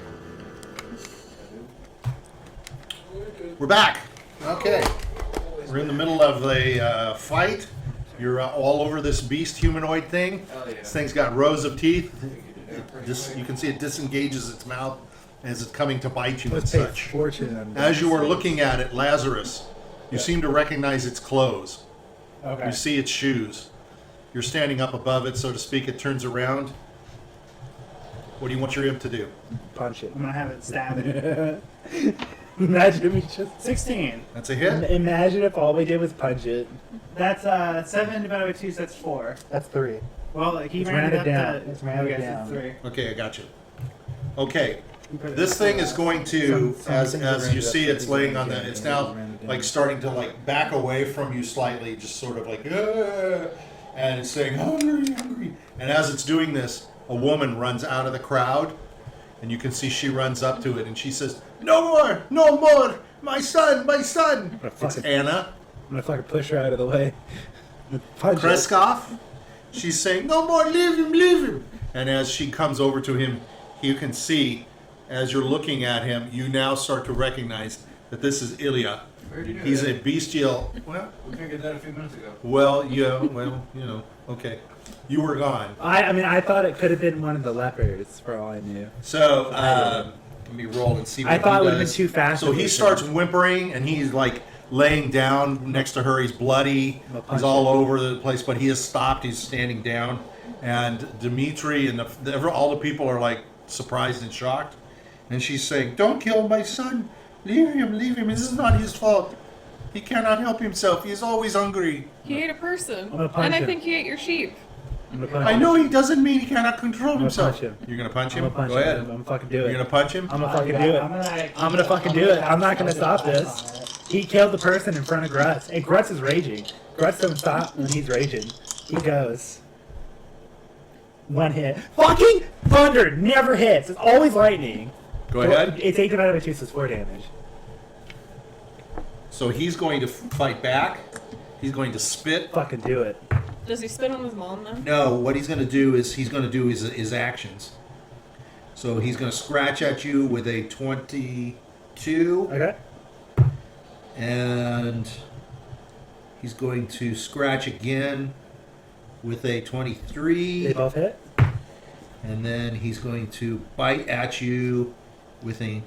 We're back. Okay. We're in the middle of a fight. You're all over this beast humanoid thing. Oh, yeah. This thing's got rows of teeth. You can see it disengages its mouth as it's coming to bite you and Let's pay such. fortune on As you are looking at it, Lazarus, you seem to recognize its clothes. Okay. You see its shoes. You're standing up above it, so to speak. It turns around. What do you want your imp to do? punch it. I'm gonna have it stab it. Imagine if we just 16. That's a hit. Imagine if all we did was punch it. That's 7 divided by 2, so that's 4. That's 3. Well, he It's ran it rounded up down. to. It's rounded okay, so down. it's 3. Okay, I got you. Okay, You put it this up thing to is that. going to, Some as things are you rounded up, see, some it's things are laying on rounded the. It's down, now rounded down. like starting to like back away from you slightly, just sort of like, and it's saying hungry, hungry. And as it's doing this, a woman runs out of the crowd, and you can see she runs up to it and she says, "No more, no more, my son, my son." It's Anna I'm gonna fucking push her out of the way. Punch it. Krezk. She's saying, "No more, leave him, leave him." And as she comes over to him, you can see, as you're looking at him, you now start to recognize that this is Ilya. Where'd you do He's that? a bestial. Well, We figured that a few minutes ago. okay. You were gone. I mean, I thought it could have been one of the lepers, for all I knew. So, let me roll and see what I thought it he would have been does. too fast. So he starts whimpering, and he's like laying down next to her. He's bloody. I'll punch He's all him. over the place, but he has stopped. He's standing down. And Dimitri and all the people are like surprised and shocked. And she's saying, "Don't kill my son. Leave him, leave him. This is not his fault. He cannot help himself. He is always hungry." He ate a person. I'm gonna punch And I him. think he ate your sheep. I'm gonna punch I him. know he doesn't mean he cannot control I'm gonna himself. punch him. You're gonna punch I'm him? gonna punch Go him. ahead. I'm gonna fucking do You're it. gonna punch him? I'm gonna fucking do it. I'm gonna fucking do it. I'm not gonna stop this. He killed the person in front of Grutz. And Grutz is raging. Grutz doesn't stop when he's raging. He goes. One hit. Fucking thunder never hits. It's always lightning. Go ahead. It's 8 divided by 2, so it's 4 damage. So he's going to fight back. He's going to spit. Fucking do it. Does he spit on his mom then? No, what he's going to do is he's going to do his actions. So he's going to scratch at you with a 22. Okay. And he's going to scratch again with a They 23. both hit. And then he's going to bite at you with a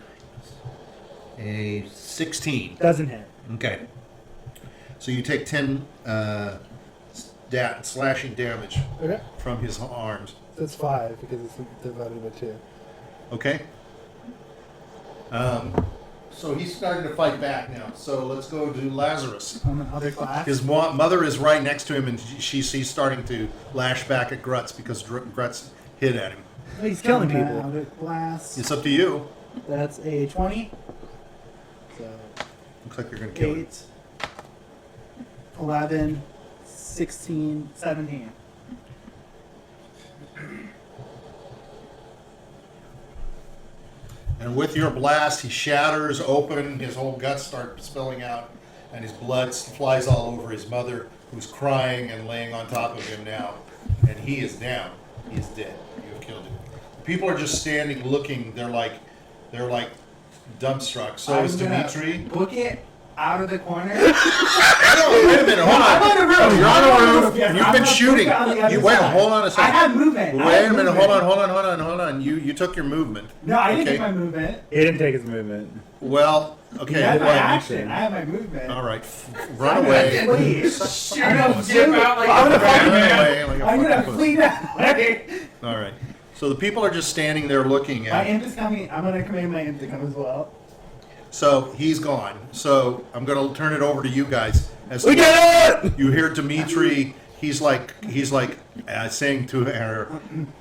16. Doesn't hit. Okay. So you take 10 slashing damage Okay. from his arms. So it's 5 because it's divided by 2. Okay. So he's starting to fight back now. So let's go to Lazarus. On the other class. His mother is right next to him, and she's starting to lash back at Grutz because Grutz hit at him. He's killing On the people. other class. It's up to you. That's a 20. So Looks like you're going to kill him. 8, 11, 16, 17. And with your blast, he shatters open, his whole guts start spilling out, and his blood flies all over his mother, who's crying and laying on top of him now. And he is down. He is dead. You have killed him. People are just standing looking. They're like dumbstruck. So is Dimitri. Book it out of the corner. Oh, wait a minute, hold on. I'm on a roof. You're on I'm a on roof. Yes, You've I'm been gonna shooting. book it on the other You wait. side. Hold on a I second. have movement. I Wait have a minute. movement. Hold on. You took your movement. No, I didn't Okay. take my movement. He didn't take his movement. Well, okay. I have my well, action. I have my movement. all right. Run away. Please. Shoot him, zip out like I'm a gonna fucking- Run Batman. away like a I'm gonna fucking pussy. flee that way. All right. So the people are just standing there looking My at. imp is coming. I'm gonna command my imp to come as well. So he's gone. So I'm going to turn it over to you guys. As We to- did it! You hear Dimitri. He's like saying to her,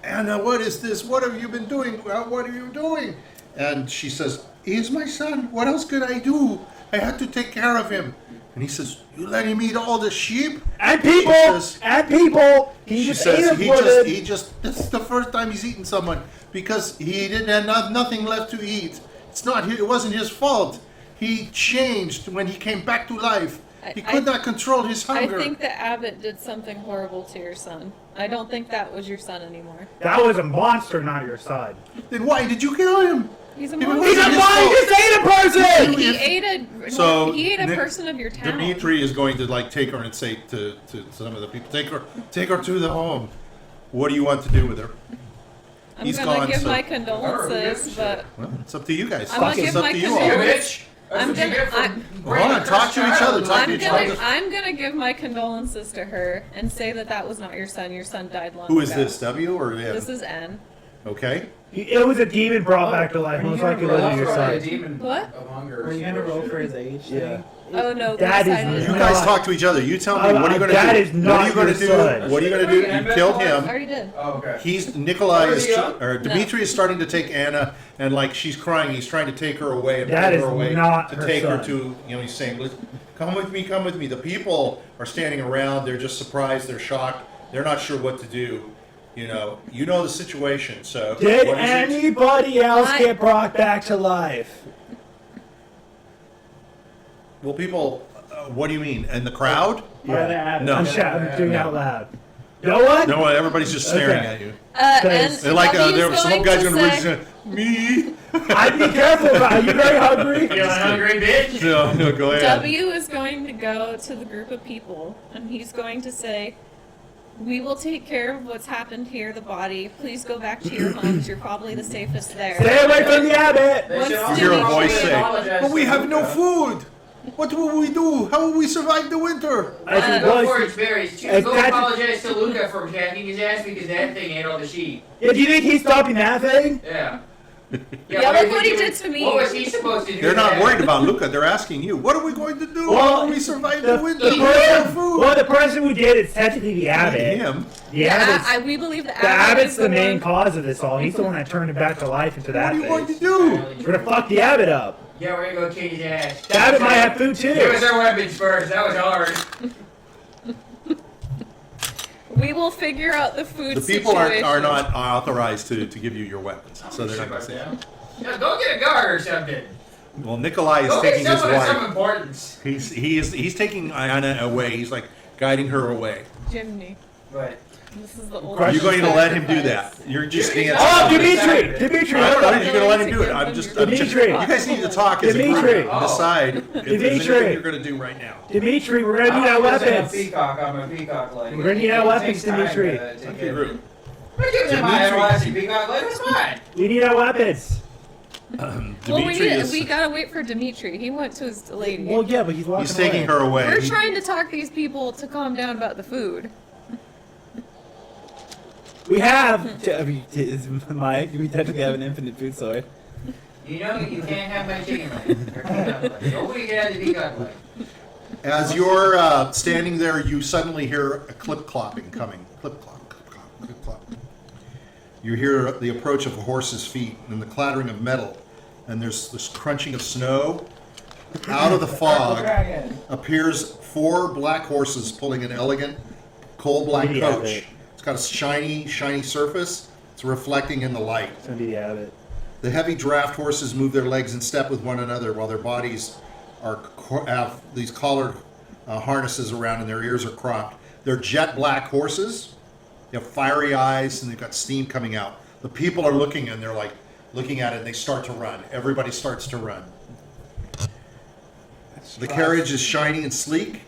Anna, what is this? What have you been doing? What are you doing? And she says, he's my son. What else could I do? I had to take care of him. And he says, you let him eat all the sheep? And people! says- And people! He She just says ate a this is the first time he's eaten someone because he didn't have nothing left to eat. It wasn't his fault. He changed when he came back to life. He could not control his I hunger. think that Abbott did something horrible to your son. I don't think that was your son anymore. That was a monster, not your son. Then why did you kill him? He's a He monster. was- He's a monster! He just ate a person! He ate a So, he ate a Nick- person of your town. Dimitri is going to take her and say to some of the people, take her to the home. What do you want to do with her? I'm he's gonna gone, give so- my condolences, but Well, it's up to you guys. I'm gonna It's give up my to you You all. condolences. bitch. That's I'm what you gonna- get for I'm- bringing Hold on, talk to each other, talk to each other. I'm gonna give my condolences to her and say that was not your son. Your son died long Who is ago. this, W or N? This is N. Okay. It was a demon brought back to life. Are you Most gonna likely roll literally your Also, a son. demon What? of hunger. Are you gonna roll for his age? Yeah. Oh no, That this is I didn't. You not- guys talk to each other. You tell me, what are you going to do? that is What are not you going to your do? son. What are you going to do? You killed I him. already did. Oh, okay. Nikolai is, Already up? or Dimitri is starting to take Anna, and like she's crying, he's trying to take her away and That pull her is away not to her take her son. to, he's saying, come with me, come with me. The people are standing around, they're just surprised, they're shocked, they're not sure what to do. You know the situation, so. Did what is it? anybody else I- get brought back to life? Well, people, what do you mean? In the crowd? Yeah. No. I'm shouting, doing out loud. No one? No, everybody's just staring Okay. at you. And They're like, W's some going guy's to going to say, reach me. I'd be careful about it. Are you very hungry? Feeling hungry, bitch? No, go ahead. W is going to go to the group of people, and he's going to say, "We will take care of what's happened here, the body. Please go back to your homes. You're probably the safest there." Stay away from the abbot! They Once should also Hear a probably voice say, apologize but we to have no Luca. food. What will we do? How will we survive the winter? I said, Go boys, for it, Berries. If Go that's- apologize to Luca for jacking his ass because that thing ate all the sheep. do you think he's stopping that thing? Yeah. Yeah, look what he did to me. What was he supposed to do? They're not there? worried about Luca. They're asking you, what are we going to do? Well, How will we survive the winter? the We don't have person, food. well, the person who did it's technically the abbot. Him. The abbot's, We believe the the abbot's is the main one. cause of this all. He's the one that turned him back to life into What that are you going to phase. do? We're gonna fuck the abbot up. Yeah, we're gonna go kick his ass. The abbot might have food too. Give us our weapons first. That was hard. We will figure out the food The people situation. are not authorized to give you your weapons, so they're not going to say. Yeah, go get a guard or something. Well, Nikolai is Go get taking his someone of some wife. importance. He's taking Anna away. He's like guiding her away. Jiminy. But This is the old. Are you going to let him do that? You're just dancing. Oh, Dimitri! Dimitri! I don't know. hold You're on. going to let him do it. I'm just. Dimitri. You guys need to talk as a group Dimitri. and decide if there's Dimitri. anything you're going to do right now. Dimitri, we're gonna need our weapons. I'm a peacock like. We're gonna need our weapons, Dimitri. Okay, group. We're giving him my Dimitri. everlasting peacock like it's fine. We need our weapons. Well, Dimitri is. we gotta wait for Dimitri. He went to his lady. Well, yeah, but he's walking He's taking away. her away. We're trying to talk these people to calm down about the food. We have. I mean, is Mike, we technically have an infinite food sword. You know you can't have my chicken leg. Or peacock leg. Nobody can have the peacock leg. As you're standing there, you suddenly hear a clip clopping coming. Clip clop, clip clop, clip clop. You hear the approach of a horse's feet and the clattering of metal, and there's this crunching of snow. Out of the fog appears 4 black horses pulling an elegant coal black Maybe coach. Abbott. It's got a shiny surface. It's reflecting in the light. It's gonna be the abbot. The heavy draft horses move their legs in step with one another while their bodies have these collared harnesses around and their ears are cropped. They're jet black horses. They have fiery eyes and they've got steam coming out. The people are looking and they're like looking at it and they start to run. Everybody starts to run. The carriage is shiny and sleek.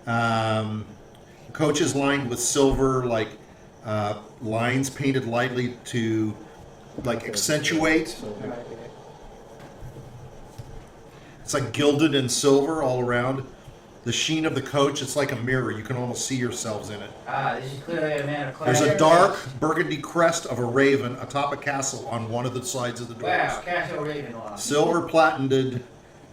The coach is lined with silver lines painted lightly to accentuate. It's like gilded and silver all around. The sheen of the coach, it's like a mirror. You can almost see yourselves in it. This is clearly a man of class. There's a dark burgundy crest of a raven atop a castle on one of the sides of the doors. Wow, Castle Ravenloft. Silver platined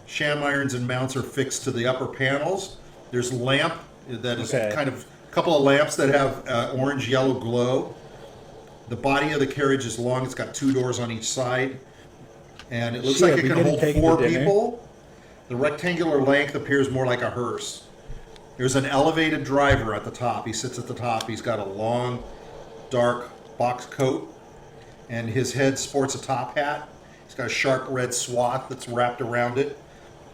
sham irons and mounts are fixed to the upper panels. There's a lamp that is kind of a couple of lamps that have orange yellow glow. The body of the carriage is long. It's got 2 doors on each side, and it looks Shit, like it we can didn't hold take it to 4 dinner. people. The rectangular length appears more like a hearse. There's an elevated driver at the top. He sits at the top. He's got a long, dark box coat, and his head sports a top hat. He's got a sharp red swath that's wrapped around it.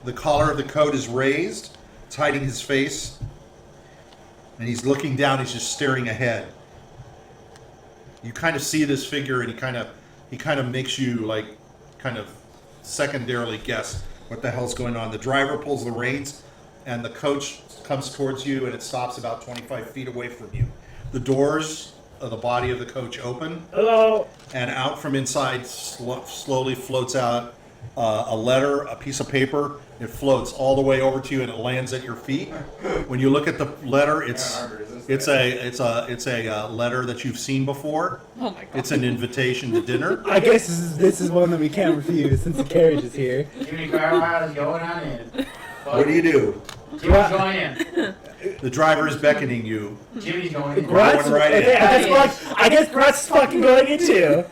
The collar of the coat is raised. It's hiding his face. And he's looking down. He's just staring ahead. You kind of see this figure, and he kind of makes you kind of secondarily guess what the hell's going on. The driver pulls the reins, and the coach comes towards you, and it stops about 25 feet away from you. The doors of the body of the coach open, Hello. and out from inside slowly floats out a letter, a piece of paper. It floats all the way over to you, and it lands at your feet. When you look at the letter, it's a letter that you've seen before. Oh my god. It's an invitation to dinner. I guess this is one that we can't refuse since the carriage is here. Jiminy Carlyle is going on in. What do you do? Jimmy's going in. The driver is beckoning you. Jimmy's going in. Grutz? Going right in. Okay, I guess Grutz is fucking going in too.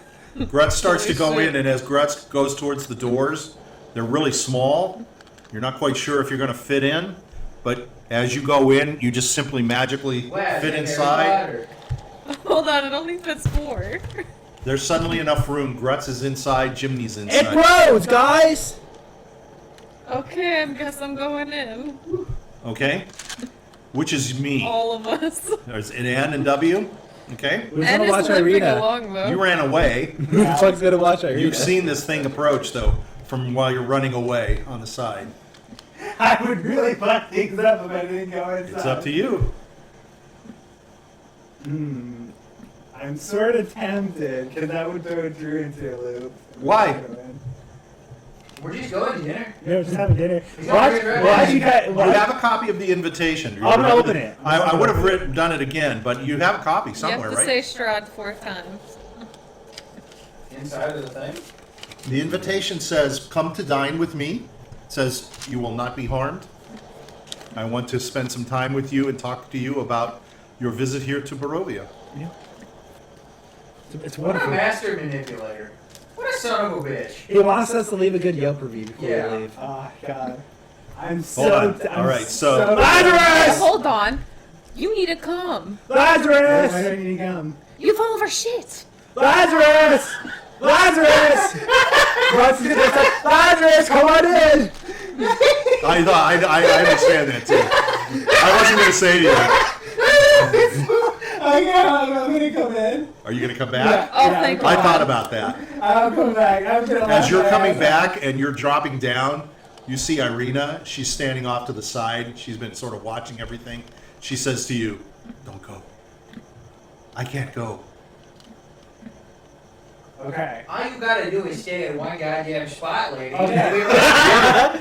Grutz starts to go in, and as Grutz goes towards the doors, they're really small. You're not quite sure if you're going to fit in, but as you go in, you just simply magically Wow, fit Harry inside. Potter. Hold on, it only fits 4. There's suddenly enough room. Grutz is inside, Jiminy's It inside. grows, guys. Okay, I guess I'm going in. Okay? Which is me. All of us. There's an N and W. Okay? Who's And gonna watch it's limping Irina? along though. You ran away. Who the fuck's gonna watch Irina? You've seen this thing approach, though, from while you're running away on the side. I would really fuck things up if I didn't go inside. It's up to you. I'm sort of tempted, because that would throw Drew into a loop. Why? We're just going to dinner. Yeah, we're just having dinner. He's Why not very why good. you guys? You Why, have a copy of the invitation. I'm gonna open it. I would have done it again, but you have a copy You somewhere, have to right? say Strahd 4 times. Inside of the thing. The invitation says, "Come to dine with me." It says, "You will not be harmed. I want to spend some time with you and talk to you about your visit here to Barovia." It's What a wonderful. master manipulator. What a son of a bitch. He wants us to leave a good Yelp review before Yeah. we leave. Oh God. I'm Hold on. I'm All right, so- Lazarus! Hold on. You need to come. Why Lazarus! don't you come? You have all of our shit. Lazarus! Lazarus! Grutz is gonna say, Lazarus, come on in! I understand that too. I wasn't going to say anything. I'm gonna come in. Are you going to come back? Oh, Yeah, thank I God. thought about that. I'll come back. I'm gonna As you're laugh coming my ass back and you're dropping down, you see Irina. She's standing off to the side. She's been sort of watching everything. She says to you, "Don't go. I can't go." off. Okay. All you gotta do is stay at one goddamn spot, lady. Okay.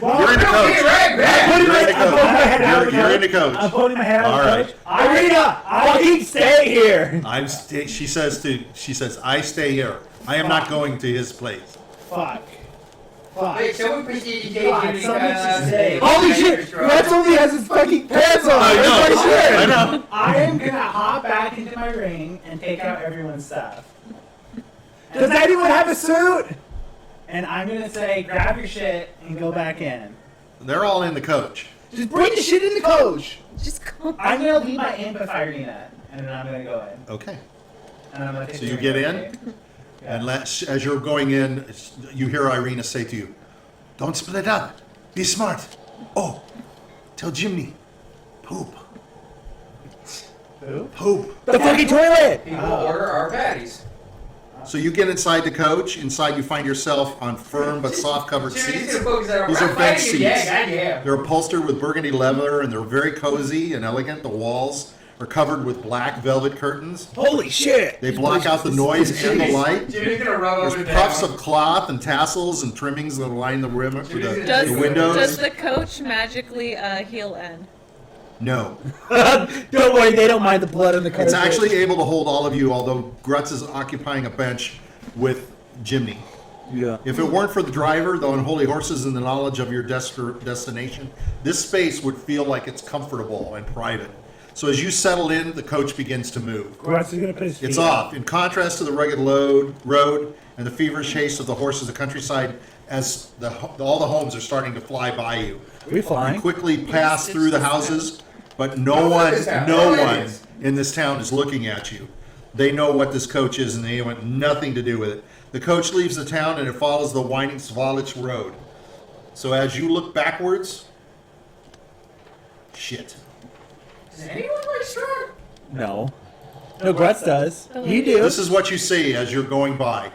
We'll You're in the be coach. right back. You're in the I'm putting my head out coach. of You're in the I'm coach. putting my head out All of right. the coach. Irina, I can stay here. She says, "I stay here. I am not going to his place." Fuck. Fuck. Wait, someone proceed to take God, Jiminy someone should Carlyle say- to Holy the shit! restaurant. Grutz only has his fucking pants on. I know. Everybody's here. I know. I am gonna hop back into my ring and take out everyone's stuff. Does anyone have a suit? And I'm gonna say, grab your shit and go back in. They're all in the coach. Just bring the shit in the coach. Just come. I'm gonna leave my imp with Irina, and then I'm gonna go in. Okay. And I'm gonna take So the you ring get away. in? Yeah. And as you're going in, you hear Irina say to you, "Don't split up. Be smart. Oh, tell Jiminy. Poop. Who? Poop." The fucking toilet. People order our patties. So you get inside the coach. Inside you find yourself on firm but soft covered Jimmy's seats. gonna focus on These are our bench patties. seats. Yeah, goddamn. They're upholstered with burgundy leather and they're very cozy and elegant. The walls are covered with black velvet curtains. Holy shit. They block out the noise and the light. Jimmy's gonna rub There's over puffs down. of cloth and tassels and trimmings that line the rim, Does, the windows. does the coach magically heal N? No. Don't worry, they don't mind the blood on the coach. It's actually able to hold all of you, although Grutz is occupying a bench with Jiminy. Yeah. If it weren't for the driver, the unholy horses, and the knowledge of your destination, this space would feel like it's comfortable and private. So as you settle in, the coach begins to move. Grutz is gonna put his feet It's up. off. In contrast to the rugged road and the feverish haste of the horses, the countryside, as all the homes are starting to fly by you. We You flying? quickly pass through the houses, but no one in this town is looking at you. They know what this coach is, and they want nothing to do with it. The coach leaves the town, and it follows the winding Svalich road. So as you look backwards, shit. Does anyone like Strahd? No. No, Grutz does. You do. This is what you see as you're going by.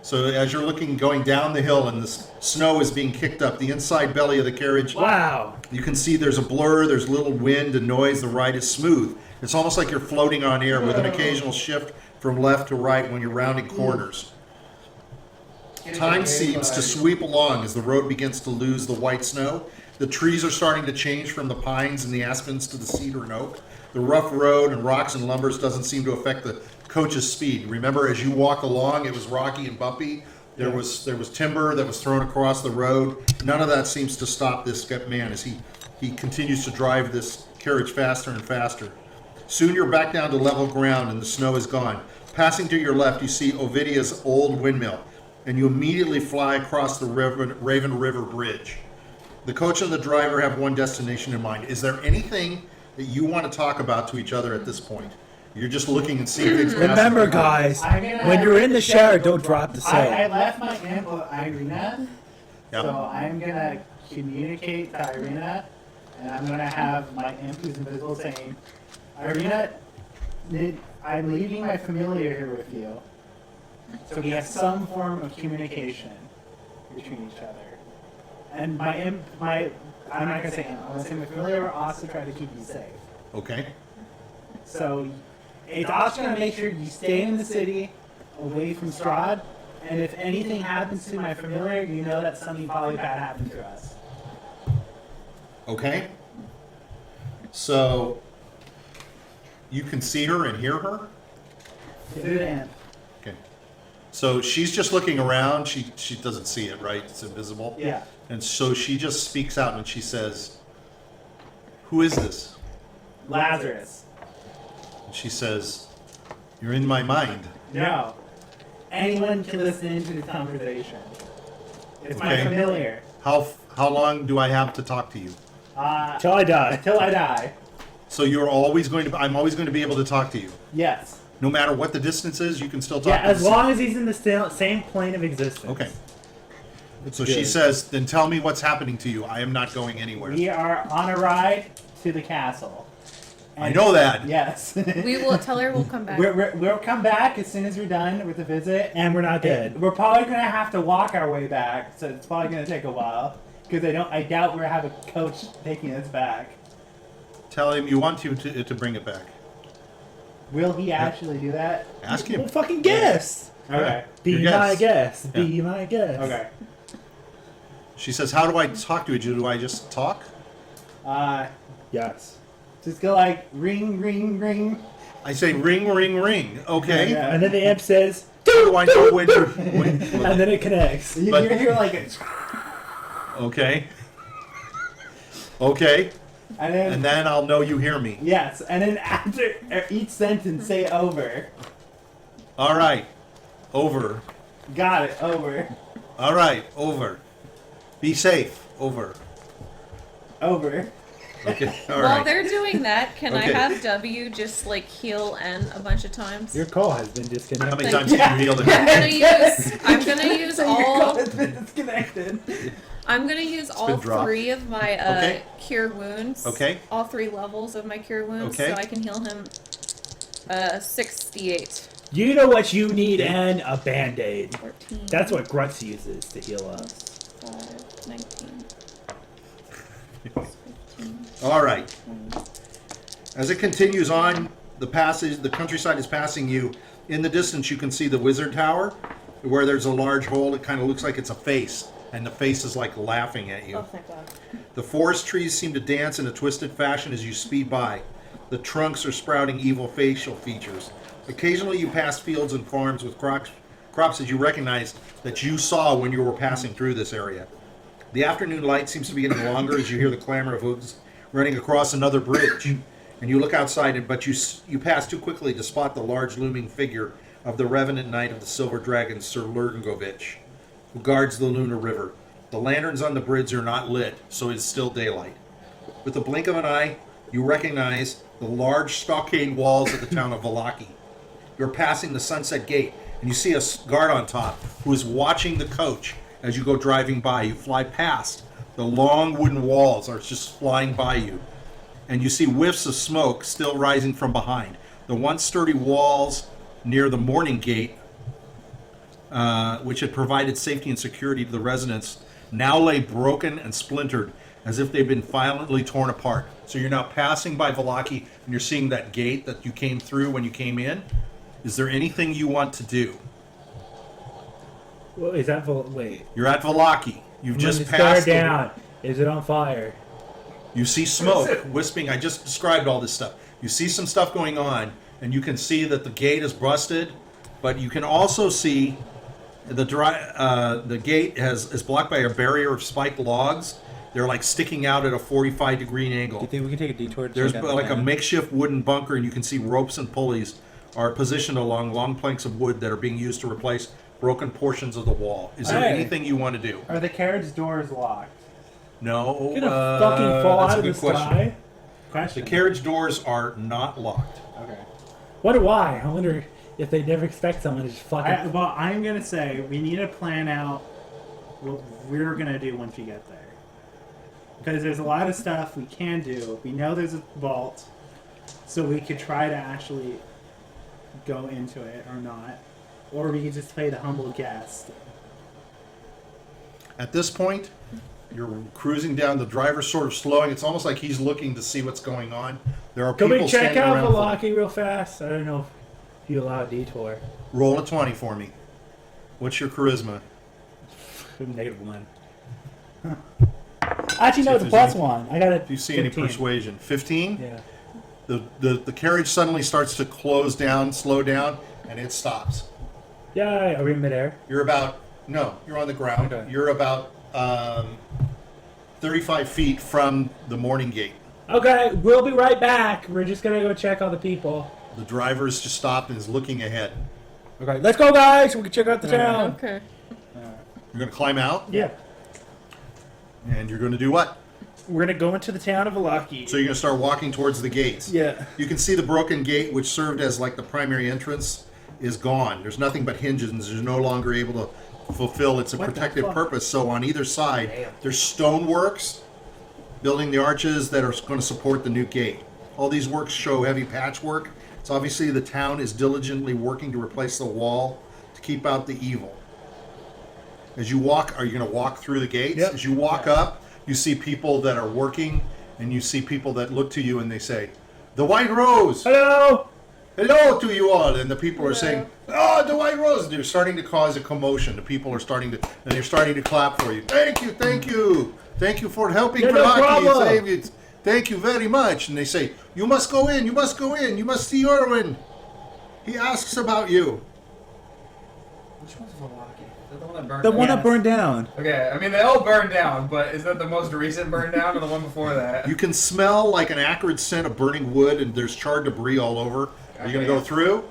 So as you're going down the hill, and the snow is being kicked up, the inside belly of the carriage, Wow. you can see there's a blur, there's little wind and noise, the ride is smooth. It's almost like you're floating on air with an occasional shift from left to right when you're rounding corners. Time seems to sweep along as the road begins to lose the white snow. The trees are starting to change from the pines and the aspens to the cedar and oak. The rough road and rocks and lumbers doesn't seem to affect the coach's speed. Remember, as you walk along, it was rocky and bumpy. There was timber that was thrown across the road. None of that seems to stop this man as he continues to drive this carriage faster and faster. Soon you're back down to level ground and the snow is gone. Passing to your left, you see Ovidia's old windmill, and you immediately fly across the Raven River Bridge. The coach and the driver have one destination in mind. Is there anything that you want to talk about to each other at this point? You're just looking and seeing things passing Remember, through. guys, I'm gonna when have- you're in the shower, don't drop the I soap. left my imp with Irina, Yep. so I'm gonna communicate to Irina, and I'm gonna have my imp who's invisible saying, Irina, I'm leaving my familiar here with you, so we have some form of communication between each other. And my imp, I'm not gonna say imp, I'm gonna say my familiar will also try to keep you safe. Okay. So it's also gonna make sure you stay in the city, away from Strahd, and if anything happens to my familiar, you know that something probably bad happened to us. Okay. So you can see her and hear her? Through the imp. Okay. So she's just looking around. She doesn't see it, right? It's invisible. Yeah. And so she just speaks out and she says, "Who is this?" Lazarus. And she says, "You're in my mind." No. Anyone can listen to the conversation. It's my Okay. familiar. How long do I have to talk to you? Till I die. Till I die. So I'm always going to be able to talk to you. Yes. No matter what the distance is, you can still talk Yeah, to as me. long as he's in the same plane of existence. Okay. So good. she says, "Then tell me what's happening to you. I am not going anywhere." We are on a ride to the castle. I know that. Yes. We will tell her we'll come back. We'll come back as soon as we're done with the visit. And we're not dead. We're probably gonna have to walk our way back, so it's probably gonna take a while. Because I doubt we'll have a coach taking us back. Tell him you want to bring it back. Will he actually do that? Ask Well, him. fucking guess. Okay. Be Your my guess. guess. Yeah. Be my guess. Okay. She says, "How do I talk to you? Do I just talk?" Yes. Just go like ring, ring, ring. I say, "Ring, ring, ring." Okay. Yeah. And then the imp says, How do I know when you? and then it connects. But- You're here like, Okay. Okay. and And then I'll know you hear me. yes, and then after each sentence, say over. All right. Over. Got it. Over. All right. Over. Be safe. Over. Over. Okay. All While right. they're doing that, can Okay. I have W just like heal N a bunch of times? Your call has been How disconnected. many Thank times can you heal I'm gonna use So your all call has been disconnected. I'm gonna use all been dropped. 3 of my Okay. cure wounds. Okay. All 3 levels of my cure wounds, Okay. so I can heal him 68. You know what you need, and a band-aid. 14. That's what Grutz uses to heal us. 5, 19. 15, All right. 20. As it continues on, the countryside is passing you. In the distance, you can see the wizard tower, where there's a large hole. It kind of looks like it's a face, and the face is like laughing at you. Oh, thank God. The forest trees seem to dance in a twisted fashion as you speed by. The trunks are sprouting evil facial features. Occasionally, you pass fields and farms with crops that you recognize that you saw when you were passing through this area. The afternoon light seems to be getting longer as you hear the clamor of hooves running across another bridge. And you look outside, but you pass too quickly to spot the large looming figure of the revenant knight of the Silver Dragon, Sir Lurgovich, who guards the Lunar River. The lanterns on the bridge are not lit, so it's still daylight. With the blink of an eye, you recognize the large stockade walls of the town of Valaki. You're passing the Sunset Gate, and you see a guard on top who is watching the coach as you go driving by. You fly past. The long wooden walls are just flying by you, and you see whiffs of smoke still rising from behind. The once sturdy walls near the Morning Gate, which had provided safety and security to the residents, now lay broken and splintered as if they'd been violently torn apart. So you're now passing by Valaki, and you're seeing that gate that you came through when you came in. Is there anything you want to do? Well, is that wait? You're at Valaki. You've just When it's passed. started down. Is it on fire? You see smoke, wisping. I just described all this stuff. You see some stuff going on, and you can see that the gate is busted, but you can also see the gate is blocked by a barrier of spiked logs. They're like sticking out at a 45-degree Do you angle. think we can take a detour? To There's check out the like a map? makeshift wooden bunker, and you can see ropes and pulleys are positioned along long planks of wood that are being used to replace broken portions of the wall. Is there Hey. anything you want to do? Are the carriage doors locked? No. Gonna fucking fall that's out a of the good question. sky? The Question. carriage doors are not locked. Okay. What? Why? I wonder if they never expect someone to just fucking. Well, I'm gonna say we need to plan out what we're gonna do once we get there, because there's a lot of stuff we can do. We know there's a vault, so we could try to actually go into it or not, or we could just play the humble guest. At this point, you're cruising down. The driver's sort of slowing. It's almost like he's looking to see what's going on. There are Can people we check standing out around. Valaki real fast? I don't know if you allow a detour. Roll a 20 for me. What's your charisma? -1. Actually, no, See it's if a there's +1. I got it. Do you see any persuasion? 15? Yeah. The carriage suddenly starts to close down, slow down, and it stops. Yeah, are we in midair? You're about you're on the ground. Okay. You're about 35 feet from the morning gate. Okay, we'll be right back. We're just gonna go check on the people. The driver's just stopped and is looking ahead. Okay, let's go, guys. We can check out the town. Okay. You're going to climb out, Yeah, and you're going to do what? we're gonna go into the town of Valaki. So you're going to start walking towards the gates. Yeah. You can see the broken gate, which served as like the primary entrance, is gone. There's nothing but hinges, and it's no longer able to fulfill its What the protective fuck? purpose. So on either side, there's stoneworks building the arches that are going to support the new gate. All these works show heavy patchwork. So obviously the town is diligently working to replace the wall to keep out the evil. As you walk, are you going to walk through the gates? Yep. As you walk up, you see people that are working, and you see people that look to you and they say, "The White Rose! Hello. Hello to you all!" And the people are saying, "Oh, the White Rose!" They're starting to cause a commotion. The people are starting to, and they're starting to clap for you. Thank you, thank you, thank you for helping Yeah, no Valaki problem. save it. Thank you very much. And they say, "You must go in. You must go in. You must see Erwin. He asks about you." Which one's Valaki? Is that the one that burned The down? one Yes. that burned down. Okay, I mean they all burned down, but is that the most recent burn down or the one before that? You can smell like an acrid scent of burning wood, and there's charred debris all over. Are you going to go through?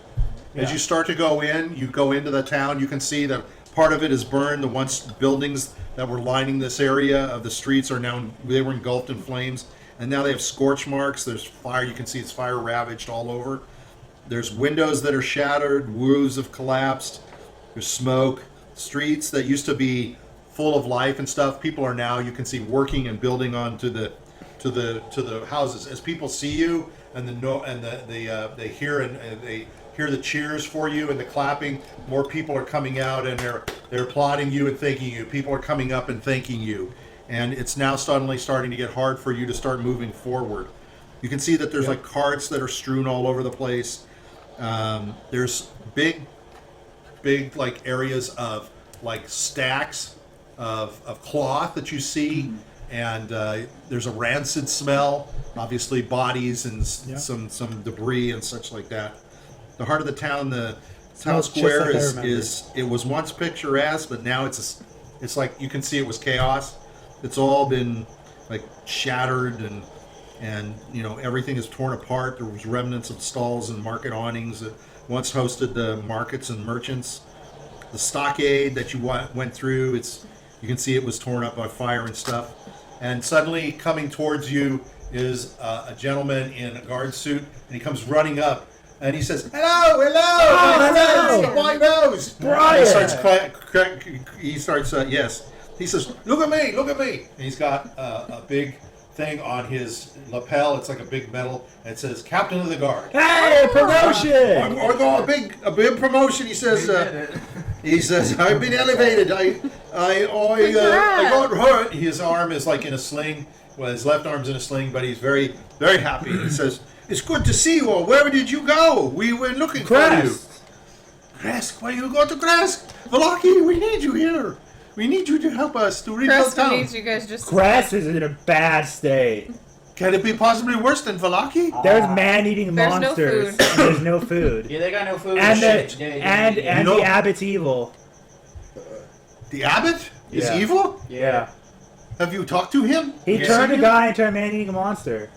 As you start to go in, you go into the town. You can see that part of it is burned. The once buildings that were lining this area of the streets are now, they were engulfed in flames. And now they have scorch marks. There's fire. You can see it's fire ravaged all over. There's windows that are shattered. Roofs have collapsed. There's smoke. Streets that used to be full of life and stuff, people are now, you can see, working and building onto the houses. As people see you and they hear they hear the cheers for you and the clapping, more people are coming out and they're applauding you and thanking you. People are coming up and thanking you. And it's now suddenly starting to get hard for you to start moving forward. You can see that there's like carts that are strewn all over the place. There's big like areas of like stacks of cloth that you see, and there's a rancid smell, obviously bodies and some debris and such like that. The heart of the town, the town Smells just square like I is remember. it was once picturesque, but now it's like you can see it was chaos. It's all been like shattered and you know, everything is torn apart. There was remnants of stalls and market awnings that once hosted the markets and merchants. The stockade that you went through, you can see it was torn up by fire and stuff. And suddenly coming towards you is a gentleman in a guard suit, and he comes running up, and he says, "Hello, hello, my friends, the White Rose." Brian! He starts, yes. He says, look at me. And he's got a big thing on his lapel. It's like a big medal, and it says Captain of the Guard. Hey, promotion! I got a big promotion. He says, I've been elevated. I got hurt. His arm is like in a sling. Well, his left arm's in a sling, but he's very, very happy. He says, "It's good to see you all. Where did you go? We were looking for you." Krezk, why you go to Krezk? Valaki, we need you here. We need you to help us to rebuild Krezk town. needs you guys just. Krezk is in a bad state. Can it be possibly worse than Valaki? There's man-eating There's no monsters. food. And there's no food. Yeah, they got no food. And shit. the, Yeah, and You know- the abbot's evil. The abbot is Yeah. evil? Yeah. Have you talked to him? He You turned seen a him? guy into a man-eating monster.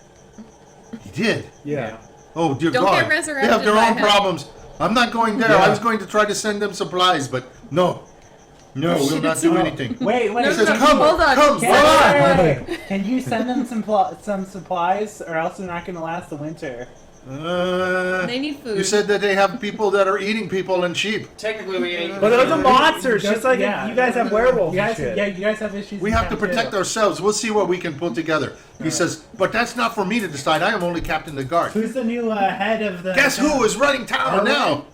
He did. Yeah. Oh, dear Don't God. get resurrected They have their by own him. problems. I'm not going there. Yeah. I was going to try to send them supplies, but no. No, we'll not do anything. Wait, No, He says, no, come, hold on. come, Can, Valaki. can you send them some supplies, or else they're not going to last the winter? They need food. You said that they have people that are eating people and sheep. Technically, we ate. But those are monsters, You guys- just like yeah. you guys have werewolves You and guys, shit. yeah, you guys have issues. We in have to town, protect too. ourselves. We'll see what we can pull together. He says, but that's not for me to decide. I am only captain of the guard. Who's the new head of the? Guess who is running town Erwin? now?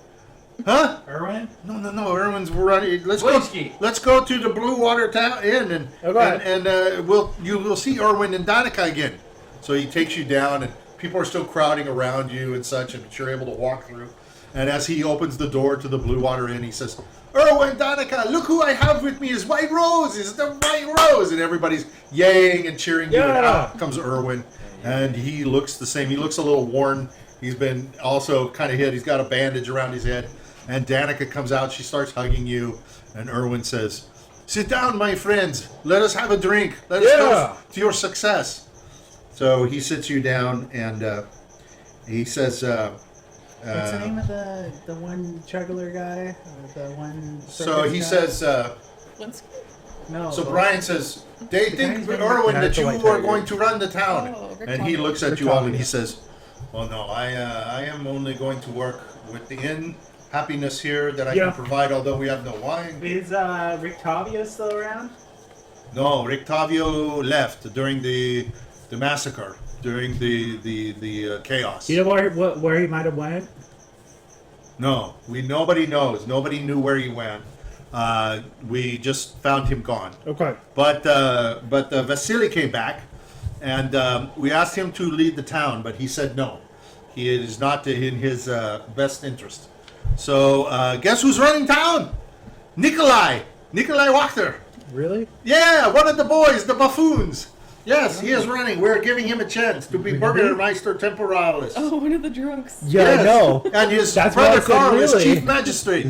Huh? Erwin? No. Erwin's running. Let's Whiskey. go to the Blue Water Town Inn and Okay. you'll see Erwin and Danica again. So he takes you down, and people are still crowding around you and such, and you're able to walk through. And as he opens the door to the Blue Water Inn, he says, "Erwin, Danica, look who I have with me is White Rose. It's the White Rose," and everybody's yaying and cheering you. And Yeah. out comes Erwin, and he looks the same. He looks a little worn. He's been also kind of hit. He's got a bandage around his head. And Danica comes out. She starts hugging you. And Erwin says, "Sit down, my friends. Let us have a drink. Let us go to your success." So he sits you down and he says, What's the name of the one juggler guy? Or the one. so he guy? says, Let's No. so Brian says, "They think, guy's Erwin, that That's you the white are tiger. going to run the town." Oh, And he Rictavio. looks at you all and he Rictavio. says, "Well, no, I am only going to work with the inn happiness here that I Yeah. can provide, although we have no wine." Is Rictavio still around? No, Rictavio left during the massacre, during the chaos. You know where he might have went? No, nobody knows. Nobody knew where he went. We just found him gone. Okay. But Vasily came back, and we asked him to lead the town, but he said no. He is not in his best interest. So guess who's running town? Nikolai Wachter. Really? Yeah, one of the boys, the buffoons. Yes, he is running. We're giving him a chance to be Burgermeister Temporalis. Oh, one of the drunks. Yeah, Yes. I know. And his That's why I brother said Carl is really. chief magistrate.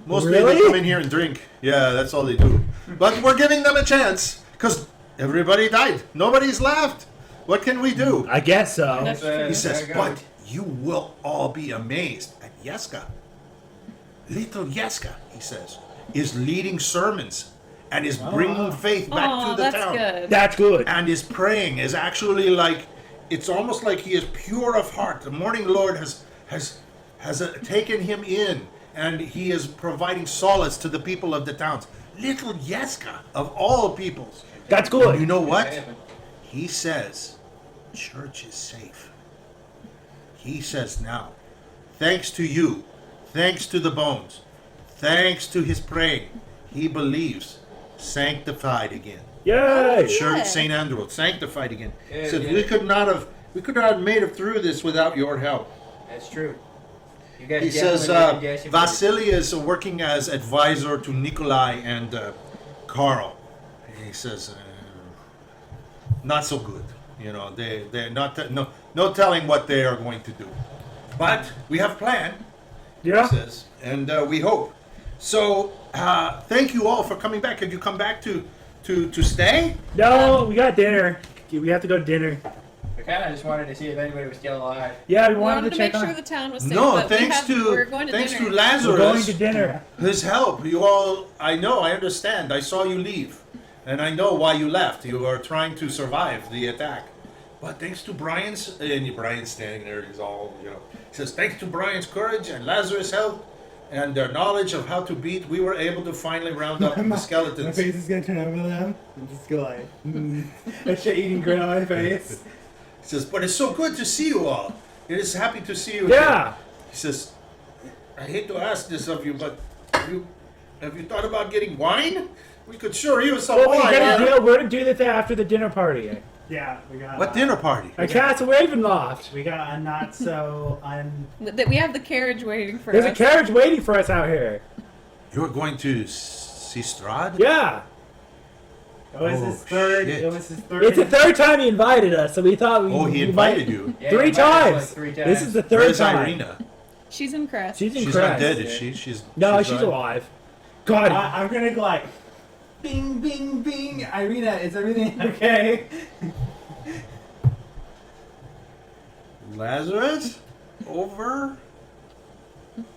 Mostly Really? they come in here and drink. Yeah, that's all they do. But we're giving them a chance because everybody died. Nobody's left. What can we do? I guess so. That's true. He says, but you will all be amazed at Yeska. Little Yeska, he says, is leading sermons and is bringing faith back Oh, to the that's town. good. That's good. And his praying is actually like, it's almost like he is pure of heart. The Morning Lord has taken him in, and he is providing solace to the people of the towns. Little Yeska, of all peoples. That's And good. you know what? He says, church is safe. He says now, thanks to you, thanks to the bones, thanks to his praying, he believes sanctified again. Yay! Church St. Andrew, sanctified again. Yeah, Said yeah. we could not have made it through this without your help. That's true. You guys He says definitely did, yes, you Vasily is working as advisor to Nikolai and Carl. He says not so good. You know, they're not no telling what they are going to do. But we have plan. Yeah. He says, and we hope. So thank you all for coming back. Have you come back to stay? No, we got dinner. We have to go to dinner. We kind of just wanted to see if anybody was still alive. Yeah, we We wanted wanted to to check make on. sure the town was safe. No, but thanks we're going to thanks dinner. to We're Lazarus. going to dinner. His help. You all, I know, I understand. I saw you leave. And I know why you left. You are trying to survive the attack. But thanks to Brian's, and Brian's standing there, he's all, you know, he says, thanks to Brian's courage and Lazarus' help and their knowledge of how to beat, we were able to finally round up the My skeletons. face is gonna turn over to them and just go like, a shit-eating grin on my face. He says, but it's so good to see you all. It is happy to see you Yeah. again. He says, I hate to ask this of you, but have you thought about getting wine? We could sure use some Well, wine. we're gonna do this after the dinner party. Yeah, we got. What dinner party? At Castle Ravenloft. We got a not so That we have the carriage waiting for There's us. a carriage waiting for us out here. You're going to see Strahd? Yeah. It was Oh, his third. shit. It was his third. It's the third time he invited us, so we thought we. Oh, he we invited might- you. Yeah, Three you invited us times. like 3 times. This is the third Where's time. Irina? She's in Krezk. She's in She's not Krezk. dead, is she? She's No, she's alive. alive. God. I'm gonna go like, bing, bing, bing. Irina, is everything okay? Lazarus? Over?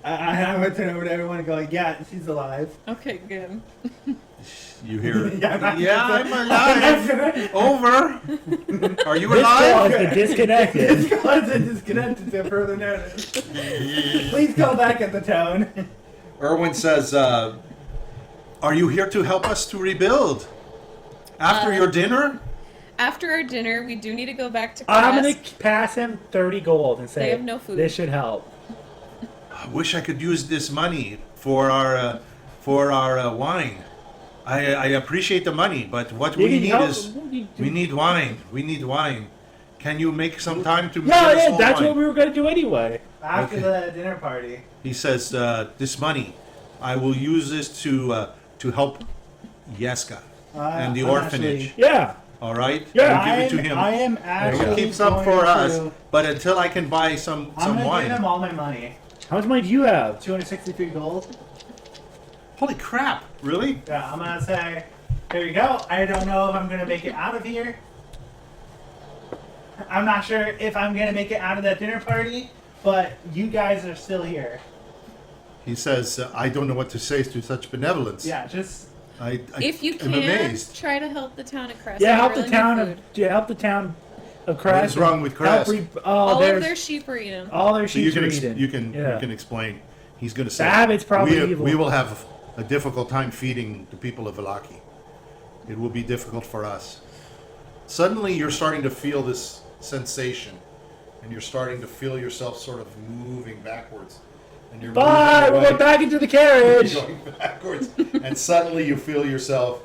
I'm gonna turn over to everyone and go like, yeah, she's alive. Okay, good. You hear? Yeah, I'm not Yeah, gonna I'm say- alive. Over. Are you this call alive? has been disconnected. This cause is disconnected to further narrative. Please go back at the tone. Erwin says, are you here to help us to rebuild? After your dinner? After our dinner, we do need to go back to I'm Krezk. gonna pass him 30 gold and say They have no food. this should help. I wish I could use this money for our wine. I appreciate the money, but what You we can need help- is we need wine. We need wine. Can you make some time to Yeah, get us yeah, all that's wine? what we were gonna do anyway. After Okay. the dinner party. He says, this money, I will use this to help Yeska and the I'm orphanage. actually- Yeah. All right? Yeah, I'll give it to him. I am We'll actually keep some going for to, us, but until I can buy some I'm gonna wine. give him all my money. How How much money do you have? 263 gold. Holy crap! Really? Yeah, I'm gonna say, here you go. I don't know if I'm gonna make it out of here. I'm not sure if I'm gonna make it out of that dinner party, but you guys are still here. He says, "I don't know what to say to such benevolence." Yeah, just I If you am can, amazed. try to help the town of Krezk. Yeah, They help really the need town food. of help the town of Krezk. What is wrong with Help Krezk? All of there's their sheep are eaten. all their So you sheep can are ex- eaten. you can Yeah. you can explain. He's going to say, Abbot's probably evil. we will have a difficult time feeding the people of Valaki. It will be difficult for us." Suddenly, you're starting to feel this sensation, and you're starting to feel yourself sort of moving backwards. And you're Bye. moving We're away. going back into the carriage. You're going backwards, and suddenly you feel yourself,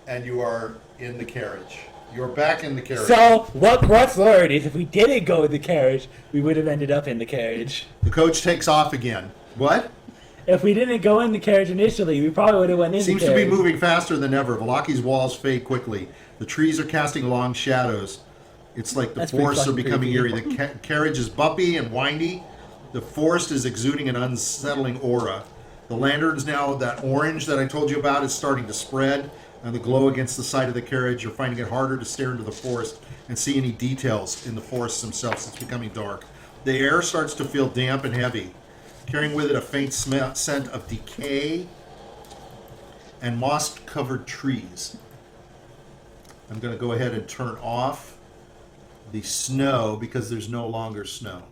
and you are in the carriage. You're back in the carriage. So what Grutz learned is if we didn't go in the carriage, we would have ended up in the carriage. The coach takes off again. What? If we didn't go in the carriage initially, we probably would have went in Seems the to be carriage. moving faster than ever. Valaki's walls fade quickly. The trees are casting long shadows. It's like the That's pretty forests are fucking becoming creepy. eerie. The carriage is bumpy and windy. The forest is exuding an unsettling aura. The lanterns now, that orange that I told you about, is starting to spread. And the glow against the side of the carriage, you're finding it harder to stare into the forest and see any details in the forests themselves. It's becoming dark. The air starts to feel damp and heavy, carrying with it a faint scent of decay and moss-covered trees. I'm going to go ahead and turn off the snow because there's no longer snow.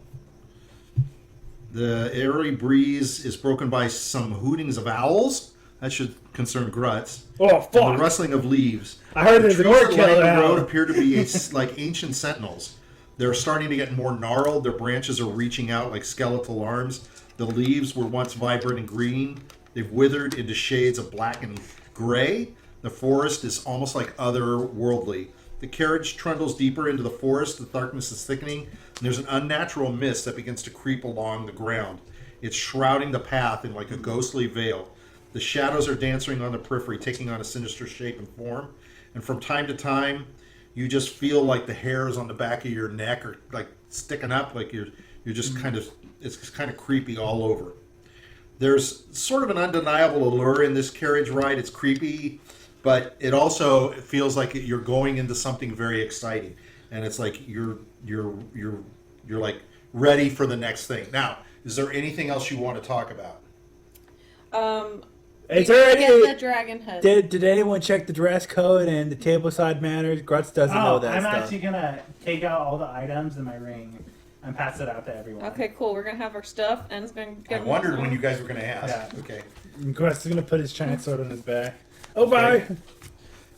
The airy breeze is broken by some hootings of owls. That should concern Grutz. Oh And the fuck! rustling of leaves. I heard The there's an trees orc that line killer the road out. appear to be like ancient sentinels. They're starting to get more gnarled. Their branches are reaching out like skeletal arms. The leaves were once vibrant and green. They've withered into shades of black and gray. The forest is almost like otherworldly. The carriage trundles deeper into the forest. The darkness is thickening, and there's an unnatural mist that begins to creep along the ground. It's shrouding the path in like a ghostly veil. The shadows are dancing on the periphery, taking on a sinister shape and form. And from time to time, you just feel like the hairs on the back of your neck are like sticking up, like you're just kind of, it's kind of creepy all over. There's sort of an undeniable allure in this carriage ride. It's creepy, but it also feels like you're going into something very exciting, and it's like you're like ready for the next thing. Now, is there anything else you want to talk about? Is You there get any? the dragon head. Did anyone check the dress code and the tableside manners? Grutz doesn't know that I'm stuff. actually gonna take out all the items in my ring and pass it out to everyone. Okay, cool. We're gonna have our stuff, and it's gonna I get. wondered when you guys were going to ask. Yeah. Okay. Grutz is gonna put his giant sword on his back. Oh bye.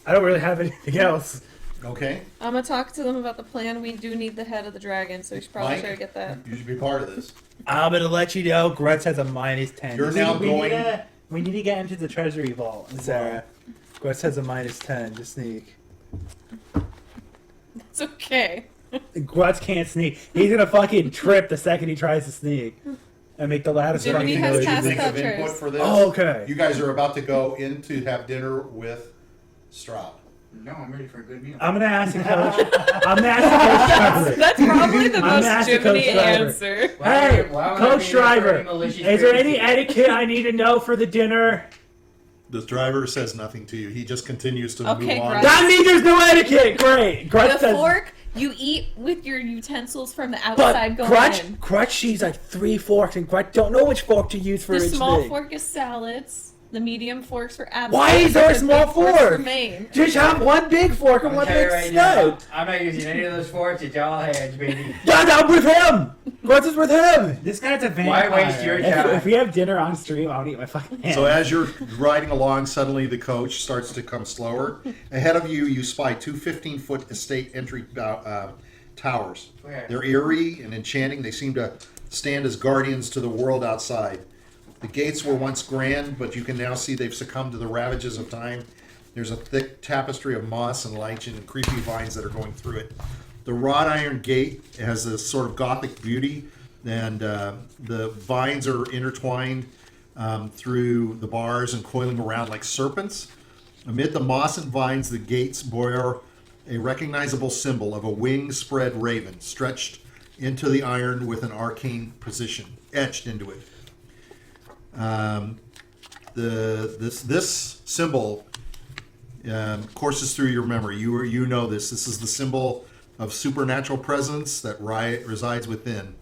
I don't really have anything else. Okay. I'm gonna talk to them about the plan. We do need the head of the dragon, so we should probably Mike? try to get that. You should be part of this. I'm gonna let you know. Grutz has a -10. You're now going. We need to get into the treasury vault. Sarah. Grutz has a -10 to sneak. It's okay. Grutz can't sneak. He's gonna fucking trip the second he tries to sneak and make the loudest Jiminy fucking has noise. passed think of touchers. input for this? Oh, okay. You guys are about to go in to have dinner with Strahd. No, I'm ready for a good meal. I'm gonna ask the coach. I'm gonna ask the coach driver. That's probably the I'm gonna most ask the Jiminy coach driver. answer. Hey, Why would I coach be driver, recording malicious is there any pregnancy? etiquette I need to know for the dinner? The driver says nothing to you. He just continues to Okay, move on. Grutz. That means there's no etiquette. Great. Grutz The says. fork, you eat with your utensils from the But outside going in. Grutz, she's like 3 forks, and Grutz don't know which fork to use for The each small thing. fork is salads. The medium forks for apples. Why is there a the small big forks fork? For main. Just have one big fork and I'm one telling you big right now, snow. I'm not using any of those forks. It's all hands, baby. I'm with him. Grutz is with him. This guy's a Why vampire. waste your If, time? if we have dinner on stream, I'll eat my fucking hand. So as you're riding along, suddenly the coach starts to come slower. Ahead of you, you spy two 15-foot estate entry towers. Where? They're eerie and enchanting. They seem to stand as guardians to the world outside. The gates were once grand, but you can now see they've succumbed to the ravages of time. There's a thick tapestry of moss and lichen and creepy vines that are going through it. The wrought iron gate has a sort of gothic beauty, and the vines are intertwined through the bars and coiling around like serpents. Amid the moss and vines, the gates bear a recognizable symbol of a wing-spread raven stretched into the iron with an arcane precision etched into it. This symbol courses through your memory. You know this. This is the symbol of supernatural presence that resides within.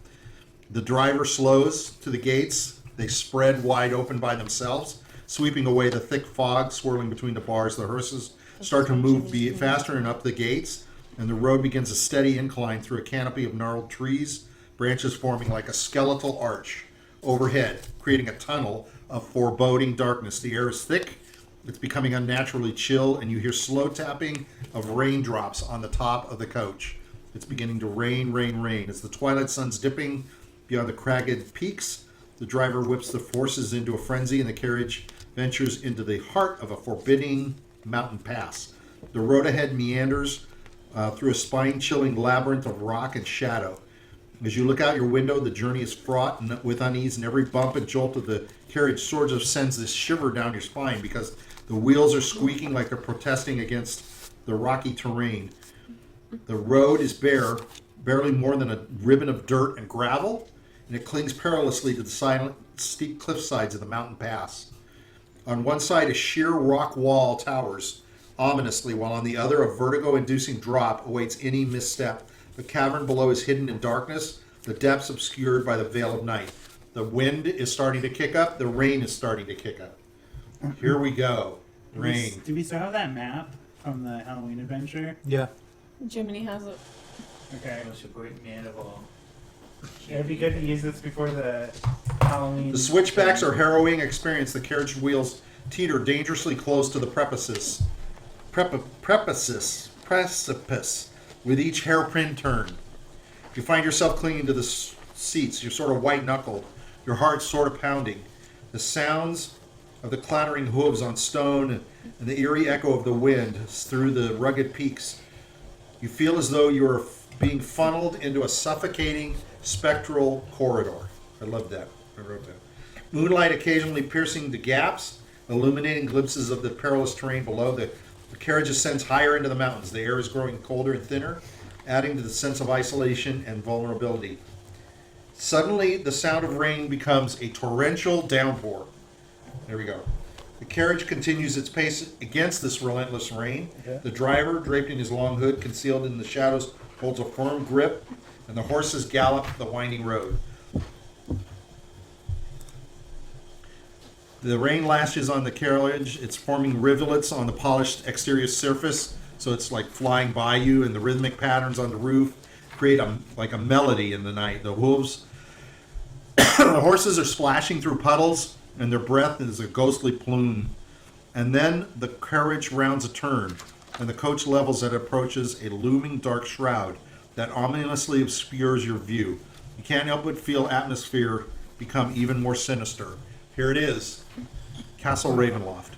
The driver slows to the gates. They spread wide open by themselves, sweeping away the thick fog swirling between the bars. The hearses start to move faster and up the gates, and the road begins a steady incline through a canopy of gnarled trees, branches forming like a skeletal arch overhead, creating a tunnel of foreboding darkness. The air is thick, it's becoming unnaturally chill, and you hear slow tapping of raindrops on the top of the coach. It's beginning to rain, rain, rain. As the twilight sun's dipping beyond the cragged peaks, the driver whips the horses into a frenzy, and the carriage ventures into the heart of a forbidding mountain pass. The road ahead meanders through a spine-chilling labyrinth of rock and shadow. As you look out your window, the journey is fraught with unease, and every bump and jolt of the carriage sort of sends this shiver down your spine because the wheels are squeaking like they're protesting against the rocky terrain. The road is barely more than a ribbon of dirt and gravel, and it clings perilously to the silent, steep cliff sides of the mountain pass. On one side, a sheer rock wall towers ominously, while on the other, a vertigo-inducing drop awaits any misstep. The cavern below is hidden in darkness, the depths obscured by the veil of night. The wind is starting to kick up, the rain is starting to kick up. Here we go. Rain. Do we still have that map from the Halloween adventure? Yeah. Jiminy has it. Okay. It should put mandible. It'd be good to use this before the Halloween. The switchbacks are harrowing experience. The carriage wheels teeter dangerously close to the precipice with each hairpin turn. You find yourself clinging to the seats. You're sort of white-knuckled, your heart sort of pounding. The sounds of the clattering hooves on stone and the eerie echo of the wind through the rugged peaks. You feel as though you are being funneled into a suffocating, spectral corridor. I love that. I wrote that. Moonlight occasionally piercing the gaps, illuminating glimpses of the perilous terrain below. The carriage ascends higher into the mountains. The air is growing colder and thinner, adding to the sense of isolation and vulnerability. Suddenly, the sound of rain becomes a torrential downpour. There we go. The carriage continues its pace against this relentless rain. Okay. The driver, draped in his long hood, concealed in the shadows, holds a firm grip, and the horses gallop the winding road. The rain lashes on the carriage. It's forming rivulets on the polished exterior surface, so it's like flying by you, and the rhythmic patterns on the roof create like a melody in the night. The hooves, the horses are splashing through puddles, and their breath is a ghostly plume. And then the carriage rounds a turn, and the coach levels as it approaches a looming dark shroud that ominously obscures your view. You can't help but feel atmosphere become even more sinister. Here it is, Castle Ravenloft.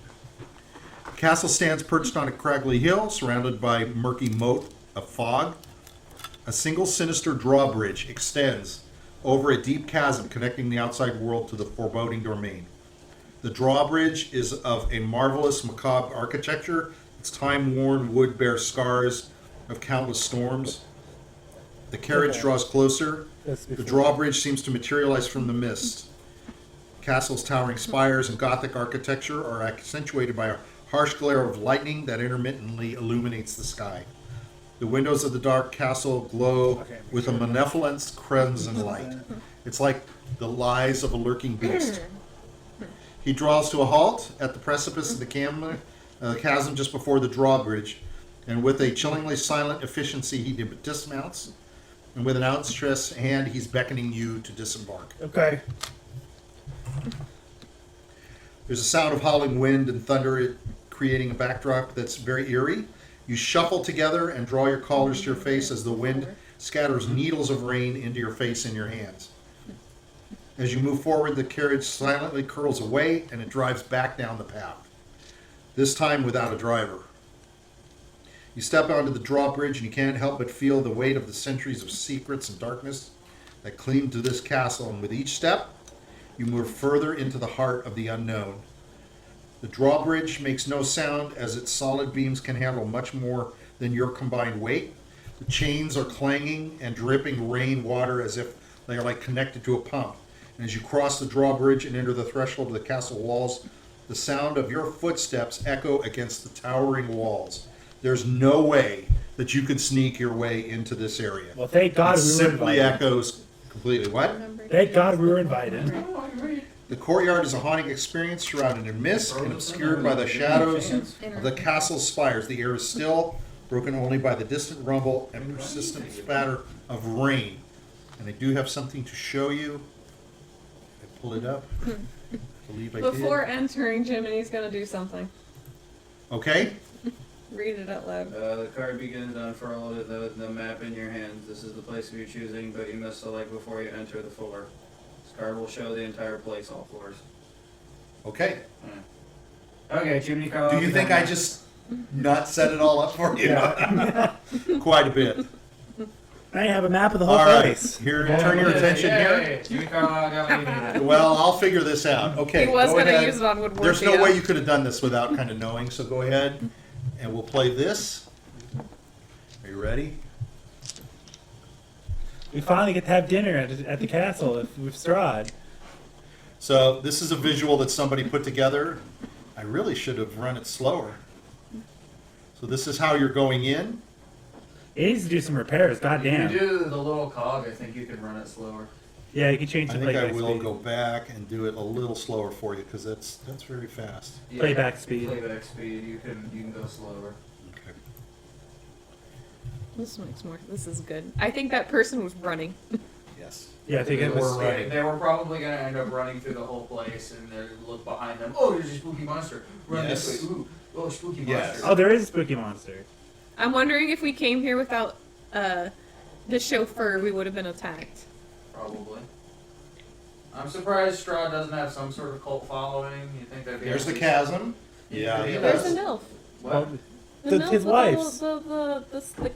The castle stands perched on a craggy hill, surrounded by murky moat of fog. A single sinister drawbridge extends over a deep chasm connecting the outside world to the foreboding domain. The drawbridge is of a marvelous macabre architecture. Its time-worn wood bears scars of countless storms. The carriage draws closer. The drawbridge seems to materialize from the mist. Castle's towering spires and Gothic architecture are accentuated by a harsh glare of lightning that intermittently illuminates the sky. The windows of the dark castle glow with a malevolent crimson light. It's like the lies of a lurking beast. He draws to a halt at the precipice of the chasm just before the drawbridge, and with a chillingly silent efficiency, he dismounts, and with an outstretched hand, he's beckoning you to disembark. Okay. There's a sound of howling wind and thunder, creating a backdrop that's very eerie. You shuffle together and draw your collars to your face as the wind scatters needles of rain into your face and your hands. As you move forward, the carriage silently curls away and it drives back down the path, this time without a driver. You step onto the drawbridge and you can't help but feel the weight of the centuries of secrets and darkness that cling to this castle, and with each step, you move further into the heart of the unknown. The drawbridge makes no sound as its solid beams can handle much more than your combined weight. The chains are clanging and dripping rain water as if they are like connected to a pump. And as you cross the drawbridge and enter the threshold of the castle walls, the sound of your footsteps echo against the towering walls. There's no way that you could sneak your way into this area. Well, thank God It we were simply invited. echoes completely. What? Thank God we were invited. The courtyard is a haunting experience surrounded in mist and obscured by the shadows of the castle's spires. The air is still, broken only by the distant rumble and persistent spatter of rain. And I do have something to show you. I pull it up. I believe I Before did. entering, Jiminy's gonna do something. Okay. Read it out loud. The card begins to unfurl the map in your hands. This is the place of your choosing, but you must select before you enter the floor. This card will show the entire place, all floors. Okay. Okay, Jiminy Carlyle. Do you think I just not set it all up for you? Quite a bit. I have a map of the whole All right. place. Here, turn your attention here. Jiminy Carlyle got what you needed. Well, I'll figure this out. Okay. He was go gonna ahead. use it on Woodward. There's no way you could have done this without kind of knowing, so go ahead and we'll play this. Are you ready? We finally get to have dinner at the castle with Strahd. So this is a visual that somebody put together. I really should have run it slower. So this is how you're going in. It needs to do some repairs. If Goddamn. you do the little cog, I think you can run it slower. Yeah, you can change I the think I playback will speed. go back and do it a little slower for you because that's very fast. Playback speed. Playback speed. You can go slower. Okay. This makes more. This is good. I think that person was running. Yes. Yeah, I think it was. They were probably going to end up running through the whole place, and they look behind them. Oh, there's a spooky monster. Run Yes. this way. Ooh, oh, spooky Yes. monster. Oh, there is a spooky monster. I'm wondering if we came here without the chauffeur, we would have been attacked. Probably. I'm surprised Strahd doesn't have some sort of cult following. You think that'd be There's the at least- chasm. Yeah, he Where's does. the MILF? What? The That's his MILF wives. with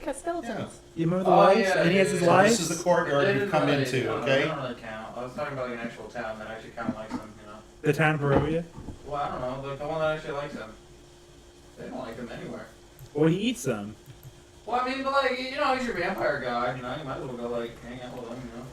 the skeletons. You remember the Oh, wives? yeah, And he has his yeah. wives? This is the courtyard They you've didn't come really- into, They okay? don't really count. I was talking about like an actual town that actually kind of likes them, you know. The town of Barovia? Well, I don't know, like the one that actually likes them. They don't like him anywhere. Well, he eats them. Well, I mean, but like, you know, he's your vampire god, you know, you might as well go like hang out with him, you know.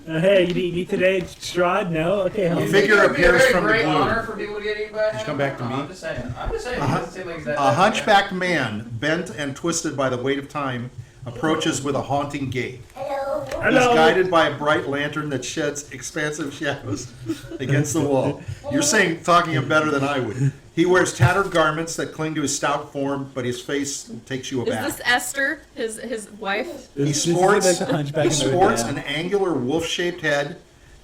Hey, you didn't eat today, Strahd? No? Okay, A hell. figure It would be a appears very from the great gloom. honor for people to get eaten by Did you come back to me? I'm just saying. I'm just saying. A It hun- doesn't seem like that. A hunchbacked man, bent and twisted by the weight of time, approaches with a haunting gait. He's Hello. guided by a bright lantern that sheds expansive shadows against the wall. You're saying, talking him better than I would. He wears tattered garments that cling to his stout form, but his face takes you Is aback. this Esther, his wife? He This is sports, like the Hunchback he of Notre sports Dame. an angular wolf-shaped head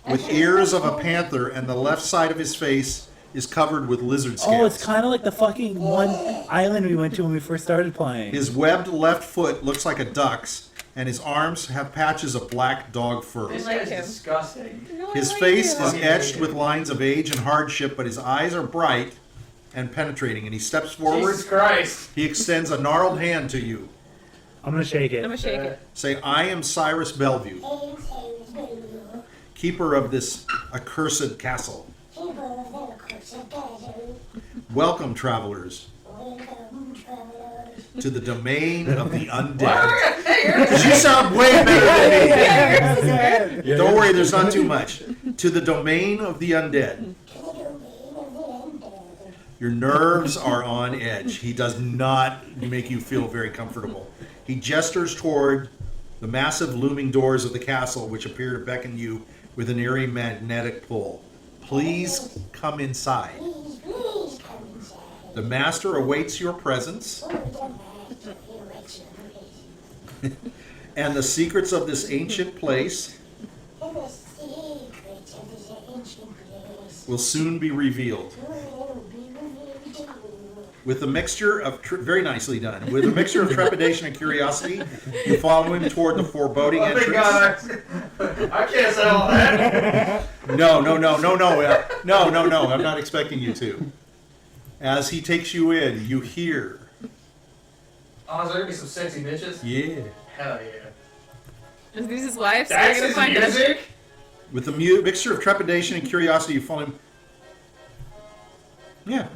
with ears of a panther, and the left side of his face is covered with lizard scales. Oh, it's kind of like the fucking one island we went to when we first started playing. His webbed left foot looks like a duck's, and his arms have patches of black dog fur. This I like guy's him. disgusting. No, I His like face him. is etched with lines of age and hardship, but his eyes are bright and penetrating. And he steps forward. Jesus Christ. He extends a gnarled hand to you. I'm gonna shake I'm it. gonna shake it. Say, I am Cyrus Bellevue, keeper of this accursed castle. Welcome, travelers, to the domain of the undead. Because you sound way better than me. Don't worry, there's not too much. To the domain of the undead. Your nerves are on edge. He does not make you feel very comfortable. He gestures toward the massive looming doors of the castle, which appear to beckon you with an eerie magnetic pull. Please come inside. The master awaits your presence. And the secrets of this ancient place will soon be revealed. With a mixture of, very nicely done, with a mixture of trepidation and curiosity, you follow him toward the foreboding Oh my entrance. God, I can't say all that. No, I'm not expecting you to. As he takes you in, you hear, Oh, is there gonna be some sexy bitches? yeah. Hell yeah. Is these his wives? Are That's you gonna his find us? music? With a mixture of trepidation and curiosity, you follow him. Yeah.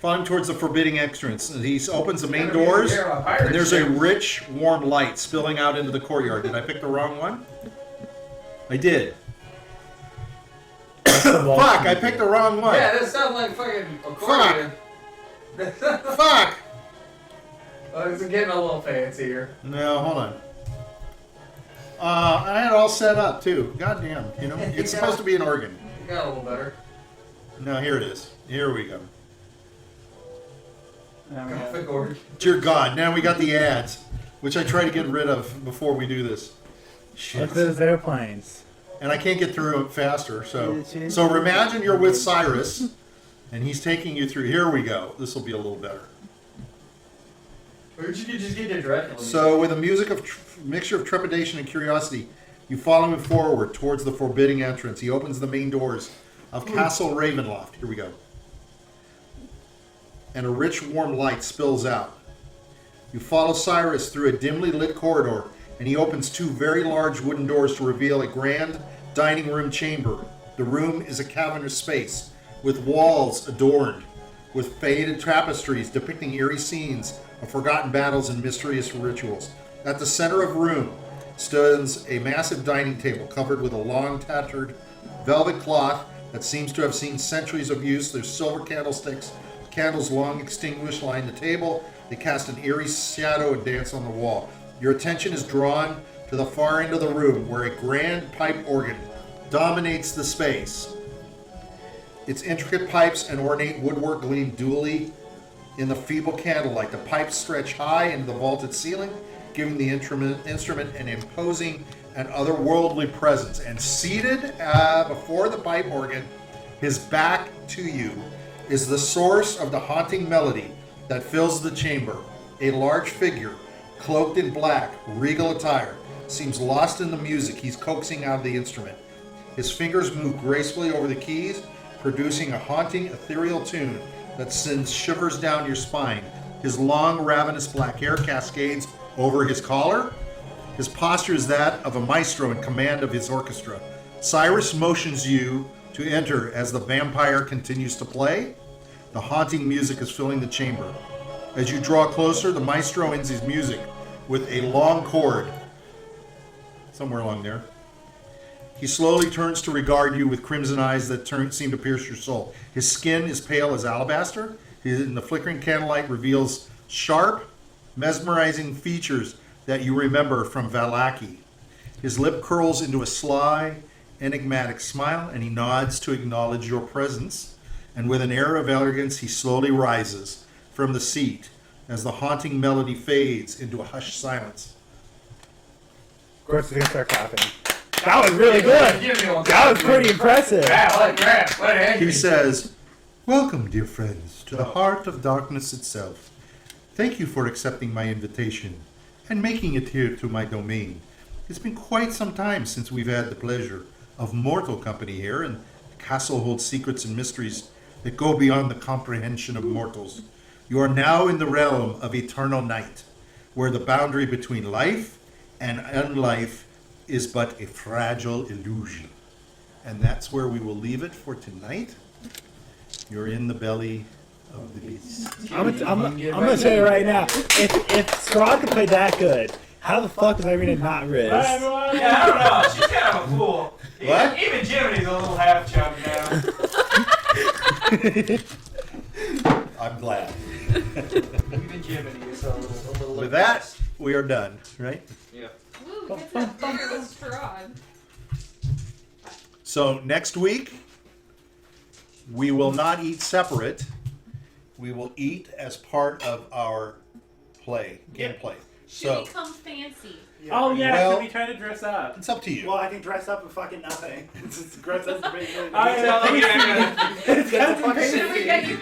Following towards the forbidding entrance. And he opens the main doors, and there's a rich, warm light spilling out into the courtyard. Did I pick the wrong one? I did. Fuck, I picked the wrong one. Yeah, this sounds like fucking accordion. Fuck! Oh, it's getting a little fancier. No, hold on. I had it all set up, too. Goddamn, you know? It's supposed to be an organ. You got a little better. No, here it is. Here we go. Gothic organ. Dear God, now we got the ads, which I try to get rid of before we do this. Shit. Look at those airplanes. And I can't get through it faster, so imagine you're with Cyrus, and he's taking you through. Here we go. This will be a little better. Or you could just get directly. So, with a music of mixture of trepidation and curiosity, you follow him forward towards the forbidding entrance. He opens the main doors of Castle Ravenloft. Here we go. And a rich, warm light spills out. You follow Cyrus through a dimly lit corridor, and he opens two very large wooden doors to reveal a grand dining room chamber. The room is a cavernous space, with walls adorned with faded tapestries depicting eerie scenes of forgotten battles and mysterious rituals. At the center of the room stands a massive dining table covered with a long, tattered velvet cloth that seems to have seen centuries of use. There's silver candlesticks, candles long extinguished line the table. They cast an eerie shadow and dance on the wall. Your attention is drawn to the far end of the room where a grand pipe organ dominates the space. Its intricate pipes and ornate woodwork gleam dually in the feeble candlelight. The pipes stretch high into the vaulted ceiling, giving the instrument an imposing and otherworldly presence. And seated before the pipe organ, his back to you, is the source of the haunting melody that fills the chamber. A large figure, cloaked in black, regal attire, seems lost in the music he's coaxing out of the instrument. His fingers move gracefully over the keys, producing a haunting, ethereal tune that sends shivers down your spine. His long, ravenous black hair cascades over his collar. His posture is that of a maestro in command of his orchestra. Cyrus motions you to enter as the vampire continues to play. The haunting music is filling the chamber. As you draw closer, the maestro ends his music with a long chord, somewhere along there. He slowly turns to regard you with crimson eyes that seem to pierce your soul. His skin is pale as alabaster. In the flickering candlelight reveals sharp, mesmerizing features that you remember from Valaki. His lip curls into a sly, enigmatic smile, and he nods to acknowledge your presence. And with an air of elegance, he slowly rises from the seat as the haunting melody fades into a hushed silence. Grutz is going to start clapping. That was really good. That was pretty impressive. He says, "Welcome, dear friends, to the heart of darkness itself. Thank you for accepting my invitation and making it here to my domain. It's been quite some time since we've had the pleasure of mortal company here, and the castle holds secrets and mysteries that go beyond the comprehension of mortals. You are now in the realm of eternal night, where the boundary between life and unlife is but a fragile illusion." And that's where we will leave it for tonight. You're in the belly of the beast. I'm gonna tell you right now, if Strahd could play that good, how the fuck is Irina not Riz? Yeah, I don't know. She's kind of a fool. What? Even Jiminy's a little half chub now. I'm glad. Even Jiminy is a little. With that, we are done, right? Yeah. Woo, get that dinner with Strahd. So next week, we will not eat separate. We will eat as part of our gameplay. So Become fancy. Oh yeah, Well- should we try to dress up? it's up to you. Well, I can dress up with fucking nothing. It's just gross. That's basically. I know, yeah. It's got fucking Should we get you?